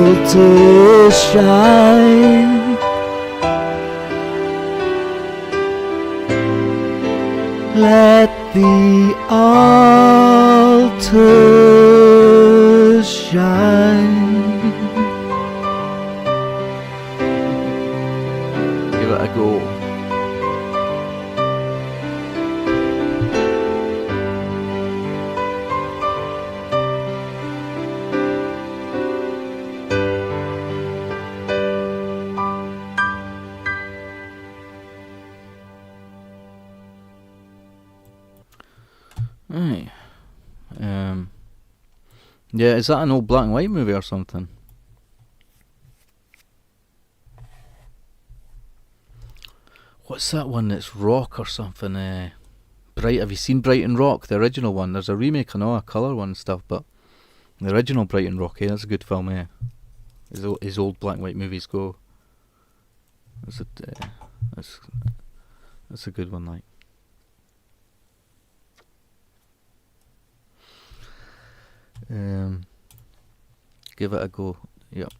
altars shine. Let the altars shine. Give it a go. Right. Yeah, is that an old black and white movie or something? What's that one that's rock or something? Bright. Have you seen Brighton Rock, the original one? There's a remake, I know, a colour one and stuff, but the original Brighton Rock, that's a good film, His old black and white movies go. That's a good one, like. Give it a go. Yep.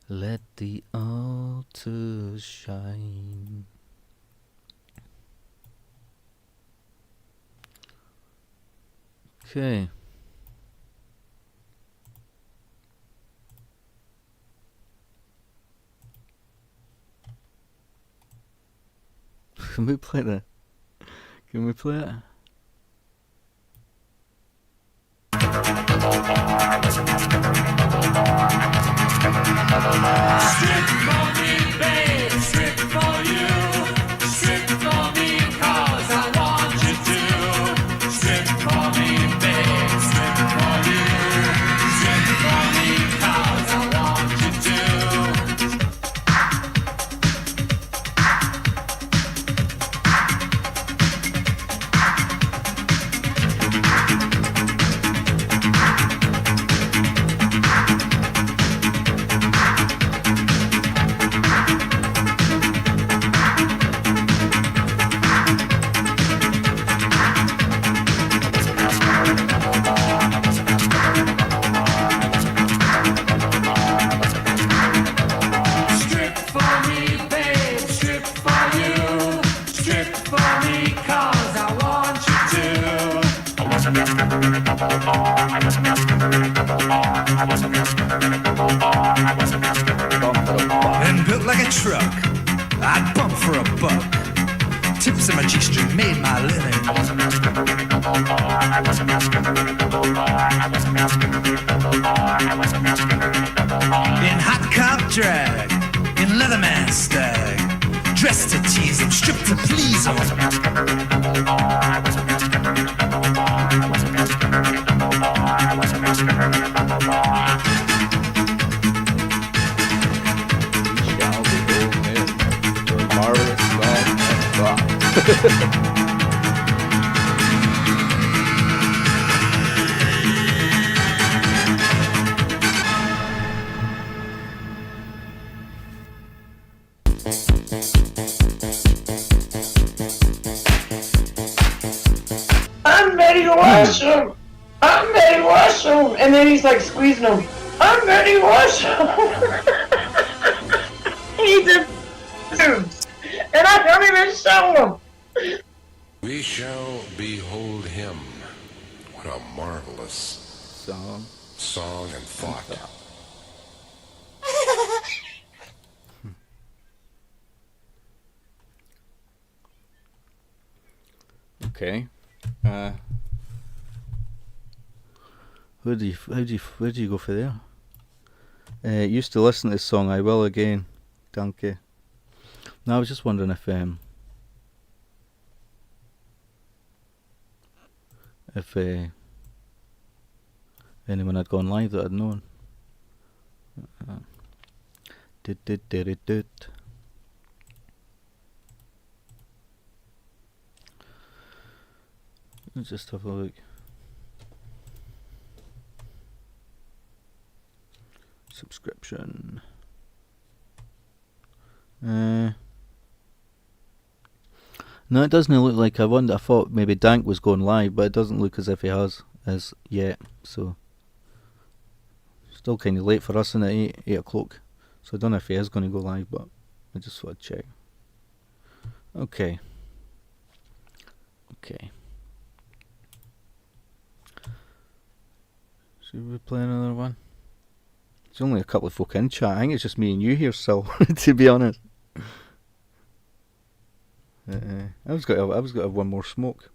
Let the altars shine. Okay. Can we play that? Can we play it? Strip for me, babe, strip for you. Strip for me, 'cause I want you to. Strip for me, babe, strip for you. Strip for me, 'cause I want you to. Strip for me, babe, strip for you. Strip for me, 'cause I want you to. And built like a truck, I'd bump for a buck. Tips in my G-string made my living. In hot cop drag, in leatherman stag, dressed to tease them, stripped to please them. Washroom. I'm Betty Washroom. And then he's like squeezing him. I'm Betty Washroom. He's a dude. And I don't even show him. We shall behold him. What a marvelous song and thought. Okay. Where do you go for there? Used to listen to this song. I will again. Danke. No, I was just wondering if anyone had gone live that I'd known. Let's just have a look. Subscription. No, it doesn't look like. I thought maybe Dank was going live, but it doesn't look as if he has as yet. So still kind of late for us in at 8 o'clock. So I don't know if he is going to go live, but I just thought I'd check. Okay. Should we play another one? There's only a couple of folk in chat. I think it's just me and you here still, to be honest. I was got to have one more smoke.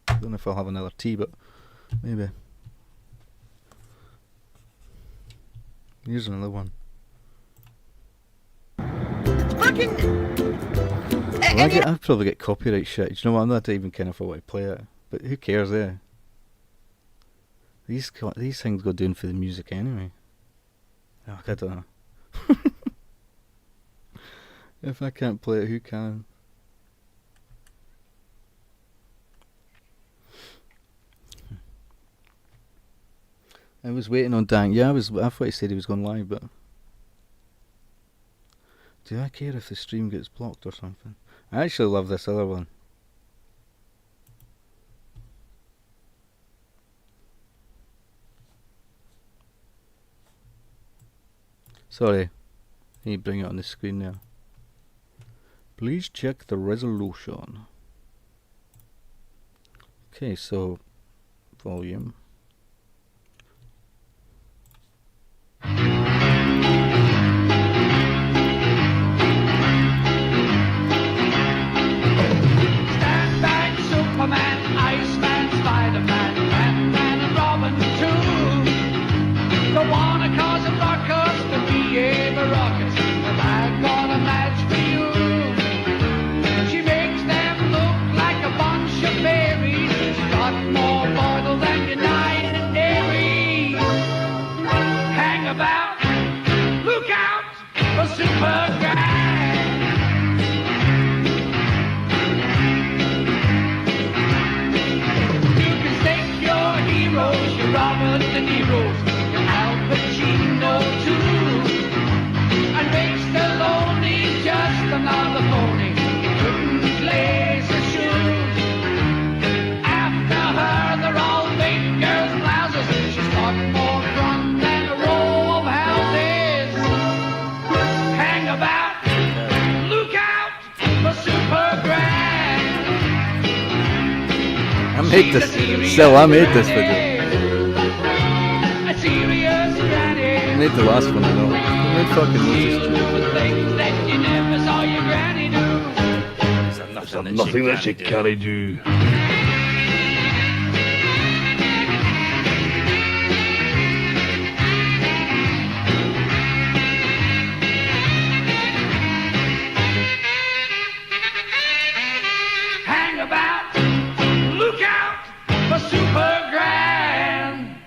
I don't know if I'll have another tea, but maybe. Here's another one. I'll probably get copyright shit. Do you know what? I'm not even kind of want to play it, but who cares? These things go doing for the music anyway. Oh, I don't know. If I can't play it, who can? I was waiting on Dan. Yeah, I thought he said he was going live, but do I care if the stream gets blocked or something? I actually love this other one. Sorry, I need to bring it on the screen now. Please check the resolution. Okay, so volume. Stand back, Superman, Iceman, Spider-Man, Batman, and Robin too. Don't wanna cause a ruckus to be a ruckus, but I got a match for you. She makes them look like a bunch of berries. She's got more bottle than United Dairies. Hang about, look out for Superman. Your Robert De Niro's, your Al Pacino too. And Rick Stallone is just another phony. He couldn't lace his shoes. After her, they're all big girls' blouses. She's got more front than a row of houses. Hang about, look out for Superman. I made this video. I made the last one, I know. I made fucking There's nothing that she can't do. Hang about, look out for Superman.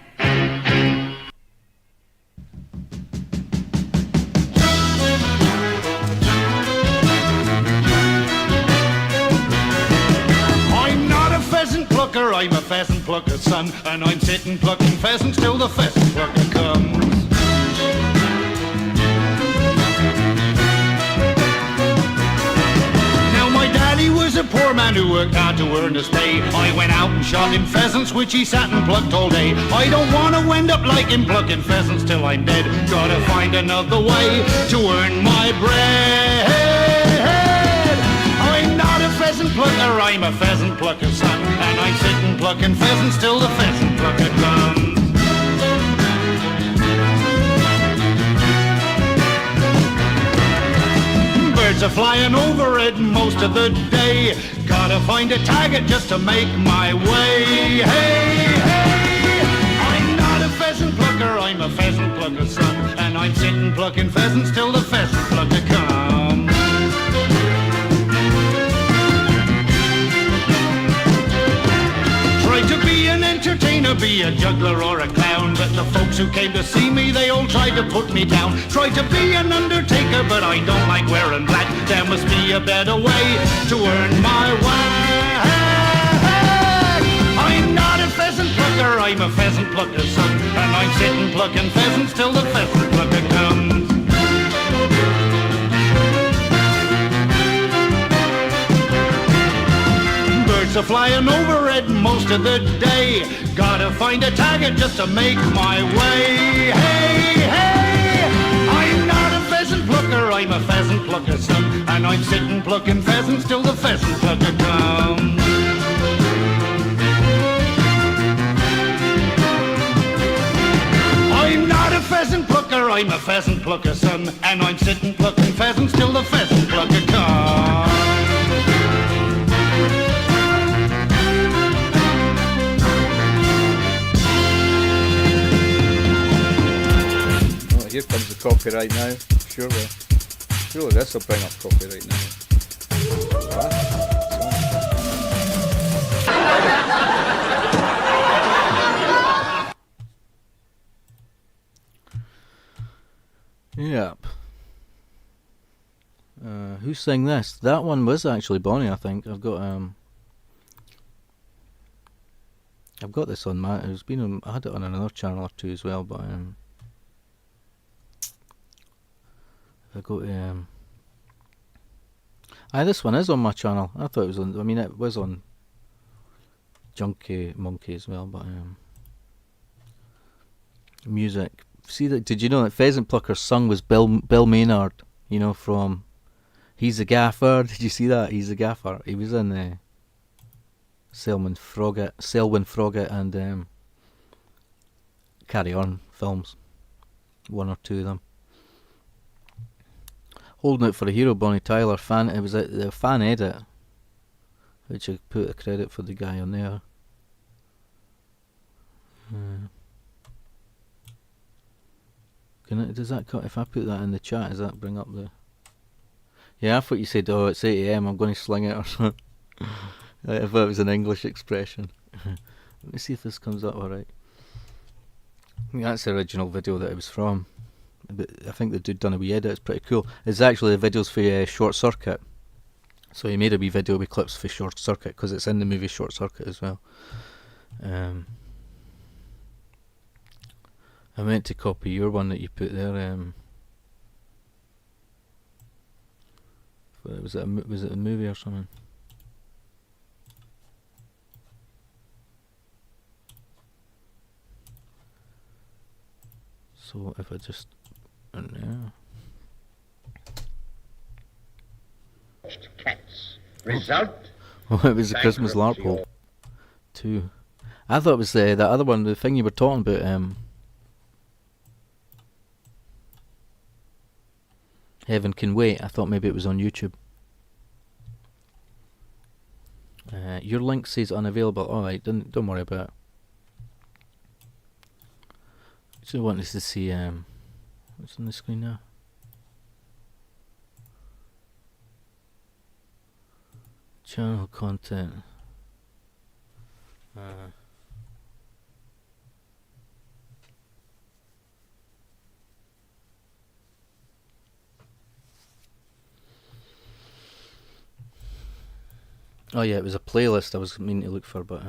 I'm not a pheasant plucker, I'm a pheasant plucker's son, and I'm sitting plucking pheasants till the pheasant plucker comes. Now my daddy was a poor man who worked hard to earn his pay. I went out and shot him pheasants, which he sat and plucked all day. I don't want to end up like him plucking pheasants till I'm dead. Gotta find another way to earn my bread. I'm not a pheasant plucker, I'm a pheasant plucker's son, and I'm sitting plucking pheasants till the pheasant plucker comes. Birds are flying overhead most of the day. Gotta find a target just to make my way. Hey, hey, I'm not a pheasant plucker, I'm a pheasant plucker's son, and I'm sitting plucking pheasants till the pheasant plucker comes. Tried to be an entertainer, be a juggler or a clown, but the folks who came to see me, they all tried to put me down. Tried to be an undertaker, but I don't like wearing black. There must be a better way to earn my whack. I'm not a pheasant plucker, I'm a pheasant plucker's son, and I'm sitting plucking pheasants till the pheasant plucker comes. Birds are flying overhead most of the day. Gotta find a target just to make my way. Hey, hey, I'm not a pheasant plucker, I'm a pheasant plucker's son, and I'm sitting plucking pheasants till the pheasant plucker comes. I'm not a pheasant plucker, I'm a pheasant plucker's son, and I'm sitting plucking pheasants till the pheasant plucker comes. Here comes the copyright now. Surely this will bring up copyright now. Yep. Who sang this? That one was actually Bonnie, I think. I've got this on my. It's been on, I had it on another channel or two as well, but I go to this one is on my channel. I thought it was on. I mean, it was on Junkie Monkey as well, but music. See that? Did you know that Pheasant Plucker's song was Bill Maynard? You know, from He's a Gaffer. Did you see that? He's a Gaffer. He was in the Selwyn Froggatt and Carry On films. One or two of them. Holding Out for a Hero, Bonnie Tyler fan. It was the fan edit, which I put a credit for the guy on there. Does that cut? If I put that in the chat, does that bring up the? Yeah, I thought you said, "Oh, it's 8 AM. I'm going to sling it" or something. I thought it was an English expression. Let me see if this comes up alright. I think that's the original video that it was from. But I think the dude done a wee edit. It's pretty cool. It's actually the videos for Short Circuit. So he made a wee video with clips for Short Circuit because it's in the movie Short Circuit as well. I meant to copy your one that you put there. Was it a movie or something? So if I just Cats. Result? Oh, it was the Christmas Larpole 2. I thought it was that other one, the thing you were talking about. Heaven Can Wait. I thought maybe it was on YouTube. Your link says unavailable. Alright, don't worry about it. Just wanted to see what's on the screen now. Channel content. Oh yeah, it was a playlist I was meaning to look for, but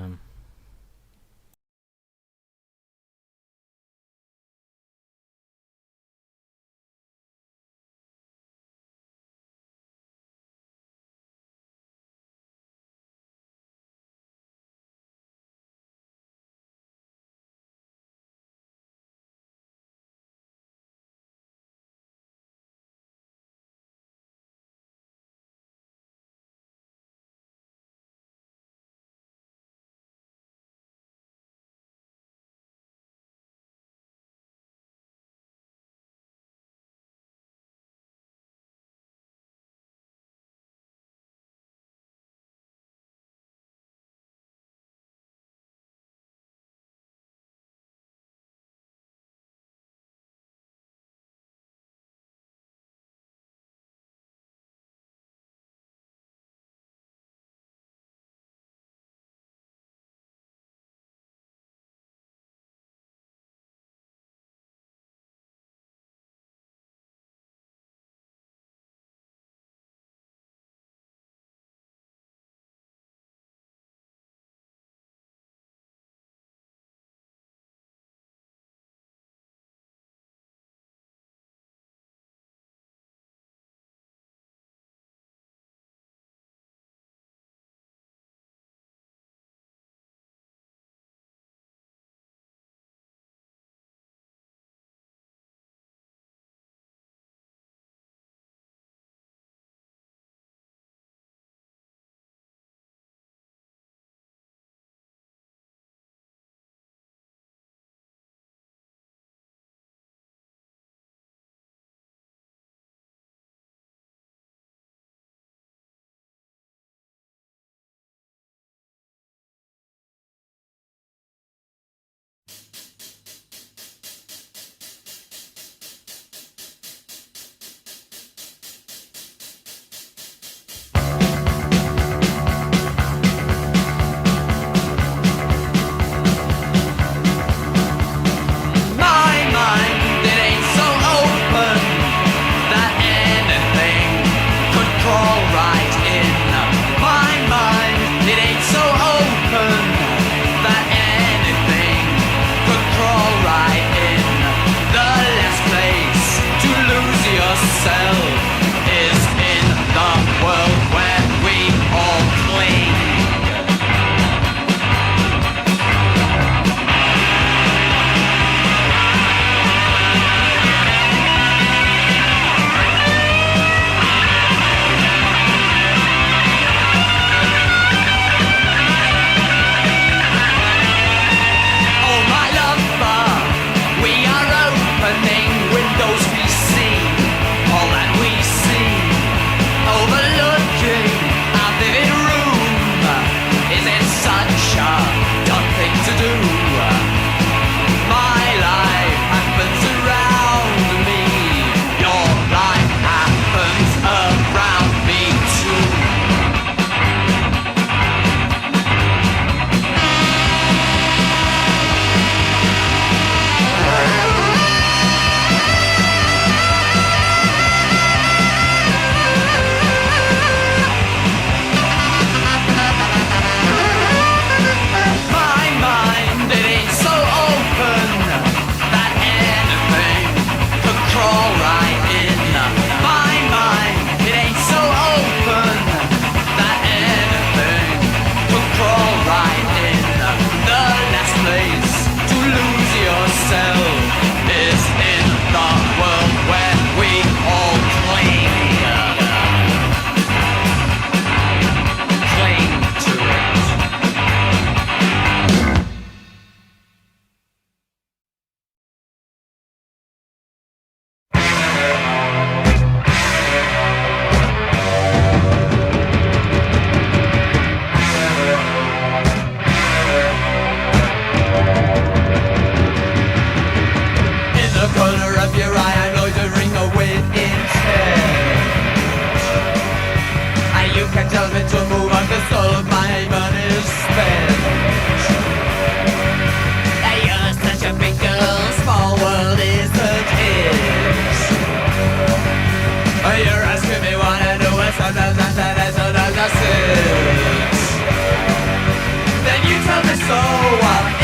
so?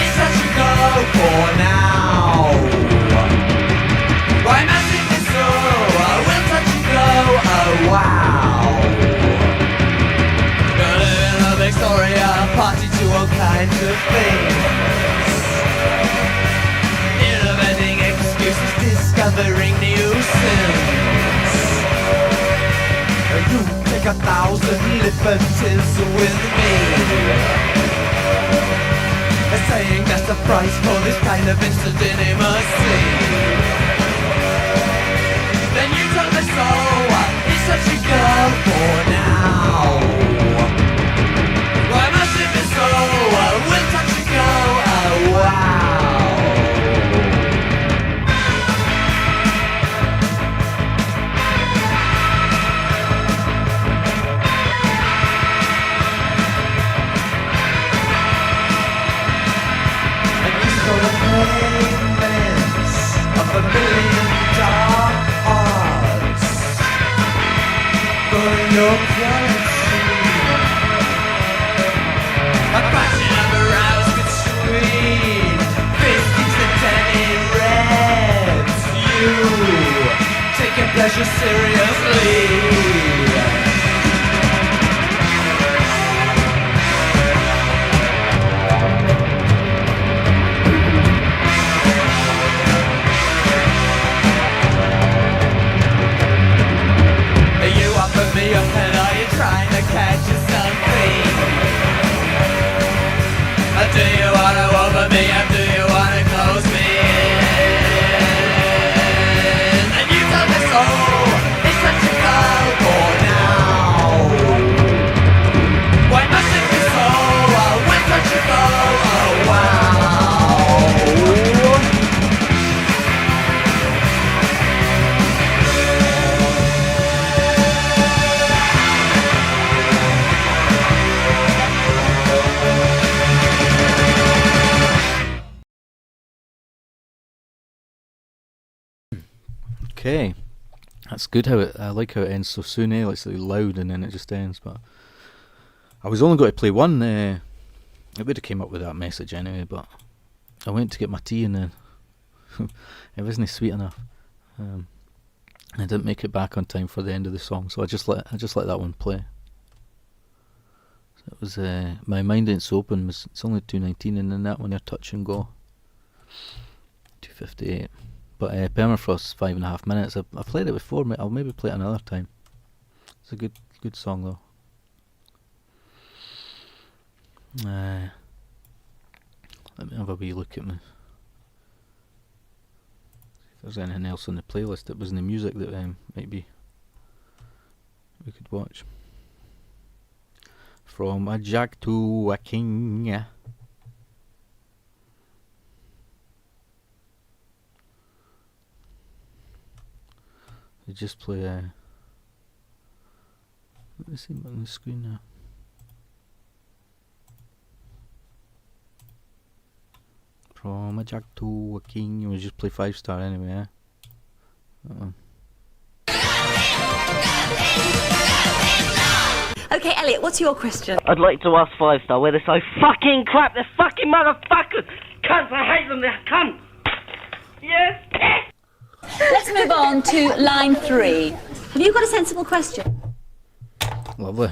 It's such a go for now. Why must it be so? Will touch and go, oh wow. Gonna live in a Victoria, party to all kinds of things. Innovating excuses, discovering new sins. You take 1,000 liberties with me, saying that's the price for this kind of instant intimacy. Then you told me so, it's such a girl for now. Why must it be so? Will touch and go, oh wow. $1 billion odds for your currency. A passion of a rouse between 50 to 10 in reds. You taking pleasure seriously. Your head, are you trying to catch something? Do you wanna open me up? Do you wanna close me in? And you told me so. It's such a call for now. Why must it be so? When such a call? Oh wow. Okay, that's good. I like how it ends so soon. It's like loud and then it just ends. But I was only going to play one. It would have came up with that message anyway. But I went to get my tea and then it wasn't sweet enough. I didn't make it back on time for the end of the song, so I just let that one play. So it was My Mind Ain't So Open. It's only 2:19, and then that one, Touch and Go, 2:58. But Permafrost's 5.5 minutes. I've played it before. I'll maybe play it another time. It's a good song though. Let me have a wee look at me. If there's anything else on the playlist that was in the music that maybe we could watch. From a Jack to a King. They just play let me see on the screen now. From a Jack to a King. You will just play 5-star anyway, Okay, Elliot, what's your question? I'd like to ask 5-star where they're so fucking crap. They're fucking motherfuckers. Cunts, I hate them. They're cunts. Yes. Let's move on to line 3. Have you got a sensible question? Lovely.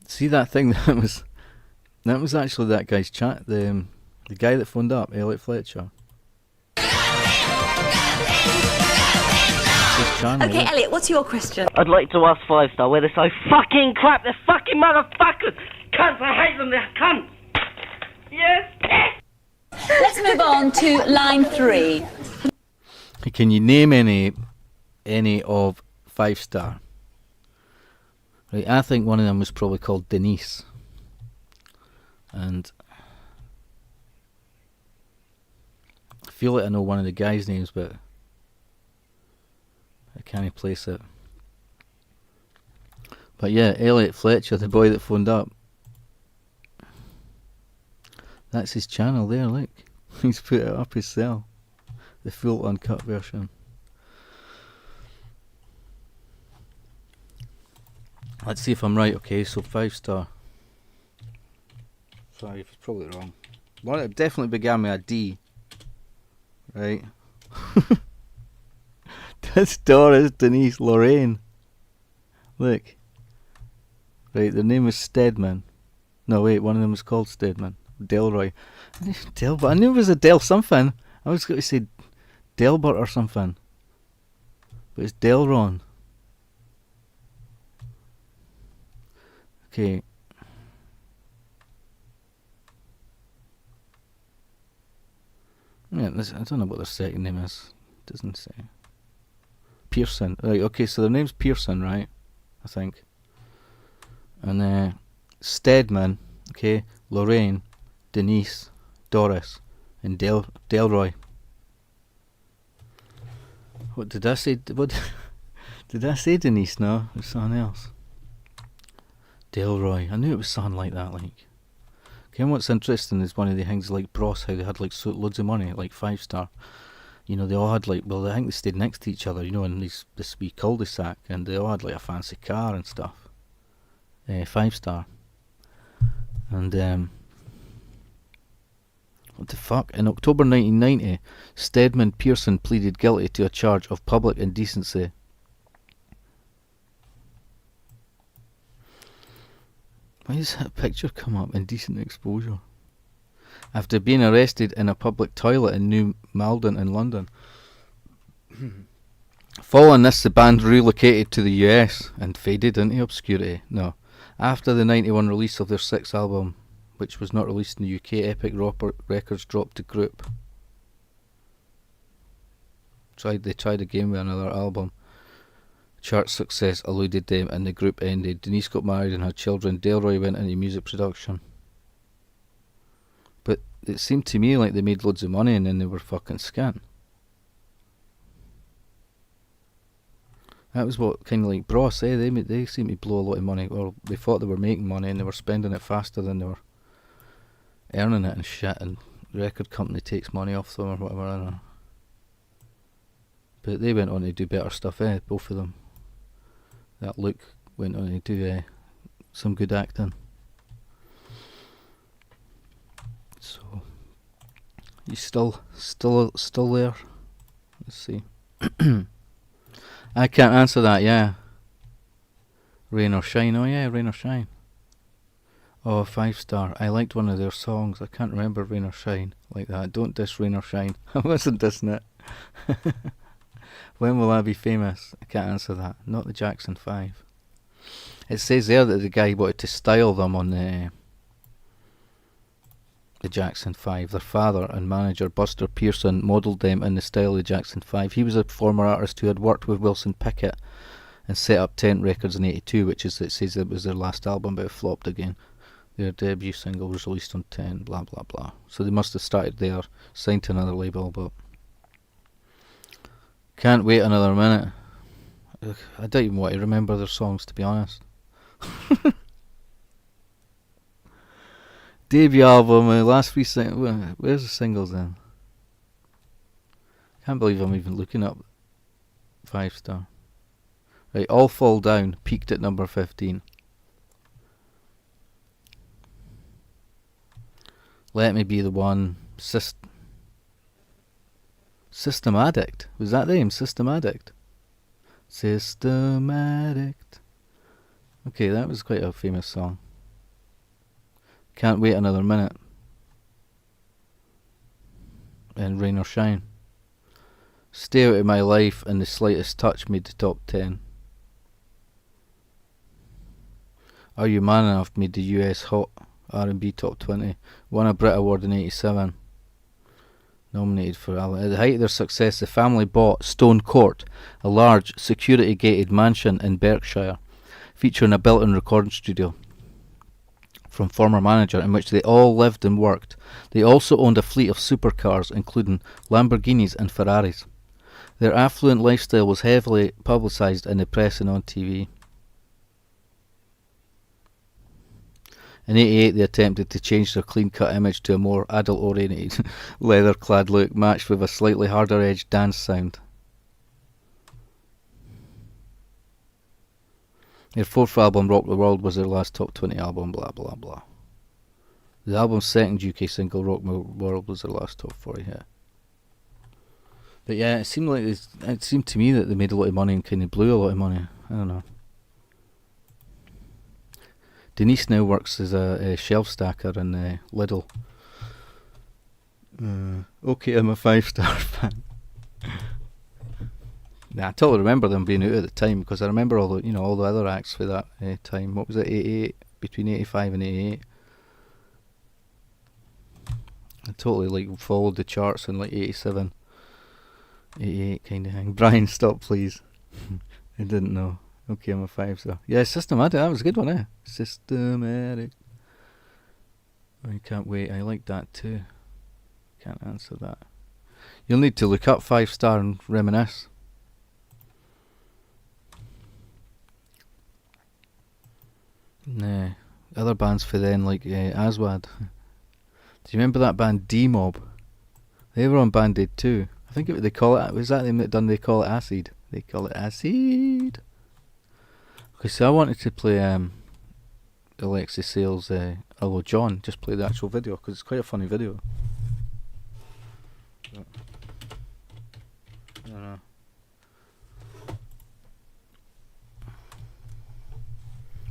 See that thing that was actually that guy's chat. The guy that phoned up, Elliot Fletcher. Okay, Elliot, what's your question? I'd like to ask 5-star where they're so fucking crap. They're fucking motherfuckers. Cunts, I hate them. They're cunts. Yes. Let's move on to line 3. Can you name any of 5-star? Right, I think one of them was probably called Denise, and I feel like I know one of the guys' names, but I can't place it. But yeah, Elliot Fletcher, the boy that phoned up. That's his channel there, look. He's put it up himself. The full uncut version. Let's see if I'm right. Okay, so 5 star. 5 is probably wrong. Well, it definitely began with a D. Right. That's Doris, Denise, Lorraine. Look. Right, their name was Stedman. No, wait, one of them was called Stedman. Delroy. But I knew it was a Del something. I was going to say Delbert or something. But it's Delron. Okay. Yeah, I don't know what their second name is. It doesn't say. Pearson. Right, okay, so their name's Pearson, right? I think. And Stedman, okay, Lorraine, Denise, Doris, and Delroy. What did I say? What did I say? Denise? No, it was something else. Delroy. I knew it was something like that. Like, okay. And what's interesting is one of the things like Bros, how they had like loads of money, like 5 star. You know, they all had like, well, I think they stayed next to each other. You know, in this wee cul-de-sac, and they all had like a fancy car and stuff. 5 star. And what the fuck? In October 1990, Stedman Pearson pleaded guilty to a charge of public indecency. Why does that picture come up? Indecent exposure. After being arrested in a public toilet in New Malden in London. Following this, the band relocated to the US and faded into obscurity. No. After the 91 release of their 6th album, which was not released in the UK, Epic Records dropped the group. They tried again with another album. Chart success eluded them and the group ended. Denise got married and had children. Delroy went into music production. But it seemed to me like they made loads of money and then they were fucking scant. That was what kind of like Bros, they seemed to blow a lot of money. Well, they thought they were making money and they were spending it faster than they were earning it and shit, and the record company takes money off them or whatever, I don't know. But they went on to do better stuff, both of them. That Luke went on to do some good acting. So, you still there? Let's see. I can't answer that, yeah. Rain or Shine, oh yeah, Rain or Shine. Oh, 5 star. I liked one of their songs. I can't remember Rain or Shine like that. Don't diss Rain or Shine. I wasn't dissing it. When will I be famous? I can't answer that. Not the Jackson 5. It says there that the guy wanted to style them on the Jackson 5. Their father and manager Buster Pearson modelled them in the style of the Jackson 5. He was a former artist who had worked with Wilson Pickett and set up Tent Records in 82, which is, it says it was their last album, but it flopped again. Their debut single was released on 10, blah blah blah. So they must have started there, signed to another label, but can't wait another minute. Ugh, I don't even want to remember their songs, to be honest. Debut album, last 3 singles. Where's the singles then? Can't believe I'm even looking up 5 star. Right, All Fall Down peaked at number 15. Let Me Be the One. System Addict. Was that the name? System Addict. System Addict. Okay, that was quite a famous song. Can't Wait Another Minute. And Rain or Shine. Stay Out of My Life and The Slightest Touch made the top 10. Are You Man Enough made the US Hot R&B top 20. Won a Brit Award in 87. Nominated for At the height of their success, the family bought Stone Court, a large security-gated mansion in Berkshire, featuring a built-in recording studio from former manager in which they all lived and worked. They also owned a fleet of supercars, including Lamborghinis and Ferraris. Their affluent lifestyle was heavily publicised in the press and on TV. In 88, they attempted to change their clean-cut image to a more adult-oriented, leather-clad look, matched with a slightly harder-edged dance sound. Their fourth album, Rock the World, was their last top 20 album, blah blah blah. The album's second UK single, Rock the World, was their last top 40 hit. But yeah, it seemed to me that they made a lot of money and kind of blew a lot of money. I don't know. Denise now works as a shelf stacker in Lidl. Okay, I'm a 5-star fan. Nah, I totally remember them being out at the time, because I remember all the other acts for that time. What was it, 88? Between 85 and 88. I totally followed the charts in 87, 88 kind of thing. Brian, stop please. I didn't know. Okay, I'm a 5-star. Yeah, Systematic, that was a good one, eh? Systematic. I can't wait, I like that too. Can't answer that. You'll need to look up 5-star and reminisce. Nah, other bands for then, like Aswad. Do you remember that band D-Mob? They were on Band Aid too. I think they call it, was that them that done They Call It Acid? They Call It Acid. Okay, so I wanted to play Alexis Sales' Hello John, just play the actual video, because it's quite a funny video. I don't know.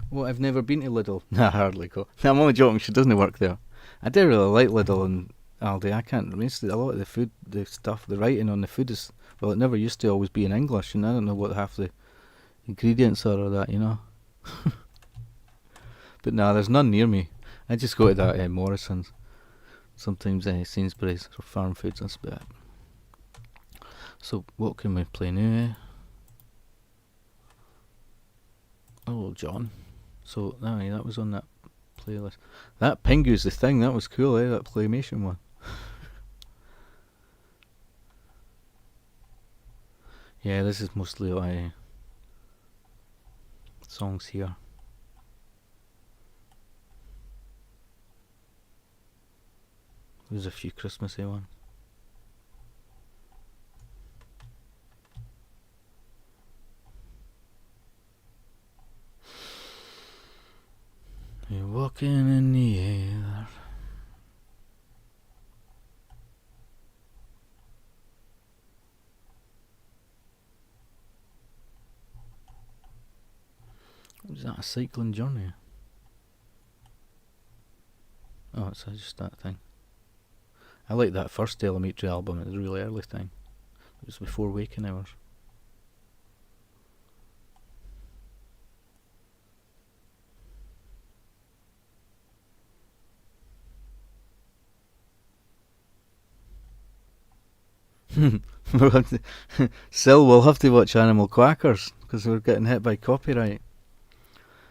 Well, I've never been to Lidl. Nah, hardly go. I'm only joking, she doesn't work there. I do really like Lidl and Aldi. I can't, a lot of the food, the stuff, the writing on the food is, well, it never used to always be in English, and I don't know what half the ingredients are or that, you know. But nah, there's none near me. I just go to that Morrison's. Sometimes Sainsbury's or Farm Foods, that's about it. So what can we play now? Oh, John. So that was on that playlist. That Pingu's the thing, that was cool, that Playmation one. Yeah, this is mostly songs here. There's a few Christmassy ones. You're walking in the air. Was that a cycling journey? Oh, it's just that thing. I like that first Telemetry album, it was a really early thing. It was before Waking Hours. Sil, we'll have to watch Animal Quackers, because we're getting hit by copyright.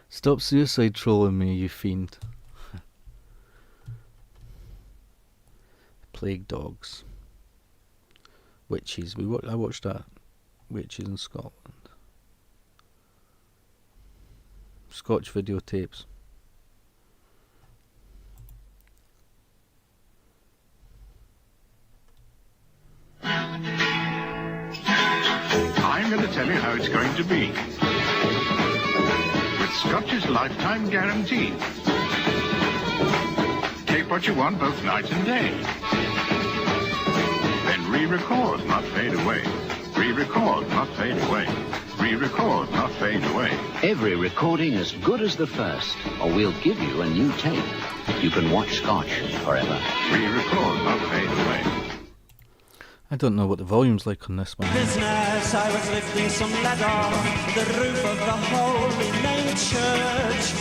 Stop suicide trolling me, you fiend. Plague Dogs. Witches. I watched that. Witches in Scotland. Scotch videotapes. I'm going to tell you how it's going to be. With Scotch's lifetime guarantee. Take what you want both night and day. Then re-record, not fade away. Re-record, not fade away. Re-record, not fade away. Every recording as good as the first, or we'll give you a new tape. You can watch Scotch forever. Re-record, not fade away. I don't know what the volume's like on this one. Business, I was lifting some leather, the roof of the Holy Name Church.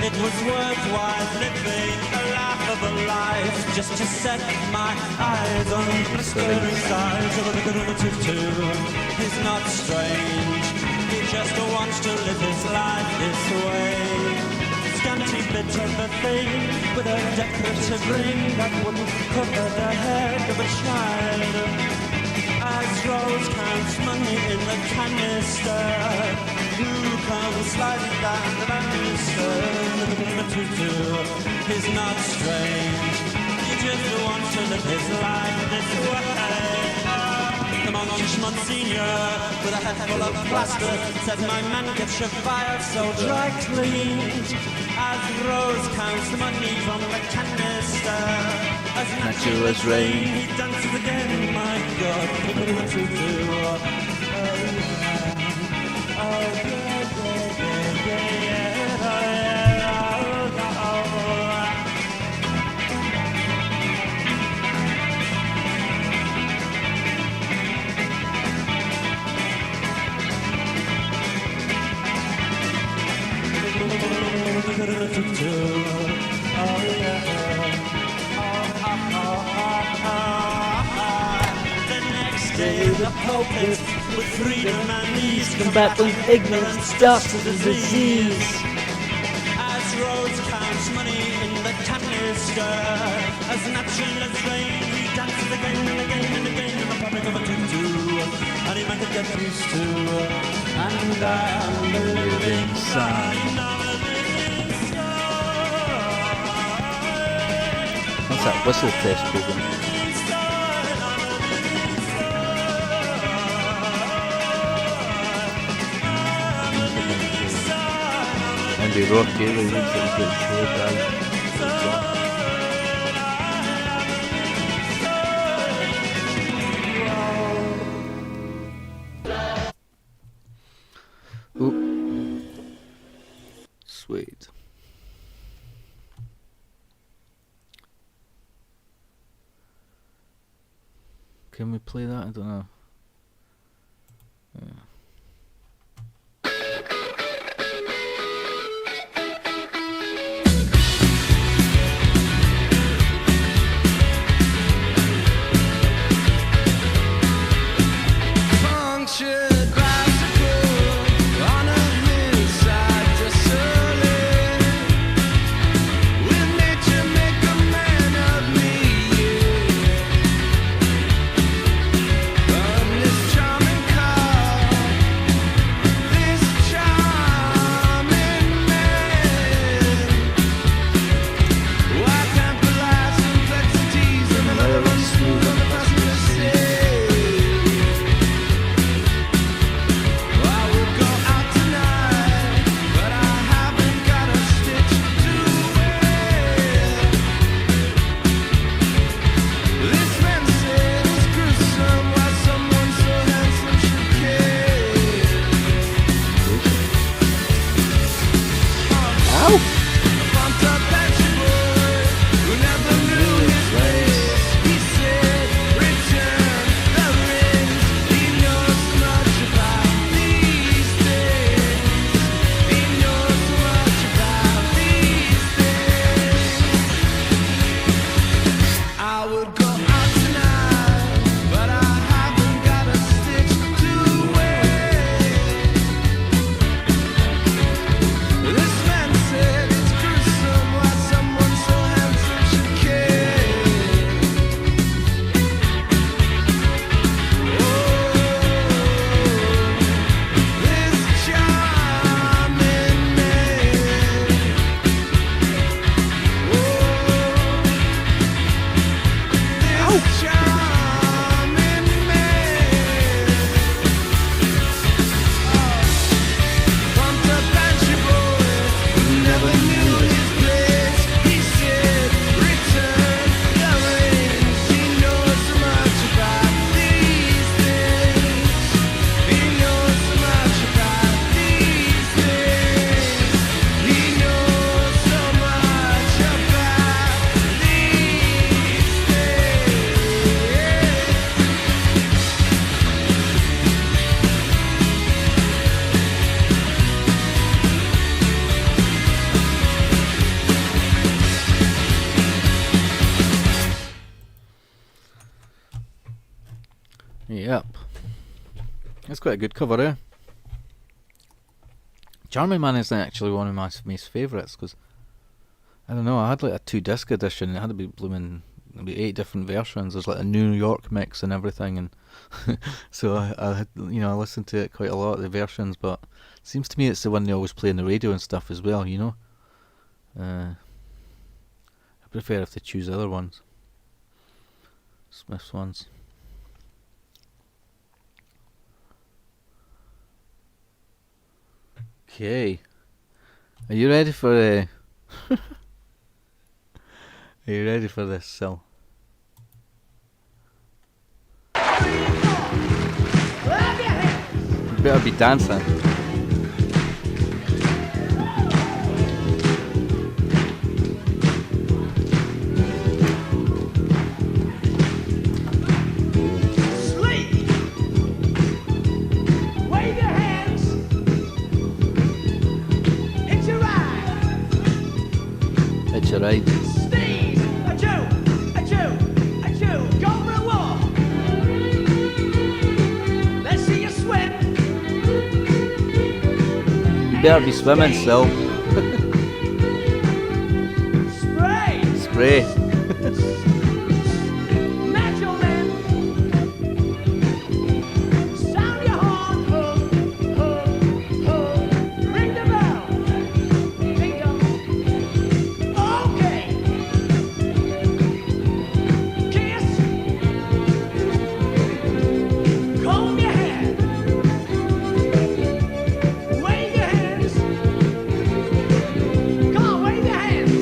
It was worthwhile living a laughable life, just to set my eyes on blistering sides of a good tutu. He's not strange, he just wants to live his life this way. Scanty bit of a thing with a decorative ring that wouldn't cover the head of a child. As Rose counts money in the canister, who comes sliding down the banister? The tutu is not strange, he just wants to live his life this way. the Monsignor with a head full of plaster said my man gets your file so dry cleaned as Rose counts the money from the canister. As natural as rain, he dances again. My God, look at the tutu. Oh the next day the pulpit with freedom and ease Combating ignorance starts with a disease. as Rhodes counts money in the canister, as natural as rain he dances again and again and again in the public of a tutu, and he might get used to, and I'm the living sign. What's that whistle test program? Andy Rocky reads it, gets showed down. Ooh. Sweet. Can we play that? I don't know. Yeah. Punctured bicycle on a hillside just early. With nature make a man of me, yeah. On this charming car, this charming man. Why can't the life's complexities and the love run smooth on the passenger seat? I would go out tonight, but I haven't got a stitch to wear. This man said it's gruesome why someone so handsome should care. Ow! Bumped up Banshee boy who never knew his place. He said, return the rings. He knows much about these things. He knows much about these things. I would go out tonight, but I haven't got a stitch to wear. This man said it's gruesome why someone so handsome should care. This charming man. This charming man. Bumped up Banshee boy who never knew his place. He said, return the rings. He knows so much about these things. He knows so much about these things. He knows so much about these Yep. That's quite a good cover, eh? Charming Man isn't actually one of my favourites, because I don't know, I had like a 2-disc edition, it had to be blooming maybe 8 different versions. There's like a New York mix and everything, and so I had, you know, I listened to it quite a lot, the versions, but it seems to me it's the one they always play on the radio and stuff as well, you know. I prefer if they choose other ones. Smith's ones. Okay. Are you ready for Are you ready for this, Sil? You better be dancing. Wave your hands. It's your ride. It's your right. Sneeze. Achoo. Achoo. Achoo. Go for a walk. Let's see you swim. You better be swimming, Sil. Spray. Spray. Natural man. Sound your horn. Ring the bell. Bingo. Okay. Kiss. Comb your hair. Wave your hands. Come on, wave your hands.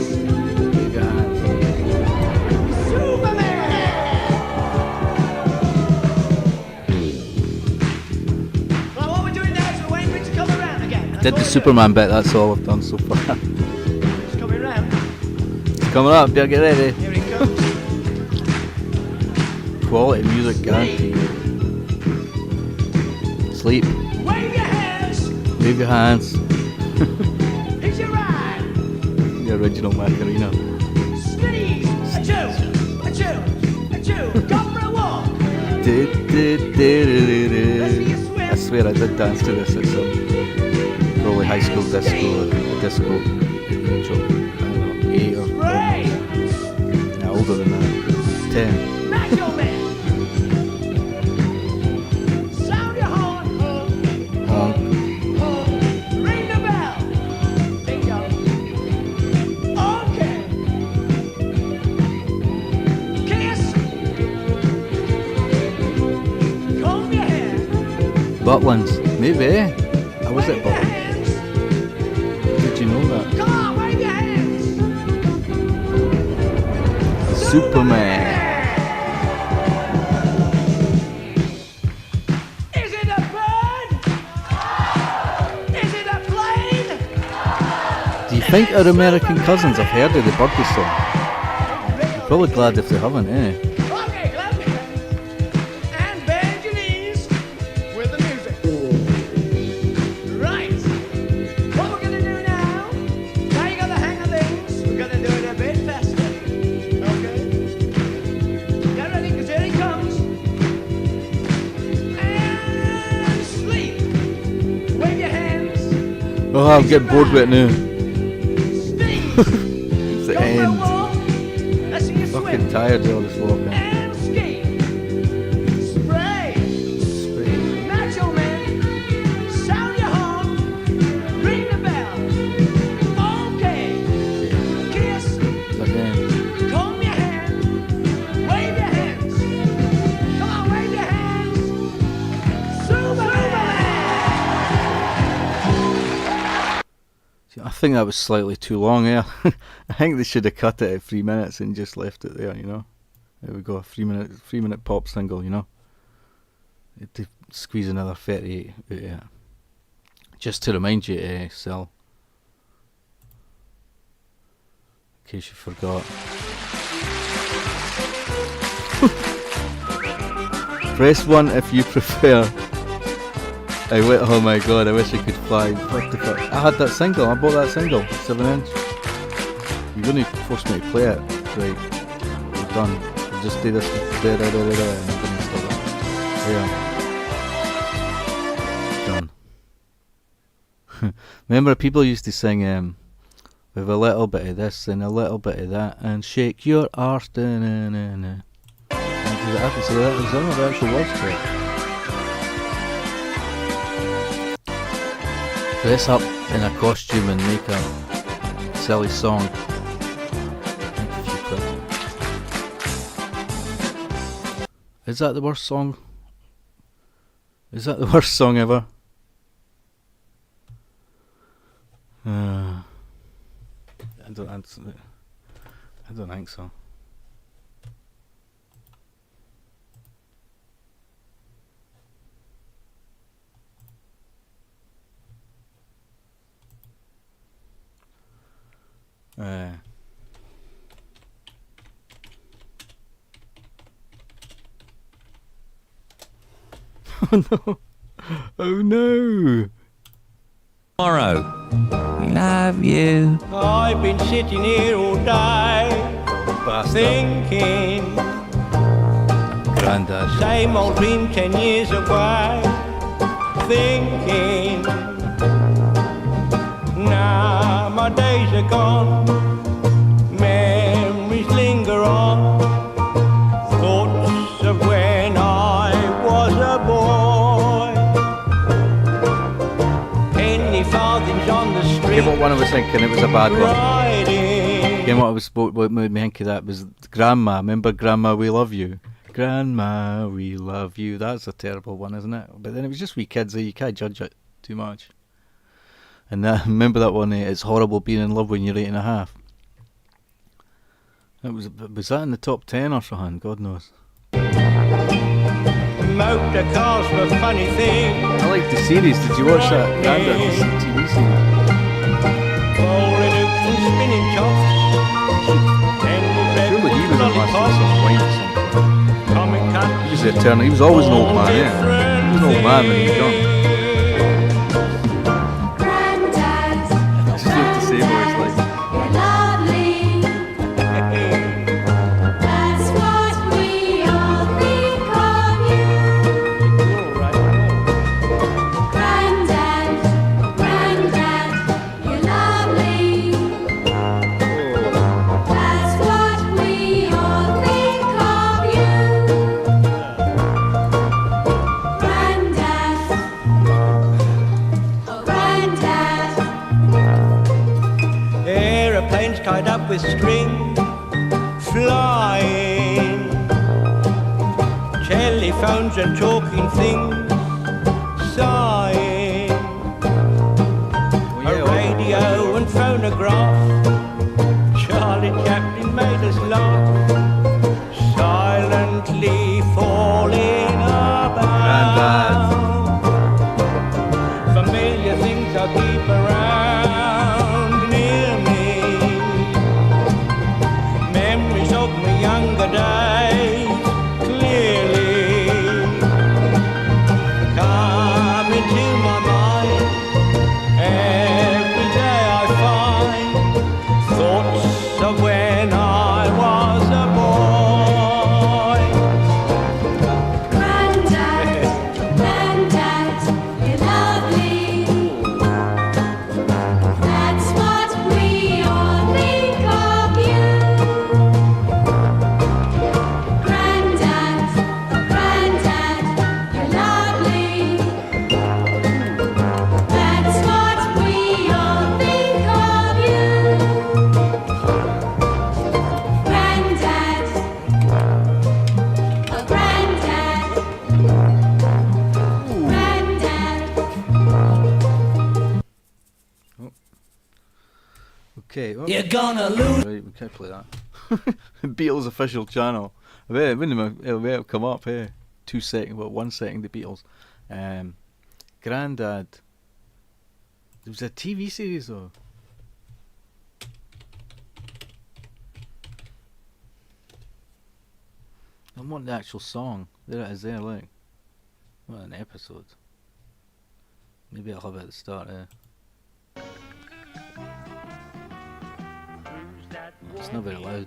Well, what we're doing now is we're waiting for it to come around again. Did the Superman bit, that's all I've done so far. It's coming round. It's coming up, better get ready. Here it comes. Quality music guaranteed. Sleep. Wave your hands. Wave your hands. It's your ride. The original Macarena. Sneeze. Achoo. Achoo. Achoo. Go for a walk. I swear I did dance to this at some probably high school disco or disco age of, I don't know, 8 or Spray. no, older than that, 10. Natural man. Sound your horn. Ring the bell. Bingo. Okay. Kiss. Comb your hair. Butlins, maybe. I was at Butlins. Did you know that? Come on, wave your hands. Superman. Is it a bird? Is it a plane? Do you think our American cousins have heard of the Birdie song? They're probably glad if they haven't, eh? Okay, clap your hands. And bend your knees with the music. Right. What we're gonna do now, now you got the hang of things, we're gonna do it a bit faster. Okay? Get ready, because here he comes. And sleep. Wave your hands. Oh, I'm getting bored with it now. It's the end. Let's see you Fucking swim. tired of all this walking. And ski. Spray. Natural man. Sound your horn. Ring the bell. Okay. Kiss. Comb your hair. Wave your hands. Come on, wave your hands. Superman. See, I think that was slightly too long, yeah. I think they should have cut it at 3 minutes and just left it there, you know. There we go, a 3 minute pop single, you know. To squeeze another 38 out of it. Just to remind you, Sil, in case you forgot. Press 1 if you prefer. Oh my god, I wish I could fly. What the fuck? I had that single, I bought that single, 7-inch. You're going to force me to play it. Right, we're done. We'll just do this. And I'm going to stop it. There. It's done. Remember, people used to sing with a little bit of this and a little bit of that and shake your arse. So that was some of the actual words to it. Dress up in a costume and make a silly song. If you could. Is that the worst song? Is that the worst song ever? I don't think so. Oh no! Oh no! Tomorrow. We love you. I've been sitting here all day, thinking, Grandad. same old dream 10 years away, thinking, now my days are gone, memories linger on, thoughts of when I was a boy, penny farthings on the street. Again, what one I was thinking, it was a bad one. Riding. Again, what made me think of that was Grandma. Remember Grandma, we love you. Grandma, we love you. That's a terrible one, isn't it? But then it was just wee kids, so you can't judge it too much. And remember that one, it's horrible being in love when you're 8.5. Was that in the top 10 or something? God knows. Motor cars were funny things. I liked the series. Did you watch that? Grandad, the TV series. Bowling hoops and spinning tops. Surely he was in Master some point or something. Comic cuts. He was the eternal. He was always an old man, yeah. He was an old man when he was young. Just look to see what he's like. Tied up with string, flying, telephones and talking things, sighing, a radio and phonograph, Charlie Chaplin made us laugh, silently falling about, familiar things I keep around near me. Of my younger days clearly come into my mind. Every day I find thoughts of when I was a boy. Grandad, Grandad, you're lovely. That's what we all think of you. Okay, well, You're gonna lose. Right, we can't play that. Beatles official channel. It'll come up here. 2 seconds, well, 1 second. The Beatles. Grandad. There was a TV series though. I want the actual song. There it is. There, look. What an episode. Maybe I'll have it at the start. It's not very loud.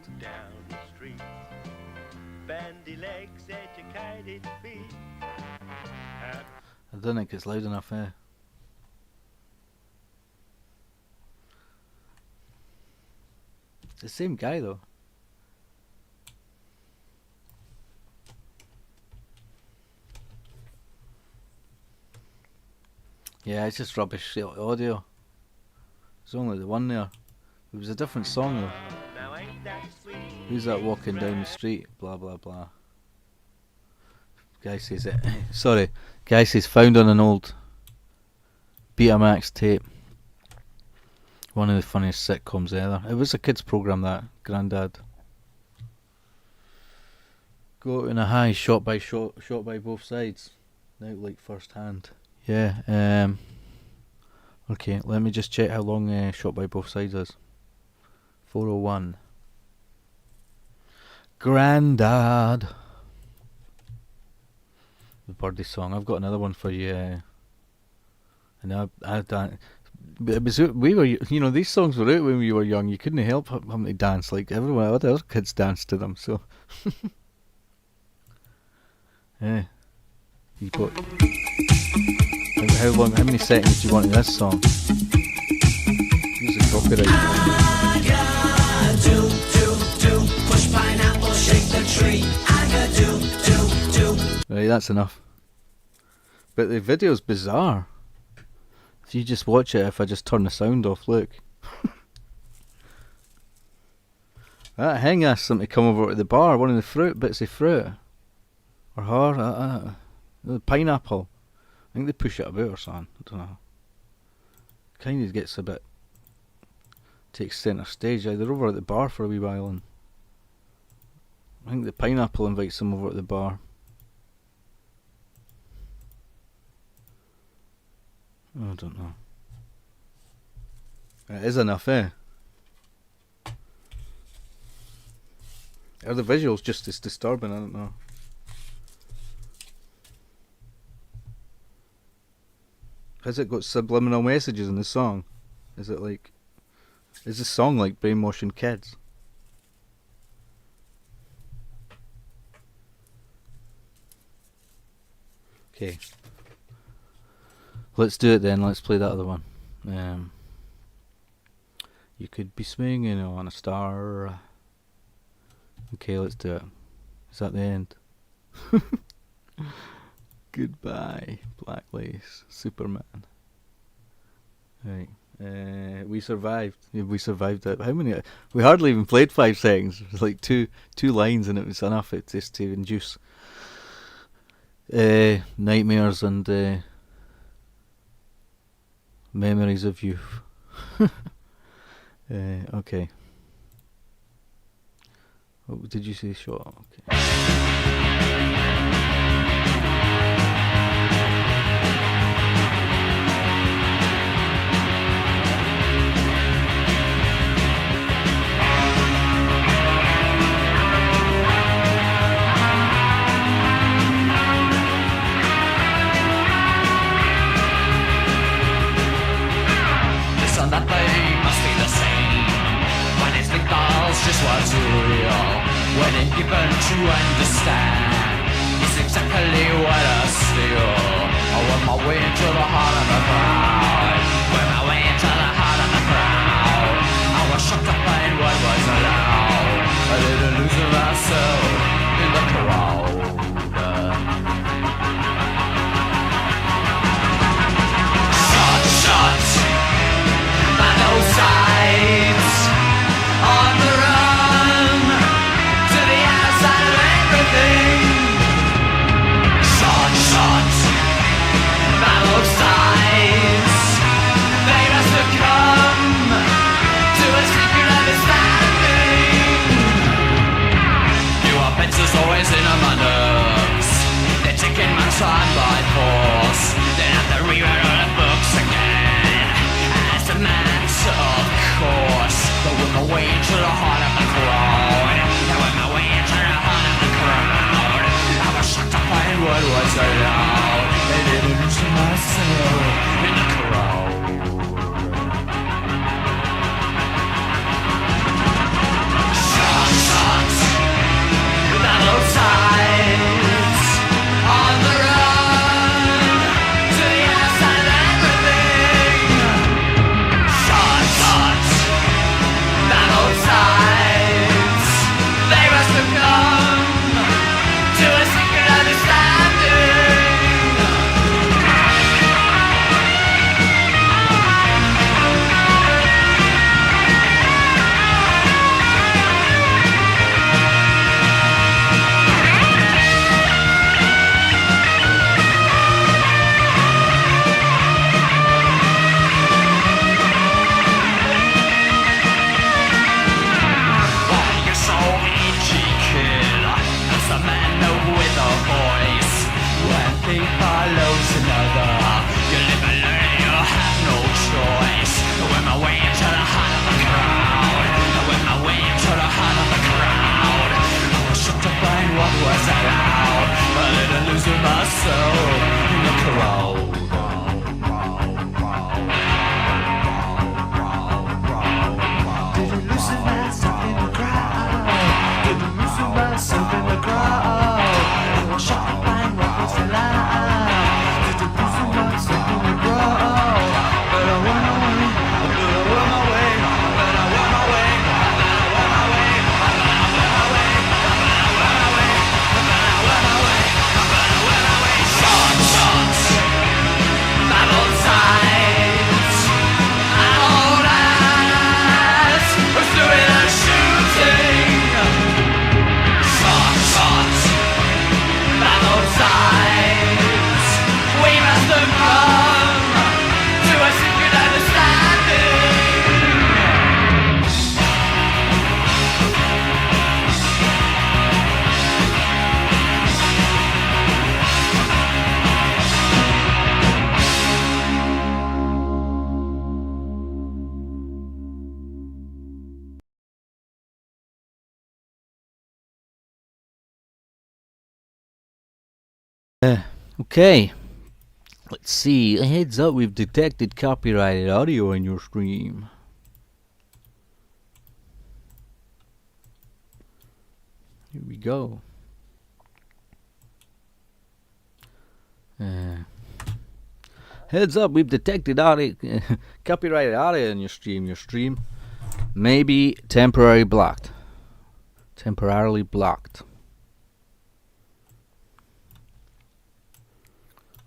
I don't think it's loud enough, It's the same guy though. Yeah, it's just rubbish audio. There's only the one there. It was a different song though. Who's that walking down the street? Blah blah blah. Guy says it. Sorry. Guy says found on an old Betamax tape. One of the funniest sitcoms ever. It was a kids' program, that Grandad. Go in a high, shot by both sides. Now, like first hand. Yeah. Okay, let me just check how long shot by both sides is. 4:01. Grandad. The Birdie song. I've got another one for you. And I don't. It was, we were, these songs were out when we were young. You couldn't help having to dance like everyone. Other kids danced to them. So, yeah. You got. How long? How many seconds do you want in this song? Use the copyright. Push pineapple, shake the tree. Right, that's enough. But the video's bizarre. If you just watch it, if I just turn the sound off, look. That Heng asked them to come over to the bar, one of the bits of fruit. Or her, the pineapple. I think they push it about or something, I don't know. Kind of gets a bit, takes centre stage. They're over at the bar for a wee while, and I think the pineapple invites them over at the bar. I don't know. It is enough, eh? Are the visuals just as disturbing? I don't know. Has it got subliminal messages in the song? Is the song like brainwashing kids? Okay. Let's do it then. Let's play that other one. You could be swinging on a star. Okay, let's do it. Is that the end? Goodbye, Black Lace, Superman. Right. We survived. We survived it. How many? We hardly even played 5 seconds. It was like two lines, and it was enough. It just to induce nightmares and memories of youth. Okay. Oh, did you see shot? Okay. That thing must be the same. When it's big balls, just what's real. When it's given to understand, it's exactly what I steal. I went my way into the heart of the crowd. Went my way into the heart of the crowd. I was shocked to find what was allowed. I didn't lose myself in the crowd. Shot. Both sides on the run to the outside of everything. Shot by both sides. They must have come to a secret understanding. New offenses always in my nerves. They're taking my time by force. They have to rewrite all the books again. As a man. Of course, but with my way into the heart of the crowd. I went my way into the heart of the crowd. I was shocked to find what was allowed. They didn't lose myself in the crowd. Shot, without no sides, on the run to the outside of everything. Both sides, they must have come to a secret understanding. Okay. Let's see. A heads up, we've detected copyrighted audio in your stream. Here we go. Heads up, we've detected audio, copyrighted audio in your stream. Your stream may be temporarily blocked. Temporarily blocked.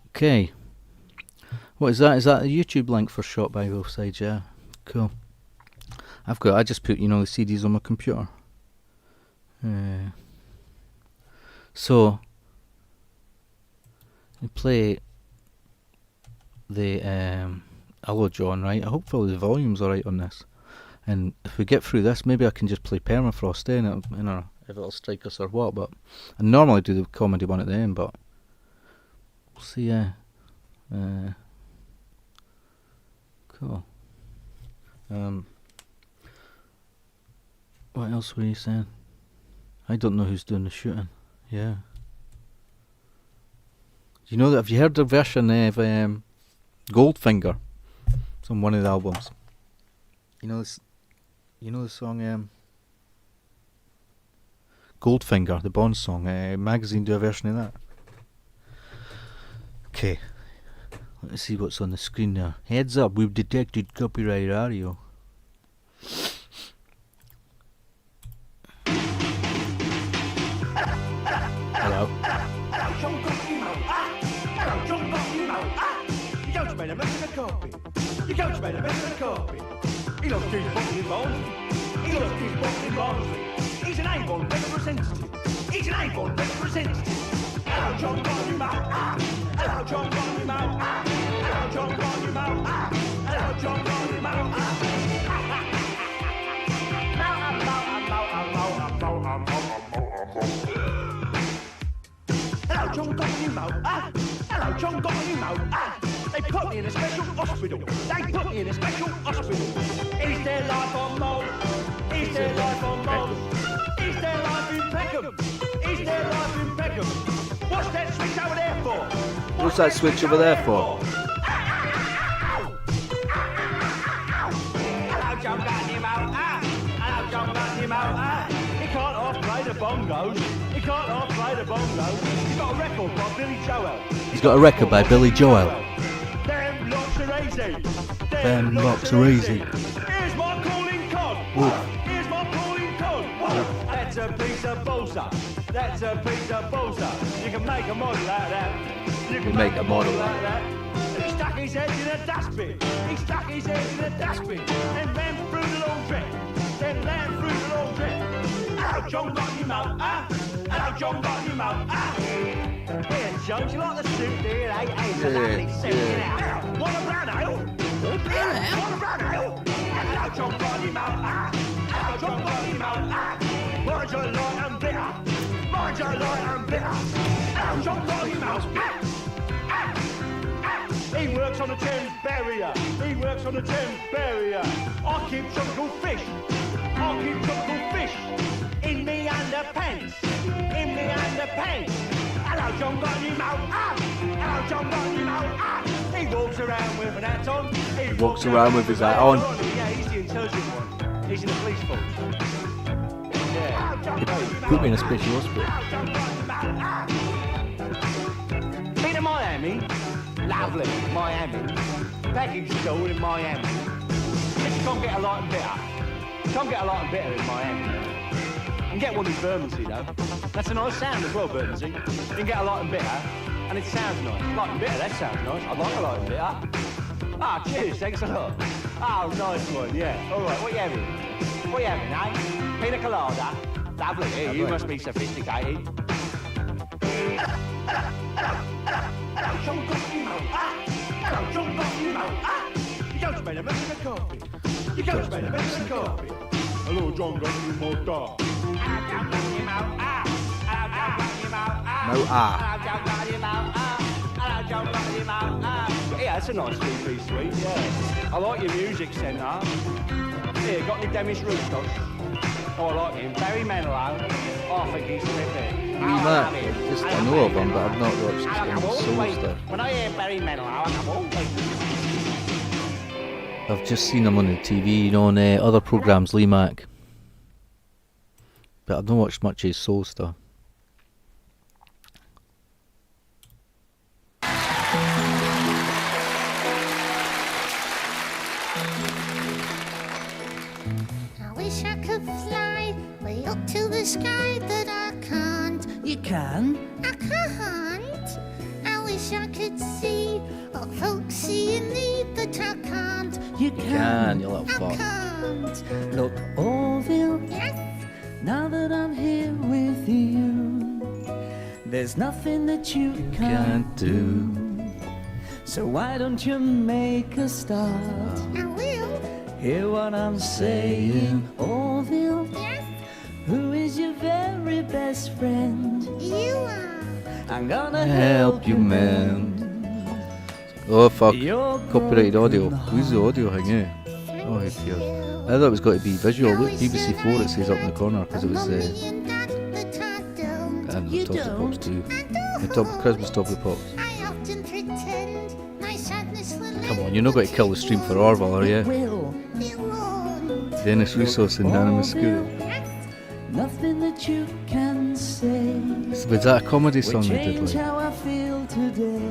Okay. What is that? Is that a YouTube link for Shot by Both Sides? Yeah. Cool. I just put, the CDs on my computer. So, I play the Hello John, right? Hopefully the volume's alright on this. And if we get through this, maybe I can just play Permafrost in it. I don't know if it'll strike us or what, but I normally do the comedy one at the end, but we'll see. Cool. What else were you saying? I don't know who's doing the shooting. Yeah. You know that? Have you heard the version of Goldfinger? It's on one of the albums. You know this. You know the song Goldfinger, the Bond song. Magazine do a version of that. Okay. Let's see what's on the screen there. Heads up, we've detected copyrighted audio. Hello. He loves his boxing balls. He loves his boxing balls. He's an Avon representative. He's an Avon representative. Hello, John Monument. Hello, John Monument. Hello, John Monument. Hello, John Monument. Hello, John Monument. Hello, John Monument. They put me in a special hospital. They put me in a special hospital. Is their life on mold? Is their life on mold? Is their life in Peckham? Is their life in Peckham? What's that switch over there for? What's that switch over there for? Hello, John Monument. Hello, John Monument. He can't half-play the bongos. He can't half-play the bongos. He's got a record by Billy Joel. He's got a record by Billy Joel. Them locks are easy. Them locks are easy. Here's my calling card. Here's my calling card. That's a piece of balsa. That's a piece of balsa. You can make a model out of that. You can make a model out of that. He stuck his head in a dustbin. He stuck his head in a dustbin. And ran through the laundry. Then ran through the laundry. Hello, John Monument. Hello, John Monument. Here, John, do you like the suit there, eh? Hey, it's a lovely suit. Want a brown ale? Want a brown ale? Hello, John Monument. Hello, John Monument. Mind your light and bitter. Mind your light and bitter. Hello, John Monument. He works on the Thames barrier. He works on the Thames barrier. I keep tropical fish. I keep tropical fish. In me underpants. In me underpants. Hello, John Monument. Hello, John Monument. He walks around with an hat on. He walks around with his hat on. Yeah, he's the intelligent one. He's in the police force. Yeah. He put me in a special hospital. Been to Miami. Lovely, Miami. Package store in Miami. You can't get a light and bitter. Can't get a light and bitter in Miami. You can get one in Bermondsey though. That's a nice sound as well, Bermondsey. You can get a light and bitter, and it sounds nice. Light and bitter, that sounds nice. I like a light and bitter. Ah, cheers, thanks a lot. Oh, nice one, yeah. All right, what you having? What you having, eh? Pina colada. Lovely, hey, you must be sophisticated. Hello, John Monument. Hello, John Monument. You go to bed and mess with the carpet. You go to bed and mess with the carpet. Hello, John Monument. Hello, John Monument. No ah. Hello, John Monument. Yeah, that's a nice three-piece suite, yeah. I like your music centre. Here, got any Danish roosters? Oh, I like him. Barry Manilow. Oh, I think he's terrific. That, just I know of him, but I've not watched any soul stuff. When I hear Barry Manilow, I come all I've just seen him on the TV, you know, on other programmes, Lee Mack. But I've not watched much of his soul stuff. I wish I could fly way up to the sky, but I can't. You can. I can't. I wish I could see what folks see in me, but I can't. You can, you little fuck. Can't. Look, Orville, Yes. now that I'm here with you, there's nothing that you can't do. So why don't you make a start? I will. Hear what I'm saying, Orville? Yes. Who is your very best friend? You are. I'm gonna Help you, man. Oh fuck! Copyrighted audio. Who's the audio thing? Yeah. Oh, who cares? I thought it was going to be visual. Look, BBC 4 it says up in the corner because it was. And the Top of the Pops too. The top Christmas Top of the Pops. I often pretend my sadness will. Come on, you're not going to kill the stream for Orville, are you? It won't. Dennis Russos and Nana Muscuri. Nothing that you can say. Was that a comedy song will they did? change Like? how I feel today.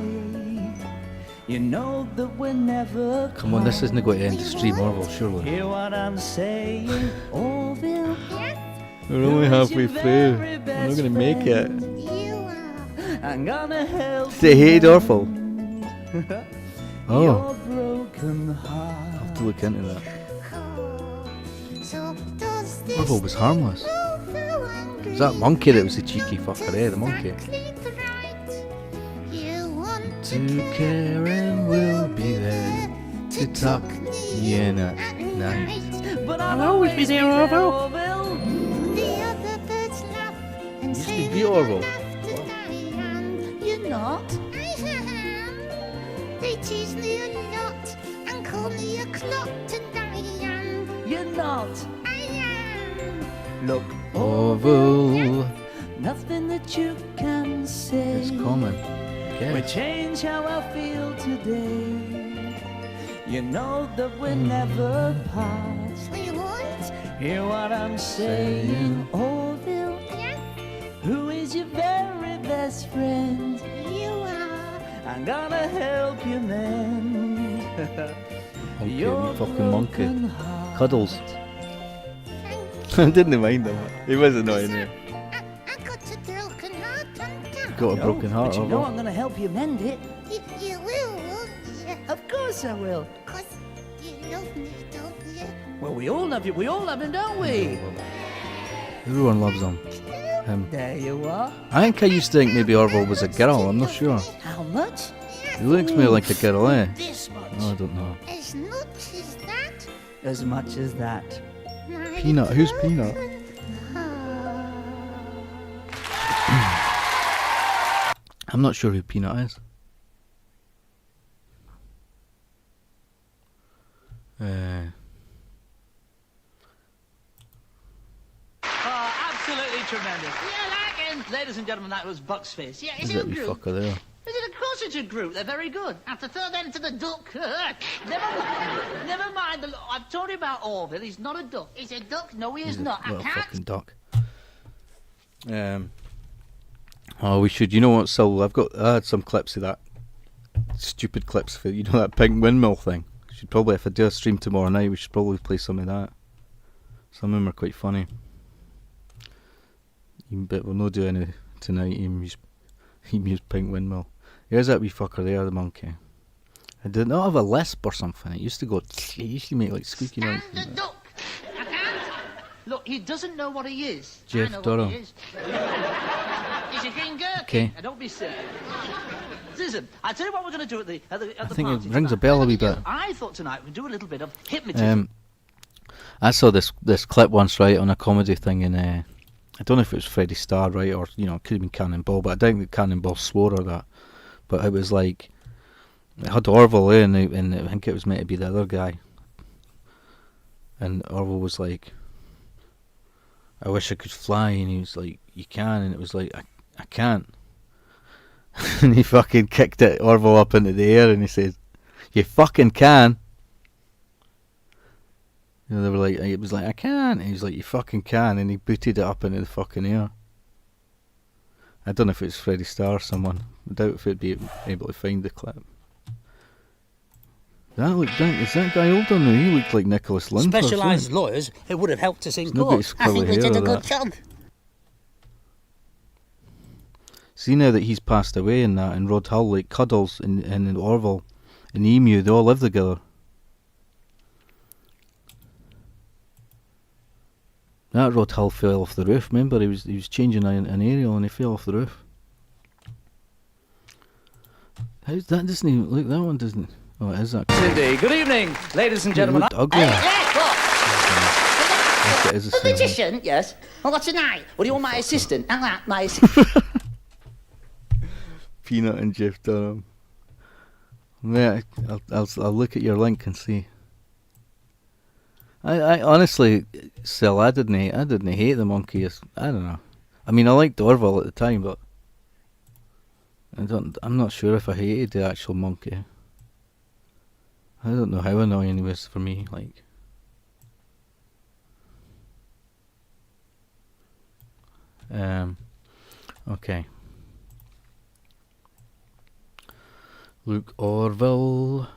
You know that we're never. Come on, this isn't going to end the stream, Orville, surely. Hear what I'm saying, Orville? We're only halfway through. We're not going to make it. I'm gonna help. They hated Orville. Oh, Your broken heart. I'll have to look into that. So does this Orville was harmless. It was that monkey that was the cheeky fucker, the monkey. you want To care and we'll be there to tuck you in at night. But I'll always be there, Orville. the other birds laugh and Used say to be Orville. you're not? I am. They tease me a lot and call me a clot, and I am. You're not. I am. Look, Orville. nothing that you can say. It's coming. Will change how I feel today. You know that we'll never part. We won't. Hear what I'm saying, Orville? Who is your very best friend? You are. I'm gonna help you, man. Monkey, you fucking monkey. Cuddles. I didn't mind him. He was annoying me. Got a broken heart, But you know Orville. I'm gonna help you mend it. You will, won't you? Of course I will. 'Cause you love me, don't you? Well, we all love you. We all love him, don't we? Everyone loves him. There you are. I think I used to think maybe Orville was a girl, I'm not sure. How much? He looks more like a girl, eh? This much. Oh, I don't know. As much as that? As much as that. Peanut, who's Peanut? I'm not sure who Peanut is. Oh, absolutely tremendous. Yeah, like him. Ladies and gentlemen, that was Buck's Fizz. Yeah, is Is it a that wee group? fucker there? Is it? Of course it's a group. They're very good. I have to throw them to the duck. Never mind. I've told you about Orville. He's not a duck. He's a duck. No, he is not. I What a can't. fucking duck. Oh, we should. You know what, Sil? I had some clips of that. Stupid clips for, you know, that pink windmill thing. We should probably, if I do a stream tomorrow night, we should probably play some of that. Some of them are quite funny. But we'll not do any tonight. He used pink windmill. Here's that wee fucker there, the monkey. I did not have a lisp or something. It used to go. It used to make like squeaky noise. The duck. I can't. Look, he doesn't know what he is. Jeff I know Durham. what he is. He's a green gherkin. Okay. Now, don't be silly. Listen, I tell you what we're going to do at the I the think party it rings a tonight. bell a wee bit. I thought tonight we'd do a little bit of hypnotism. I saw this clip once, right, on a comedy thing, and I don't know if it was Freddie Starr, right, or, you know, it could have been Cannonball, but I think that Cannonball swore or that. But it was like, it had Orville in, and I think it was meant to be the other guy. And Orville was like, I wish I could fly, and he was like, you can, and it was like, I can't. And he fucking kicked it, Orville up into the air, and he said, you fucking can. You know, they were like, it was like, I can't. And he was like, you fucking can, and he booted it up into the fucking air. I don't know if it's Freddie Starr or someone. I doubt if he'd be able to find the clip. Is that guy older now? He looked like Nicholas Lyndhurst. Specialised lawyers, it would have helped us in He's not got his court. I curly think we hair did a or good that. job. See, now that he's passed away and that, and Rod Hull, like Cuddles and Orville and Emu, they all live together. That Rod Hull fell off the roof. Remember, he was changing an aerial and he fell off the roof. How's that? Doesn't even look. That one doesn't. Oh, it is that. Cindy, good evening, ladies and gentlemen. It looked uglier. Yes, what? Yes, it is A the same. magician, yes. Well, what's tonight? What do you want, my assistant? Hang on, my assistant. Peanut and Jeff Dunham. Yeah, I'll look at your link and see. I honestly, still, I didn't hate the monkey. I don't know. I mean, I liked Orville at the time, but I'm not sure if I hated the actual monkey. I don't know how annoying he was for me. Like, okay. Luke Orville.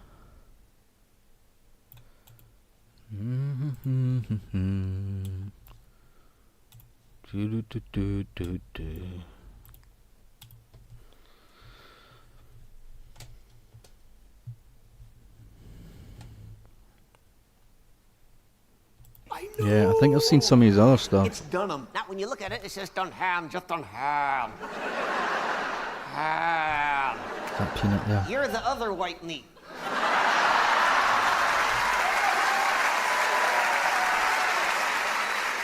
Yeah, I think I've seen some of his other stuff. It's Dunham. Now, when you look at it, it says Dunham, just Dunham. Ham. That peanut there. You're the other white meat.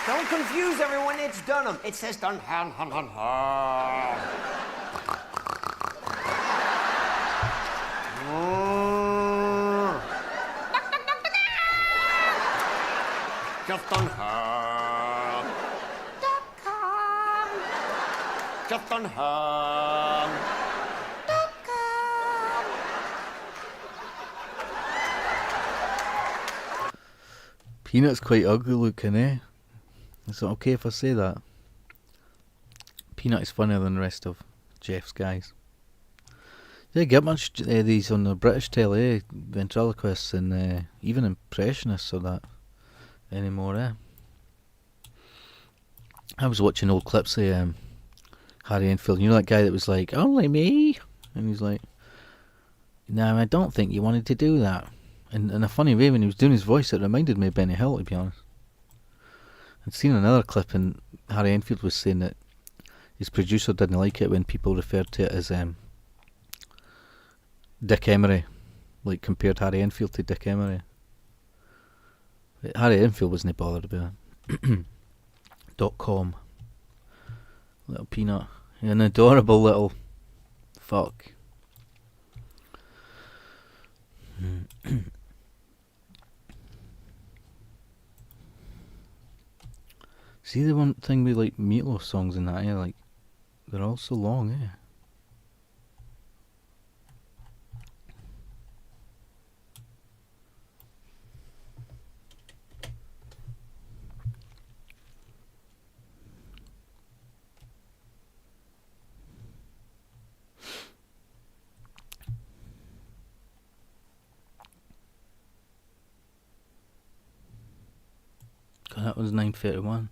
Don't confuse everyone, it's Dunham. It says Dunham, hum, hum, hum. Just Dunham. Just Dunham. Peanut's quite ugly looking, eh? Is it okay if I say that? Peanut is funnier than the rest of Jeff's guys. They get much these on the British telly, ventriloquists and even impressionists or that anymore, eh? I was watching old clips of Harry Enfield. You know that guy that was like, only me? And he's like, no, I don't think you wanted to do that. And in a funny way, when he was doing his voice, it reminded me of Benny Hill, to be honest. I'd seen another clip, and Harry Enfield was saying that his producer didn't like it when people referred to it as Dick Emery, like compared Harry Enfield to Dick Emery. But Harry Enfield wasn't bothered about it. .com. Little peanut. An adorable little fuck. See the one thing with like Meatloaf songs and that, like they're all so long, eh? God, that was 9:31.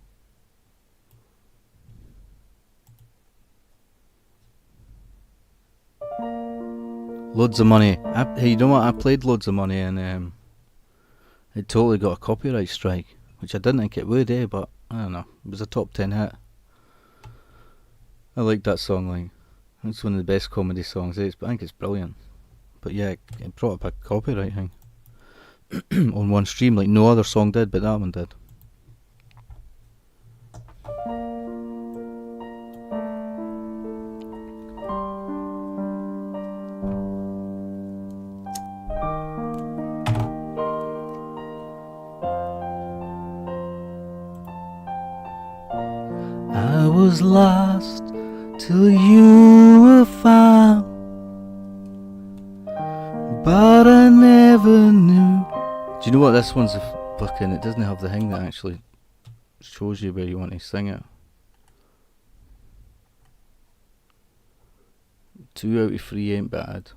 Loads of money. Hey, you know what? I played Loads of Money and it totally got a copyright strike, which I didn't think it would, but I don't know. It was a top 10 hit. I like that song, like it's one of the best comedy songs. I think it's brilliant. But yeah, it brought up a copyright thing on one stream, like no other song did, but that one did. was lost till you were found, but I never knew. Do you know what this one's fucking? It doesn't have the thing that actually shows you where you want to sing it. 2 out of 3 ain't bad.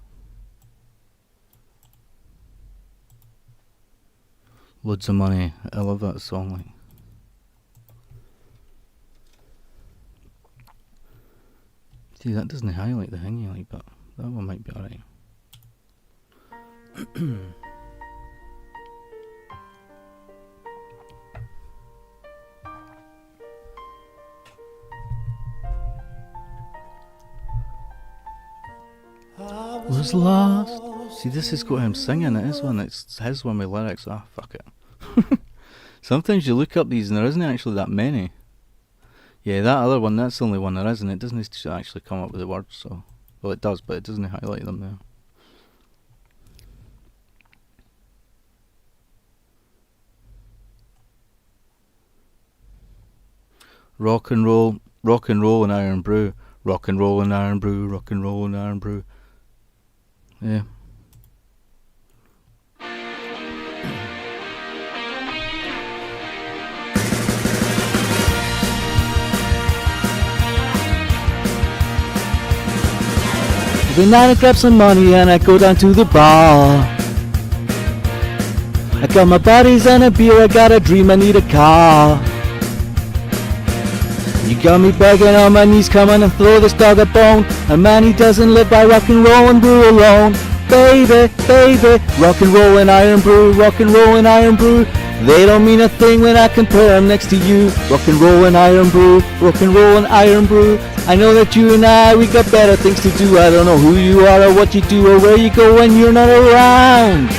Loads of money. I love that song. Like. See, that doesn't highlight the thingy, like, but that one might be alright. Was lost. See, this has got him singing. It is one. It's his one with lyrics. Ah, fuck it. Sometimes you look up these and there isn't actually that many. Yeah, that other one, that's the only one there is, and it doesn't actually come up with the words, so... Well, it does, but it doesn't highlight them there. Rock and roll and iron brew. Rock and roll and iron brew, rock and roll and iron brew. Yeah. Every night I grab some money and I go down to the bar. I got my buddies and a beer, I got a dream, I need a car. You got me begging on my knees, come on and throw this dog a bone. A man, he doesn't live by rock and roll and brew alone. Baby, baby, rock and roll and iron brew, rock and roll and iron brew. They don't mean a thing when I compare them next to you. Rock and roll and iron brew, rock and roll and iron brew. I know that you and I, we got better things to do. I don't know who you are or what you do or where you go when you're not around.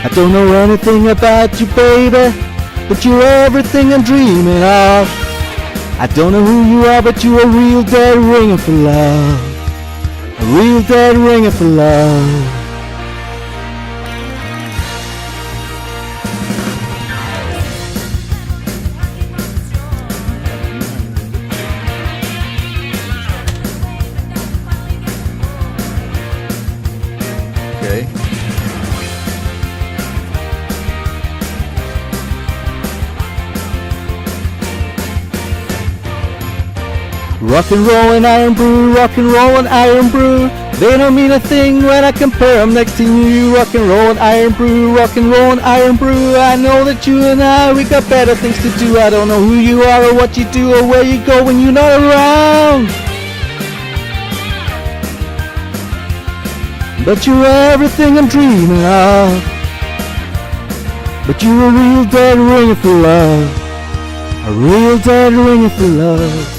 I don't know anything about you, baby, but you're everything I'm dreaming of. I don't know who you are, but you're a real dead ringer for love. A real dead ringer for love. Okay. Rock and roll and iron brew, rock and roll and iron brew. They don't mean a thing when I compare them next to you. Rock and roll and iron brew, rock and roll and iron brew. I know that you and I, we got better things to do. I don't know who you are or what you do or where you go when you're not around. But you're everything I'm dreaming of. But you're a real dead ringer for love. A real dead ringer for love.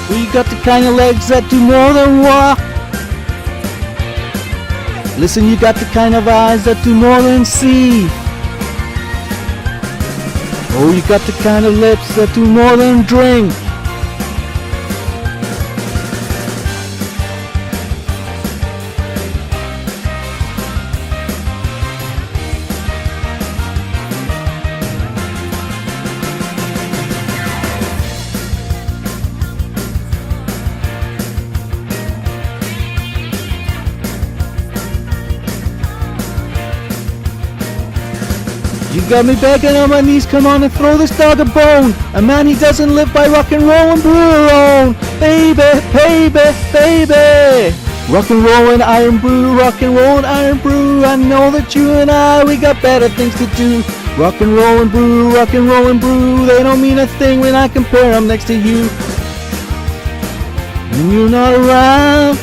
Well, you got the kind of legs that do more than walk. Listen, you got the kind of eyes that do more than see. Oh, you got the kind of lips that do more than drink. You got me begging on my knees, come on and throw this dog a bone. A man, he doesn't live by rock and roll and brew alone. Baby, baby, baby. Rock and roll and iron brew, rock and roll and iron brew. I know that you and I, we got better things to do. Rock and roll and brew, rock and roll and brew. They don't mean a thing when I compare them next to you. When you're not around.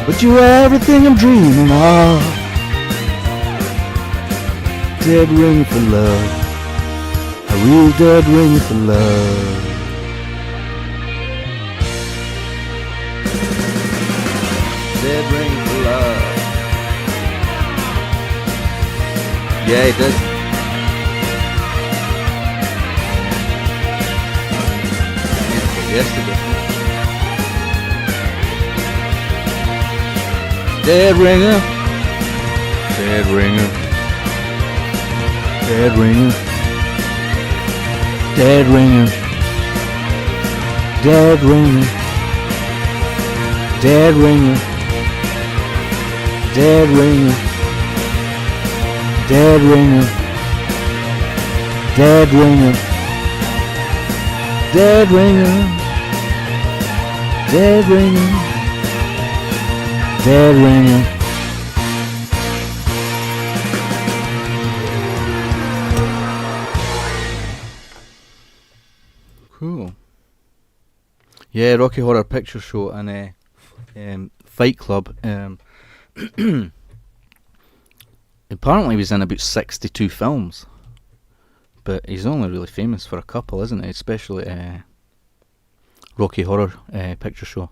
But you're everything I'm dreaming of. Dead ringer for love. A real dead ringer for love. Dead ringer for love. Yeah, it does. Yesterday. Dead ringer. Dead ringer. Dead ringer. Dead ringer. Dead ringer. Dead ringer. Dead ringer. Dead ringer. Dead ringer. Dead ringer. Dead ringer. Dead ringer. Cool. Yeah, Rocky Horror Picture Show and Fight Club. Apparently he was in about 62 films, but he's only really famous for a couple, isn't he? Especially Rocky Horror Picture Show.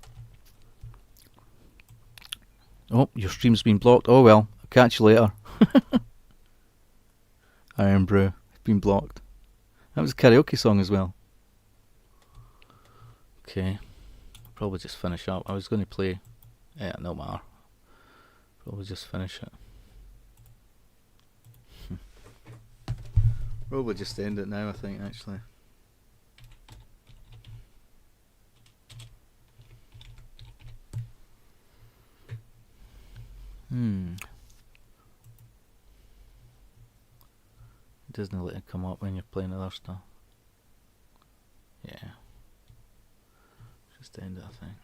Oh, your stream's been blocked. Oh well, I'll catch you later. Iron Brew, it's been blocked. That was a karaoke song as well. Okay, probably just finish up. I was going to play. Yeah, no matter. Probably just finish it. Probably just end it now, I think, actually. It doesn't let it come up when you're playing other stuff. Yeah. Just end it, I think.